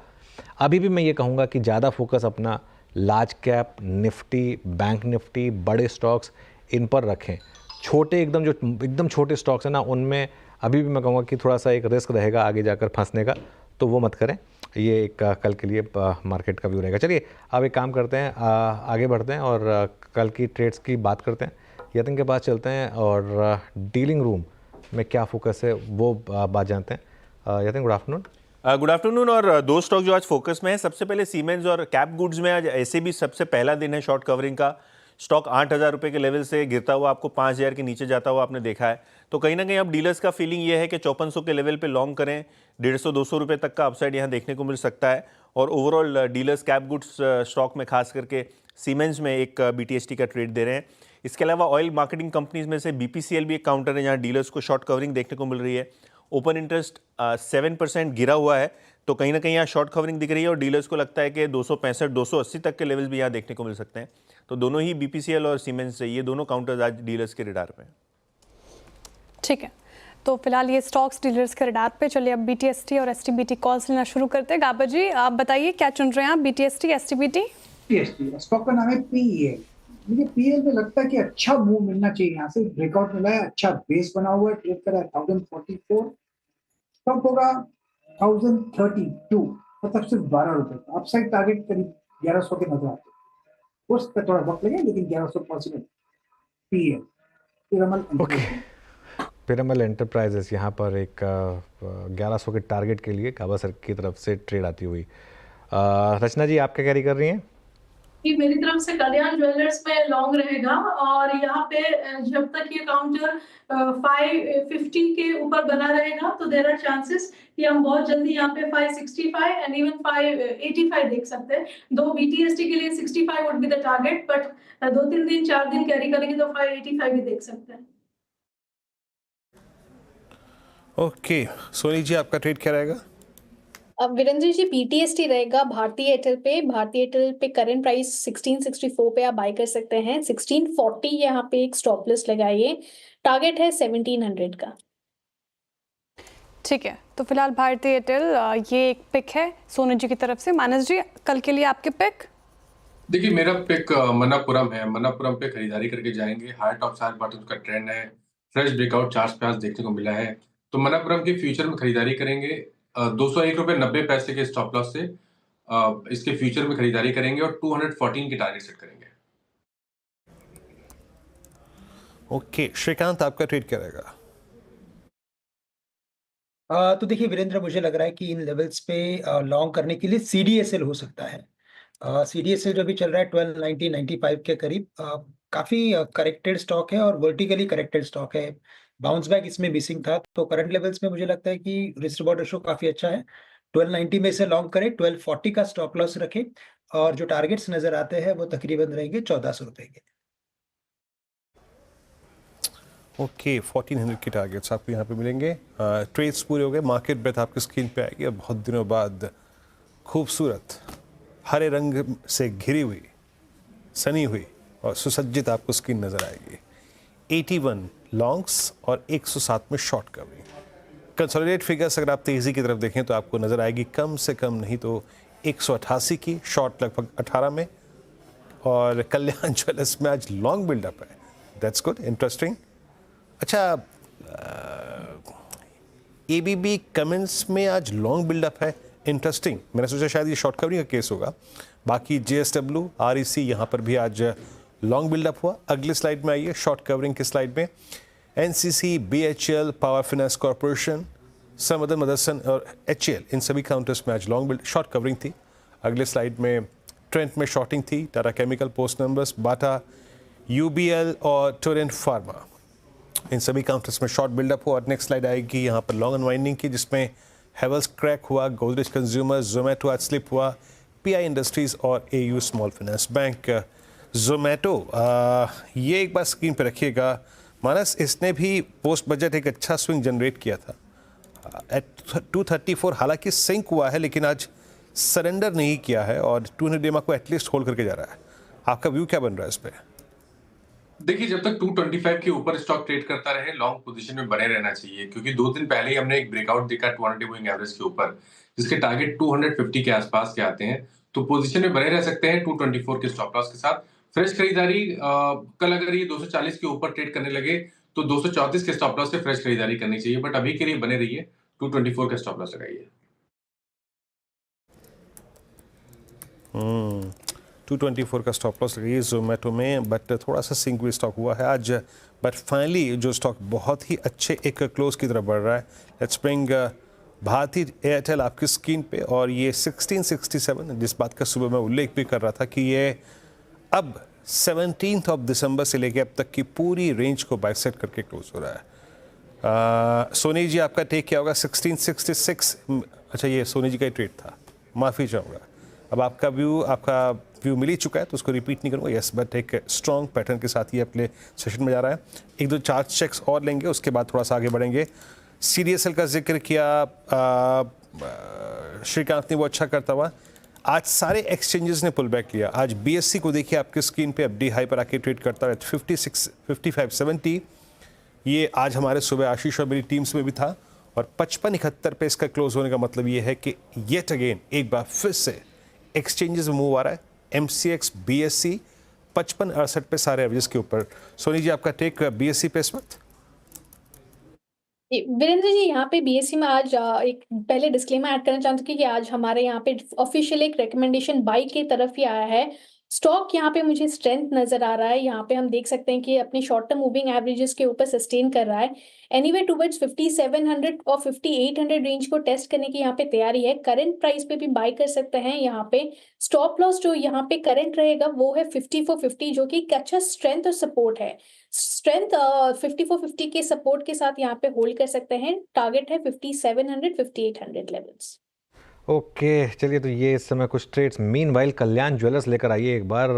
अभी भी मैं ये कहूँगा कि ज़्यादा फोकस अपना large cap, Nifty, bank Nifty, बड़े स्टॉक्स इन पर रखें। छोटे एकदम छोटे स्टॉक्स हैं ना, उनमें अभी भी मैं कहूँगा कि थोड़ा सा एक रिस्क रहेगा आगे जाकर फंसने का, तो वो मत करें। ये एक कल के लिए मार्केट का व्यू रहेगा। चलिए अब एक काम करते हैं, आगे बढ़ते हैं और कल की ट्रेड्स की बात करते हैं। यतिन के पास चलते हैं और डीलिंग रूम में क्या फोकस है वो बात जानते हैं। Yatin, good afternoon. Good afternoon. और दो स्टॉक जो आज फोकस में है, सबसे पहले सीमेंस और कैप गुड्स में आज ऐसे भी सबसे पहला दिन है शॉर्ट कवरिंग का। स्टॉक 8,000 रुपये के लेवल से गिरता हुआ आपको 5,000 के नीचे जाता हुआ आपने देखा है। तो कहीं ना कहीं अब डीलर्स का फीलिंग ये है कि 5400 के लेवल पे लॉन्ग करें, 150-200 रुपये तक का अपसाइड यहाँ देखने को मिल सकता है। और overall dealers cap goods stock में खास करके सीमेंस में एक BTST का ट्रेड दे रहे हैं। इसके अलावा ऑयल मार्केटिंग कंपनीज में से BPCL भी एक काउंटर है जहाँ डीलर्स को शॉर्ट कवरिंग देखने को मिल रही है। ओपन इंटरेस्ट 7% गिरा हुआ है, तो कहीं ना कहीं यहाँ शॉर्ट कवरिंग दिख रही है और डीलर्स को लगता है कि 265-280 तक के लेवल्स भी यहाँ देखने को मिल सकते हैं। तो दोनों ही BPCL और सीमेंस से ये दोनों काउंटर्स आज डीलर्स के रडार पे हैं। ठीक है, तो फिलहाल ये स्टॉक्स डीलर्स के रडार पे। चलिए अब BTST और STBT कॉल्स लेना शुरू करते हैं। गाबा जी, आप बताइए क्या चुन रहे हैं आप, BTST, STBT? स्टॉक का नाम है PEL। मुझे PEL में लगता है कि अच्छा मूव मिलना चाहिए। यहाँ से ब्रेकआउट मिला है, अच्छा बेस बना हुआ है, ट्रेड कर रहा है 1044, स्टॉक होगा 1032, मतलब सिर्फ 12 रुपए। अपसाइड टारगेट करीब 1100 के नजर आते हैं, उस पर थोड़ा वक्त लगेगा लेकिन 1100 पॉसिबल। पिरामल एंटरप्राइजेस यहाँ पर एक 1100 के टारगेट के लिए काबा सर की तरफ से ट्रेड आती हुई। रचना जी, आप क्या कैरी कर रही हैं? कि मेरी तरफ से कल्याण ज्वेलर्स में लॉन्ग रहेगा और यहाँ पे जब तक ये काउंटर 550 के ऊपर बना रहेगा तो देयर आर चांसेस कि हम बहुत जल्दी यहाँ पे 565 एंड इवन 585 देख सकते हैं। दो BTST के लिए 65 would be the target, but 2-3 दिन 4 दिन कैरी करेंगे तो 585 भी देख सकते हैं। ओके, सोनी जी आपका ट्रेड क्या रहेगा? अब वीरेंद्र जी, BTST रहेगा भारतीय एयरटेल पे करंट प्राइस 1664 पे आप बाय कर सकते हैं। 1640 यहाँ पे एक स्टॉप लॉस लगाइए, टारगेट है 1700 का। ठीक है, तो फिलहाल भारतीय एयरटेल ये एक पिक है सोनू जी की तरफ से। मानस जी, कल के लिए आपके पिक? देखिए मेरा पिक मन्नापुरम है। मन्नापुरम पे खरीदारी करके जाएंगे। हाई टॉप साइड बॉटम का ट्रेंड है, फ्रेश ब्रेकआउट चार्ट्स पे आज देखने को मिला है, तो मन्नापुरम के फ्यूचर में खरीदारी करेंगे। 201 रुपये 90 पैसे के स्टॉप लॉस से इसके फ्यूचर में खरीदारी करेंगे और 214 की टारगेट सेट करेंगे। ओके, श्रीकांत आपका ट्रेड क्या रहेगा? तो देखिए वीरेंद्र, मुझे लग रहा है कि इन लेवल्स पे लॉन्ग करने के लिए CDSL हो सकता है। CDSL जो भी चल रहा है 1290-95 के करीब, काफी करेक्टेड स्टॉक है और वर्टिकली करेक्टेड स्टॉक है। बाउंस बैक इसमें मिसिंग था, तो करंट लेवल्स में मुझे लगता है कि रिस्क रिवॉर्ड रेशो काफी अच्छा है। 1290 में से लॉन्ग करें, 1240 का स्टॉप लॉस रखें और जो टारगेट्स नजर आते हैं वो तकरीबन रहेंगे 1400 रुपए के। ओके, 1400 के टारगेट्स आपको यहाँ पे मिलेंगे। ट्रेड्स पूरे हो गए, मार्केट ब्रेथ आपकी स्क्रीन पे आएगी। अब बहुत दिनों बाद खूबसूरत हरे रंग से घिरी हुई, सनी हुई और सुसज्जित आपको स्क्रीन नजर आएगी। 81 लॉन्ग्स और 107 में शॉर्ट कवरिंग। कंसोलिडेट फिगर्स अगर आप तेजी की तरफ देखें तो आपको नजर आएगी कम से कम नहीं तो 188 की, शॉर्ट लगभग 18 में, और कल्याण ज्वेलर्स में आज लॉन्ग बिल्डअप है। That's good, interesting. अच्छा, ABB कमेंट्स में आज लॉन्ग बिल्डअप है, इंटरेस्टिंग। मैंने सोचा शायद ये शॉर्ट कवरिंग का केस होगा। बाकी JSW, REC यहाँ पर भी आज लॉन्ग बिल्डअप हुआ। अगले स्लाइड में आइए, शॉर्ट कवरिंग के स्लाइड में। NCC, BHEL, power finance corporation, समदन मदरसन और HCL इन सभी काउंटर्स में आज लॉन्ग बिल्ड शॉर्ट कवरिंग थी। अगले स्लाइड में ट्रेंट में शॉर्टिंग थी। टाटा केमिकल, पोस्ट नंबर्स, बाटा, UBL और टोरेंट फार्मा इन सभी काउंटर्स में शॉर्ट बिल्डअप हुआ। और नेक्स्ट स्लाइड आएगी यहाँ पर लॉन्ग अनवाइंडिंग की, जिसमें हेवल्स क्रैक हुआ, गोदरेज कंज्यूमर, जोमेटो आज स्लिप हुआ, PI इंडस्ट्रीज और AU small finance bank. Zomato ये एक बार स्क्रीन पर रखिएगा मानस, इसने भी पोस्ट बजट एक अच्छा स्विंग जनरेट किया था एट 234, हालांकि सिंक हुआ है लेकिन आज सरेंडर नहीं किया है और 200 EMA को एटलीस्ट होल्ड करके जा रहा है। आपका व्यू क्या बन रहा है इस पर? देखिए, जब तक 225 के ऊपर स्टॉक ट्रेड करता रहे, लॉन्ग पोजीशन में बने रहना चाहिए, क्योंकि 2 दिन पहले ही हमने एक ब्रेकआउट देखा 200 मूविंग एवरेज के ऊपर, जिसके टारगेट 250 के आसपास के आते हैं। तो पोजीशन में बने रह सकते हैं 224 के स्टॉप लॉस के साथ। फ्रेश खरीदारी कल अगर ये 240 के ऊपर ट्रेड करने लगे तो 234 के स्टॉप लॉस से फ्रेश खरीदारी करनी चाहिए, बट अभी के लिए बने रहिए, 224 का स्टॉप लॉस लगाइए। 224 का स्टॉप लॉस लगाइए जोमेटो में, बट थोड़ा सा सिंक भी स्टॉक हुआ है आज, बट फाइनली जो स्टॉक बहुत ही अच्छे एक क्लोज की तरफ बढ़ रहा है। लेट्स ब्रिंग भारती एयरटेल आपकी स्क्रीन पे, और ये 1667, जिस बात का सुबह मैं उल्लेख भी कर रहा था कि ये अब 17 दिसंबर से लेके अब तक की पूरी रेंज को बाइसेक्ट करके क्लोज हो रहा है। सोनी जी आपका टेक क्या होगा? 1666, अच्छा ये सोनी जी का ही ट्रेड था, माफ़ी चाहूँगा। अब आपका व्यू मिल ही चुका है तो उसको रिपीट नहीं करूँगा। यस, बट एक स्ट्रॉन्ग पैटर्न के साथ ही अपने सेशन में जा रहा है। एक दो चार्ट चेक्स और लेंगे, उसके बाद थोड़ा सा आगे बढ़ेंगे। CDSL का जिक्र किया श्रीकांत ने, वो अच्छा करता हुआ। आज सारे एक्सचेंजेस ने पुल बैक किया। आज BSE को देखिए आपके स्क्रीन पे, FD हाई पर आके ट्रेड करता है 5570। ये आज हमारे सुबह आशीष और मेरी टीम्स में भी था, और 5571 पे इसका क्लोज होने का मतलब ये है कि येट अगेन एक बार फिर से एक्सचेंजेस में मूव आ रहा है। MCX BSE 5568 पे सारे एवरेज के ऊपर। सोनी जी आपका टेक BSE पे इस वक्त? वीरेंद्र जी, यहाँ पे BSE में आज एक पहले डिस्क्लेमर ऐड करना चाहती हूँ कि आज हमारे यहाँ पे ऑफिशियल एक रिकमेंडेशन बाई की तरफ ही आया है। स्टॉक यहाँ पे मुझे स्ट्रेंथ नजर आ रहा है। यहाँ पे हम देख सकते हैं कि अपने शॉर्ट टर्म मूविंग एवरेजेस के ऊपर सस्टेन कर रहा है। एनीवे टुवर्ड्स 5700 और 5800 रेंज को टेस्ट करने की यहाँ पे तैयारी है। करंट प्राइस पे भी बाय कर सकते हैं। यहाँ पे स्टॉप लॉस जो यहाँ पे करंट रहेगा वो है 5450, जो कि एक अच्छा स्ट्रेंथ और सपोर्ट है। स्ट्रेंथ 5450 के सपोर्ट के साथ यहाँ पे होल्ड कर सकते हैं। टारगेट है 5700 5800 लेवल्स। ओके चलिए, तो ये इस समय कुछ ट्रेड्स। मीनवाइल कल्याण ज्वेलर्स लेकर आइए एक बार।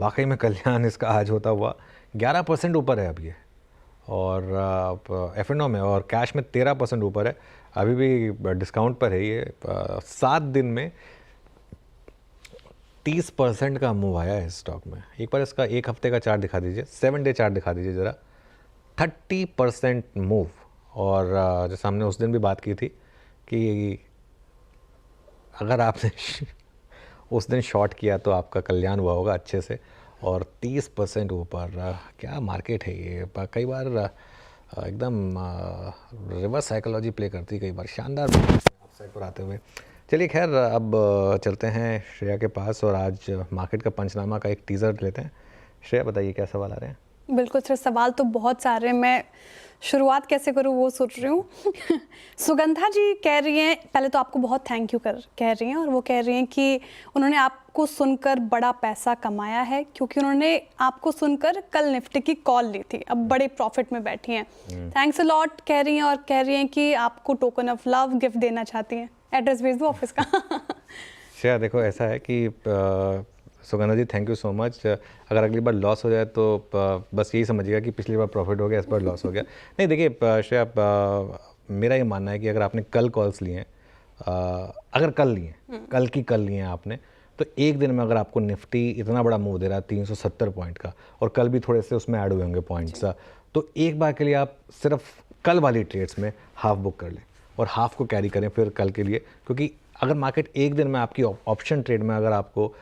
वाकई में कल्याण इसका आज होता हुआ 11% ऊपर है अब ये, और F&O में और कैश में 13% ऊपर है। अभी भी डिस्काउंट पर है ये। 7 दिन में 30% का मूव आया है इस स्टॉक में। एक बार इसका एक हफ्ते का चार्ट दिखा दीजिए, 7 डे चार्ट दिखा दीजिए ज़रा। 30% मूव। और जैसे हमने उस दिन भी बात की थी कि अगर आपने उस दिन शॉर्ट किया तो आपका कल्याण हुआ होगा अच्छे से। और 30% ऊपर, क्या मार्केट है ये। कई बार एकदम रिवर्स साइकोलॉजी प्ले करती है, कई बार शानदार साइड पर आते हुए। चलिए खैर, अब चलते हैं श्रेया के पास और आज मार्केट का पंचनामा का एक टीज़र लेते हैं। श्रेया बताइए क्या सवाल आ रहे हैं? बिल्कुल सर, सवाल तो बहुत सारे हैं, मैं शुरुआत कैसे करूँ वो सोच रही हूँ। सुगंधा जी कह रही हैं, पहले तो आपको बहुत थैंक यू कह रही हैं, और वो कह रही हैं कि उन्होंने आपको सुनकर बड़ा पैसा कमाया है, क्योंकि उन्होंने आपको सुनकर कल निफ्टी की कॉल ली थी, अब बड़े प्रॉफिट में बैठी हैं। थैंक्स अ लॉट कह रही हैं, और कह रही हैं कि आपको टोकन ऑफ लव गिफ्ट देना चाहती हैं। एड्रेस भेज दो ऑफिस का। श्रेया देखो, ऐसा है कि सुगंधा जी थैंक यू सो मच। अगर अगली बार लॉस हो जाए तो बस यही समझिएगा कि पिछली बार प्रॉफिट हो गया, इस बार लॉस हो गया। नहीं देखिए श्रेया, मेरा ये मानना है कि अगर आपने कल कॉल्स लिए हैं, अगर कल लिए कल लिए हैं आपने, तो एक दिन में अगर आपको निफ्टी इतना बड़ा मूव दे रहा है 370 पॉइंट का, और कल भी थोड़े से उसमें ऐड हुए होंगे पॉइंट्स, तो एक बार के लिए आप सिर्फ कल वाली ट्रेड्स में हाफ बुक कर लें और हाफ को कैरी करें फिर कल के लिए। क्योंकि अगर मार्केट एक दिन में आपकी ऑप्शन ट्रेड में, अगर आपको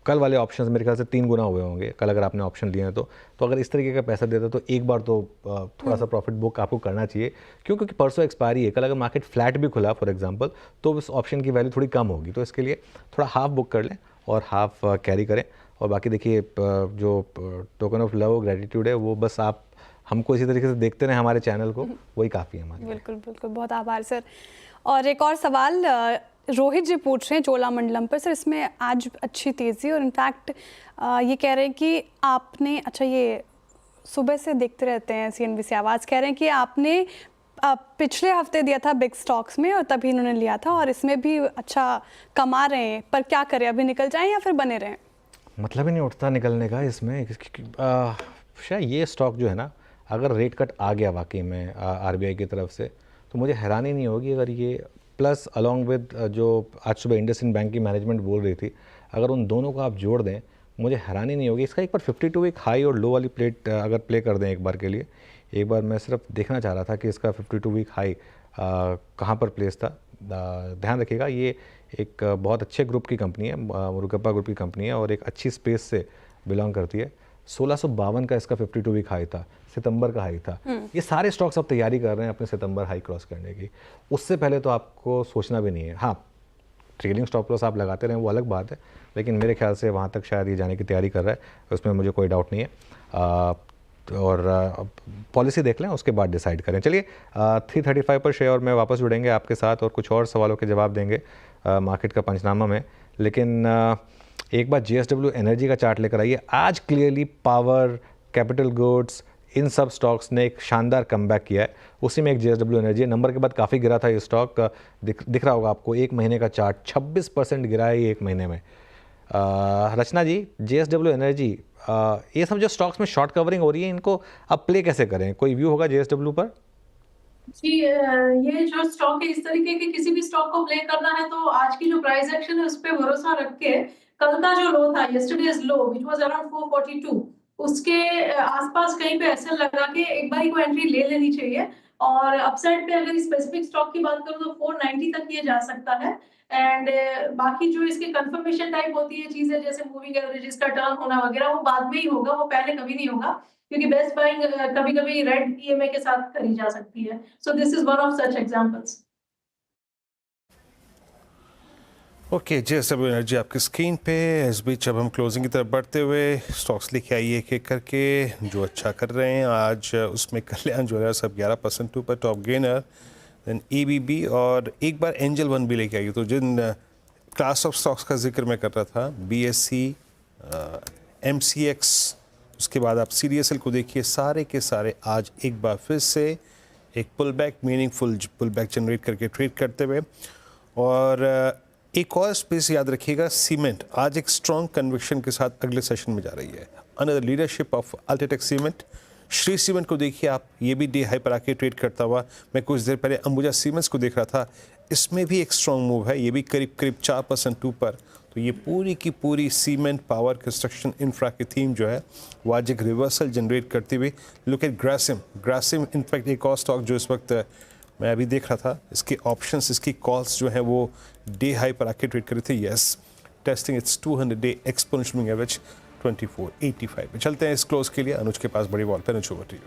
कल वाले ऑप्शंस मेरे ख्याल से 3 गुना हुए होंगे कल, अगर आपने ऑप्शन लिए हैं तो अगर इस तरीके का पैसा देता तो एक बार तो थोड़ा सा प्रॉफिट बुक आपको करना चाहिए। क्योंकि परसों एक्सपायरी है, कल अगर मार्केट फ्लैट भी खुला फॉर एग्जांपल, तो उस ऑप्शन की वैल्यू थोड़ी कम होगी। तो इसके लिए थोड़ा हाफ बुक कर लें और हाफ कैरी करें। और बाकी देखिए, जो टोकन ऑफ लव ग्रेटिट्यूड है वो बस आप हमको इसी तरीके से देखते रहें हमारे चैनल को, वही काफ़ी है हमारे लिए। बिल्कुल बिल्कुल, बहुत आभार सर। और एक और सवाल रोहित जी पूछ रहे हैं चोलामंडलम पर। सर इसमें आज अच्छी तेज़ी और इनफैक्ट ये कह रहे हैं कि आपने, अच्छा ये सुबह से देखते रहते हैं CNBC आवाज़, कह रहे हैं कि आपने पिछले हफ्ते दिया था बिग स्टॉक्स में और तभी इन्होंने लिया था और इसमें भी अच्छा कमा रहे हैं, पर क्या करें, अभी निकल जाएं या फिर बने रहें? मतलब ही नहीं उठता निकलने का इसमें। शायद ये स्टॉक जो है ना, अगर रेट कट आ गया वाकई में RBI की तरफ से, तो मुझे हैरानी नहीं होगी अगर ये प्लस अलॉन्ग विद जो आज सुबह इंडसइंड बैंक की मैनेजमेंट बोल रही थी, अगर उन दोनों को आप जोड़ दें, मुझे हैरानी नहीं होगी। इसका एक बार 52 वीक हाई और लो वाली प्लेट अगर प्ले कर दें एक बार के लिए, एक बार मैं सिर्फ देखना चाह रहा था कि इसका 52 वीक हाई कहाँ पर प्लेस था। ध्यान रखिएगा ये एक बहुत अच्छे ग्रुप की कंपनी है, मुरुगप्पा ग्रुप की कंपनी है और एक अच्छी स्पेस से बिलोंग करती है। 1652 का इसका 52 वीक हाई था, सितंबर का हाई था। ये सारे स्टॉक्स अब तैयारी कर रहे हैं अपने सितंबर हाई क्रॉस करने की। उससे पहले तो आपको सोचना भी नहीं है। हाँ, ट्रेलिंग स्टॉप लॉस आप लगाते रहें वो अलग बात है, लेकिन मेरे ख्याल से वहाँ तक शायद ये जाने की तैयारी कर रहा है, उसमें मुझे कोई डाउट नहीं है। और पॉलिसी देख लें, उसके बाद डिसाइड करें। चलिए 335 पर शेयर में वापस जुड़ेंगे आपके साथ और कुछ और सवालों के जवाब देंगे मार्केट का पंचनामा में। लेकिन एक बार JSW एनर्जी का चार्ट लेकर आइए। आज क्लियरली पावर, कैपिटल गुड्स, इन सब स्टॉक्स ने एक शानदार कमबैक किया है। उसी में एक JSW एनर्जी नंबर के बाद काफ़ी गिरा था ये स्टॉक, दिख रहा होगा आपको एक महीने का चार्ट, 26% गिरा है ये एक महीने में। रचना जी, JSW एनर्जी, ये सब जो स्टॉक्स में शॉर्ट कवरिंग हो रही है, इनको अब प्ले कैसे करें? कोई व्यू होगा JSW पर? जी, ये जो स्टॉक है, इस तरीके के किसी भी स्टॉक को प्ले करना है तो आज की जो प्राइस एक्शन है उस पे भरोसा रख के कल का जो लो था, yesterday's low which was around 442, उसके आसपास कहीं पे ऐसा लगा कि एक बार को एंट्री ले लेनी चाहिए। और अपसाइड पे अगर स्पेसिफिक स्टॉक की बात करूं तो 490 तक ये जा सकता है। एंड बाकी जो इसके कंफर्मेशन टाइप होती है चीजें, जैसे मूविंग एवरेजेस का टर्न होना वगैरह, वो बाद में ही होगा, वो पहले कभी नहीं होगा, क्योंकि बेस्ट बाइंग कभी कभी रेड EMA के साथ करी जा सकती है। सो this is one of such examples. Okay, JSW energy आपकी स्क्रीन पे। इस बीच अब हम क्लोजिंग की तरफ बढ़ते हुए स्टॉक्स लेके आइए एक एक करके जो अच्छा कर रहे हैं आज। उसमें कल्याण ज्वेलर्स अब 11% ऊपर, टॉप गेनर, देन ABB और एक बार एंजल वन भी लेके आइए। तो जिन क्लास ऑफ स्टॉक्स का जिक्र मैं कर रहा था, BSE, MCX, उसके बाद आप CDSL को देखिए, सारे के सारे आज एक बार फिर से एक pull back, meaningful pull back generate करके ट्रेड करते हुए। और एक और स्पेस याद रखिएगा, सीमेंट आज एक स्ट्रॉन्ग कन्विक्शन के साथ अगले सेशन में जा रही है under the leadership of UltraTech cement. Shri cement को देखिए आप, ये भी डे हाई पर आके ट्रेड करता हुआ। मैं कुछ देर पहले अंबुजा सीमेंट्स को देख रहा था, इसमें भी एक स्ट्रॉन्ग मूव है, ये भी करीब करीब 4% ऊपर। तो ये पूरी की पूरी सीमेंट, पावर, कंस्ट्रक्शन, इंफ्रा की थीम जो है वो आज एक रिवर्सल जनरेट करती हुई। लुक एट ग्रासिम इनफैक्ट एक और स्टॉक जो इस वक्त मैं अभी देख रहा था, इसके ऑप्शंस, इसकी कॉल्स जो है वो डे हाई पर आके ट्रेड करे थे। Yes, testing it's 200 day exponential moving average 2485 पे। चलते हैं इस क्लोज के लिए अनुज के पास बड़ी बॉल पे। Anuj, over to you.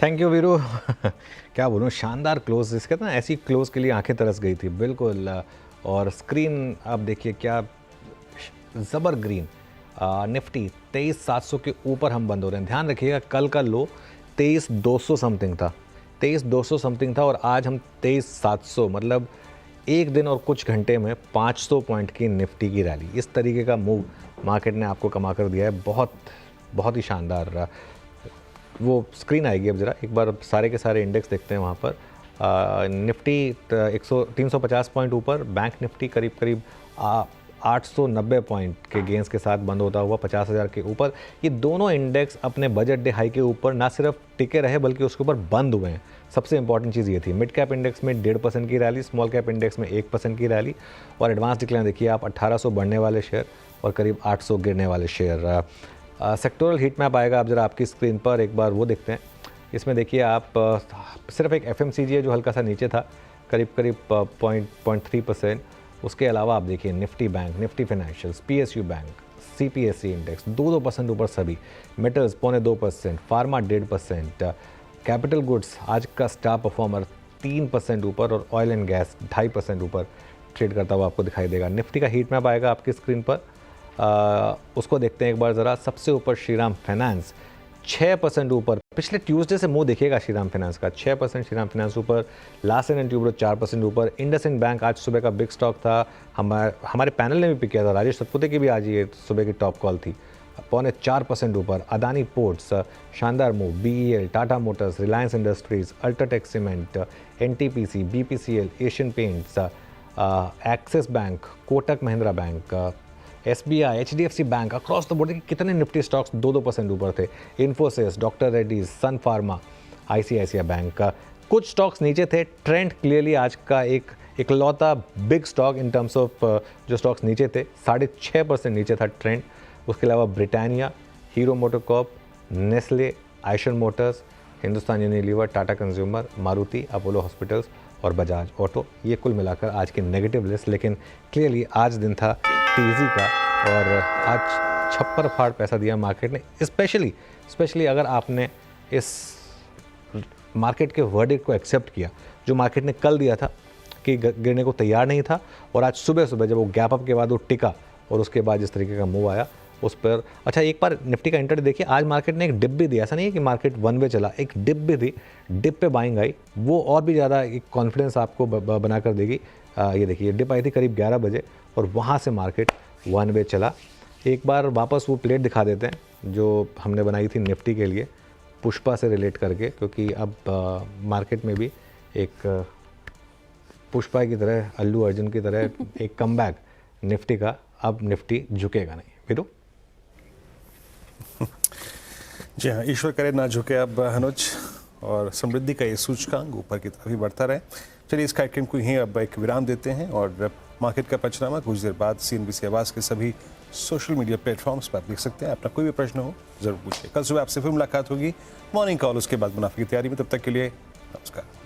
Thank you Veeru. क्या बोलूँ, शानदार क्लोज, इसके ना ऐसी क्लोज के लिए आंखें तरस गई थी बिल्कुल। और स्क्रीन आप देखिए क्या ज़बर ग्रीन। निफ्टी 23,700 के ऊपर हम बंद हो रहे हैं। ध्यान रखिएगा कल का लो 23,200 समथिंग था, 23,200 समथिंग था और आज हम 23,700, मतलब एक दिन और कुछ घंटे में 500 पॉइंट की निफ्टी की रैली। इस तरीके का मूव मार्केट ने आपको कमा कर दिया है, बहुत ही शानदार। वो स्क्रीन आएगी अब ज़रा, एक बार सारे के सारे इंडेक्स देखते हैं वहाँ पर। निफ्टी 350 पॉइंट ऊपर, बैंक निफ्टी करीब करीब 890 पॉइंट के गेंस के साथ बंद होता हुआ 50,000 के ऊपर। ये दोनों इंडेक्स अपने बजट डे हाई के ऊपर ना सिर्फ टिके रहे बल्कि उसके ऊपर बंद हुए हैं। सबसे इंपॉर्टेंट चीज़ ये थी। मिड कैप इंडेक्स में 1.5% की रैली, स्मॉल कैप इंडेक्स में 1% की रैली और एडवांस डिक्लाइन देखिए आप, 1800 बढ़ने वाले शेयर और करीब 800 गिरने वाले शेयर। सेक्टोरल हीट मैप आएगा आप जरा आपकी स्क्रीन पर, एक बार वो देखते हैं। इसमें देखिए आप सिर्फ एक FMCG है जो हल्का सा नीचे था, करीब 0.3%। उसके अलावा आप देखिए Nifty bank, Nifty financials, PSU bank, CPSE index 2% ऊपर सभी। मेटल्स 0.25%, फार्मा 1.5%, कैपिटल गुड्स आज का स्टार परफॉर्मर 3% ऊपर और ऑयल एंड गैस 2.5% ऊपर ट्रेड करता हुआ आपको दिखाई देगा। निफ्टी का हीट मैप आएगा आपकी स्क्रीन पर, उसको देखते हैं एक बार ज़रा। सबसे ऊपर श्रीराम फाइनेंस 6% ऊपर पिछले ट्यूसडे से मुंह देखिएगा श्रीराम फाइनेंस का 6% श्रीराम फाइनेंस ऊपर, लार्सन एंड ट्यूब्रो 4% ऊपर, इंडसइंड बैंक आज सुबह का बिग स्टॉक था, हमारे पैनल ने भी पिक किया था, राजेश सतपुते की भी आज ये सुबह की टॉप कॉल थी, 4.25% ऊपर। अदानी पोर्ट्स शानदार move, BEL, Tata Motors, Reliance industries, UltraTech cement, NTPC, BPCL, Asian paints, axis bank, Kotak Mahindra bank, SBI, HDFC bank, across the board देखिए कितने निफ्टी स्टॉक्स 2% ऊपर थे। इन्फोसिस, डॉक्टर रेड्डीज, सन फार्मा, ICICI बैंक, कुछ स्टॉक्स नीचे थे। ट्रेंड क्लियरली आज का एक इकलौता big stock in terms of जो स्टॉक्स नीचे थे, 6.5% नीचे था ट्रेंड। उसके अलावा Britannia, hero MotoCorp, Nestle, Eicher motors, Hindustan Unilever, Tata consumer, Maruti, Apollo hospitals और बजाज ऑटो, ये कुल मिलाकर आज की नेगेटिव लिस्ट। लेकिन क्लियरली आज दिन था तेज़ी का और आज छप्पर फाड़ पैसा दिया मार्केट ने, स्पेशली अगर आपने इस मार्केट के वर्डिक्ट को एक्सेप्ट किया जो मार्केट ने कल दिया था कि गिरने को तैयार नहीं था, और आज सुबह जब वो गैप अप के बाद वो टिका और उसके बाद जिस तरीके का मूव आया उस पर। अच्छा, एक बार निफ्टी का इंट्राडे देखिए, आज मार्केट ने एक डिप भी दिया, ऐसा नहीं है कि मार्केट वन वे चला, एक डिप भी थी, डिप पे बाइंग आई, वो और भी ज़्यादा एक कॉन्फिडेंस आपको बना कर देगी। ये देखिए डिप आई थी करीब 11 बजे और वहाँ से मार्केट वन वे चला। एक बार वापस वो प्लेट दिखा देते हैं जो हमने बनाई थी निफ्टी के लिए पुष्पा से रिलेट करके, क्योंकि अब मार्केट में भी एक पुष्पा की तरह, अल्लू अर्जुन की तरह एक कमबैक निफ्टी का। अब निफ्टी झुकेगा नहीं। फिर जी हाँ, ईश्वर करे ना झुके अब अनुज, और समृद्धि का ये सूचकांक ऊपर की तरफ ही बढ़ता रहे। चलिए इस कार्यक्रम को यहीं अब एक विराम देते हैं और मार्केट का पंचनामा कुछ देर बाद CNBC आवाज़ के सभी सोशल मीडिया प्लेटफॉर्म्स पर देख सकते हैं। अपना कोई भी प्रश्न हो जरूर पूछिए। कल सुबह आपसे फिर मुलाकात होगी मॉर्निंग कॉल, उसके बाद मुनाफे की तैयारी में। तब तक के लिए नमस्कार।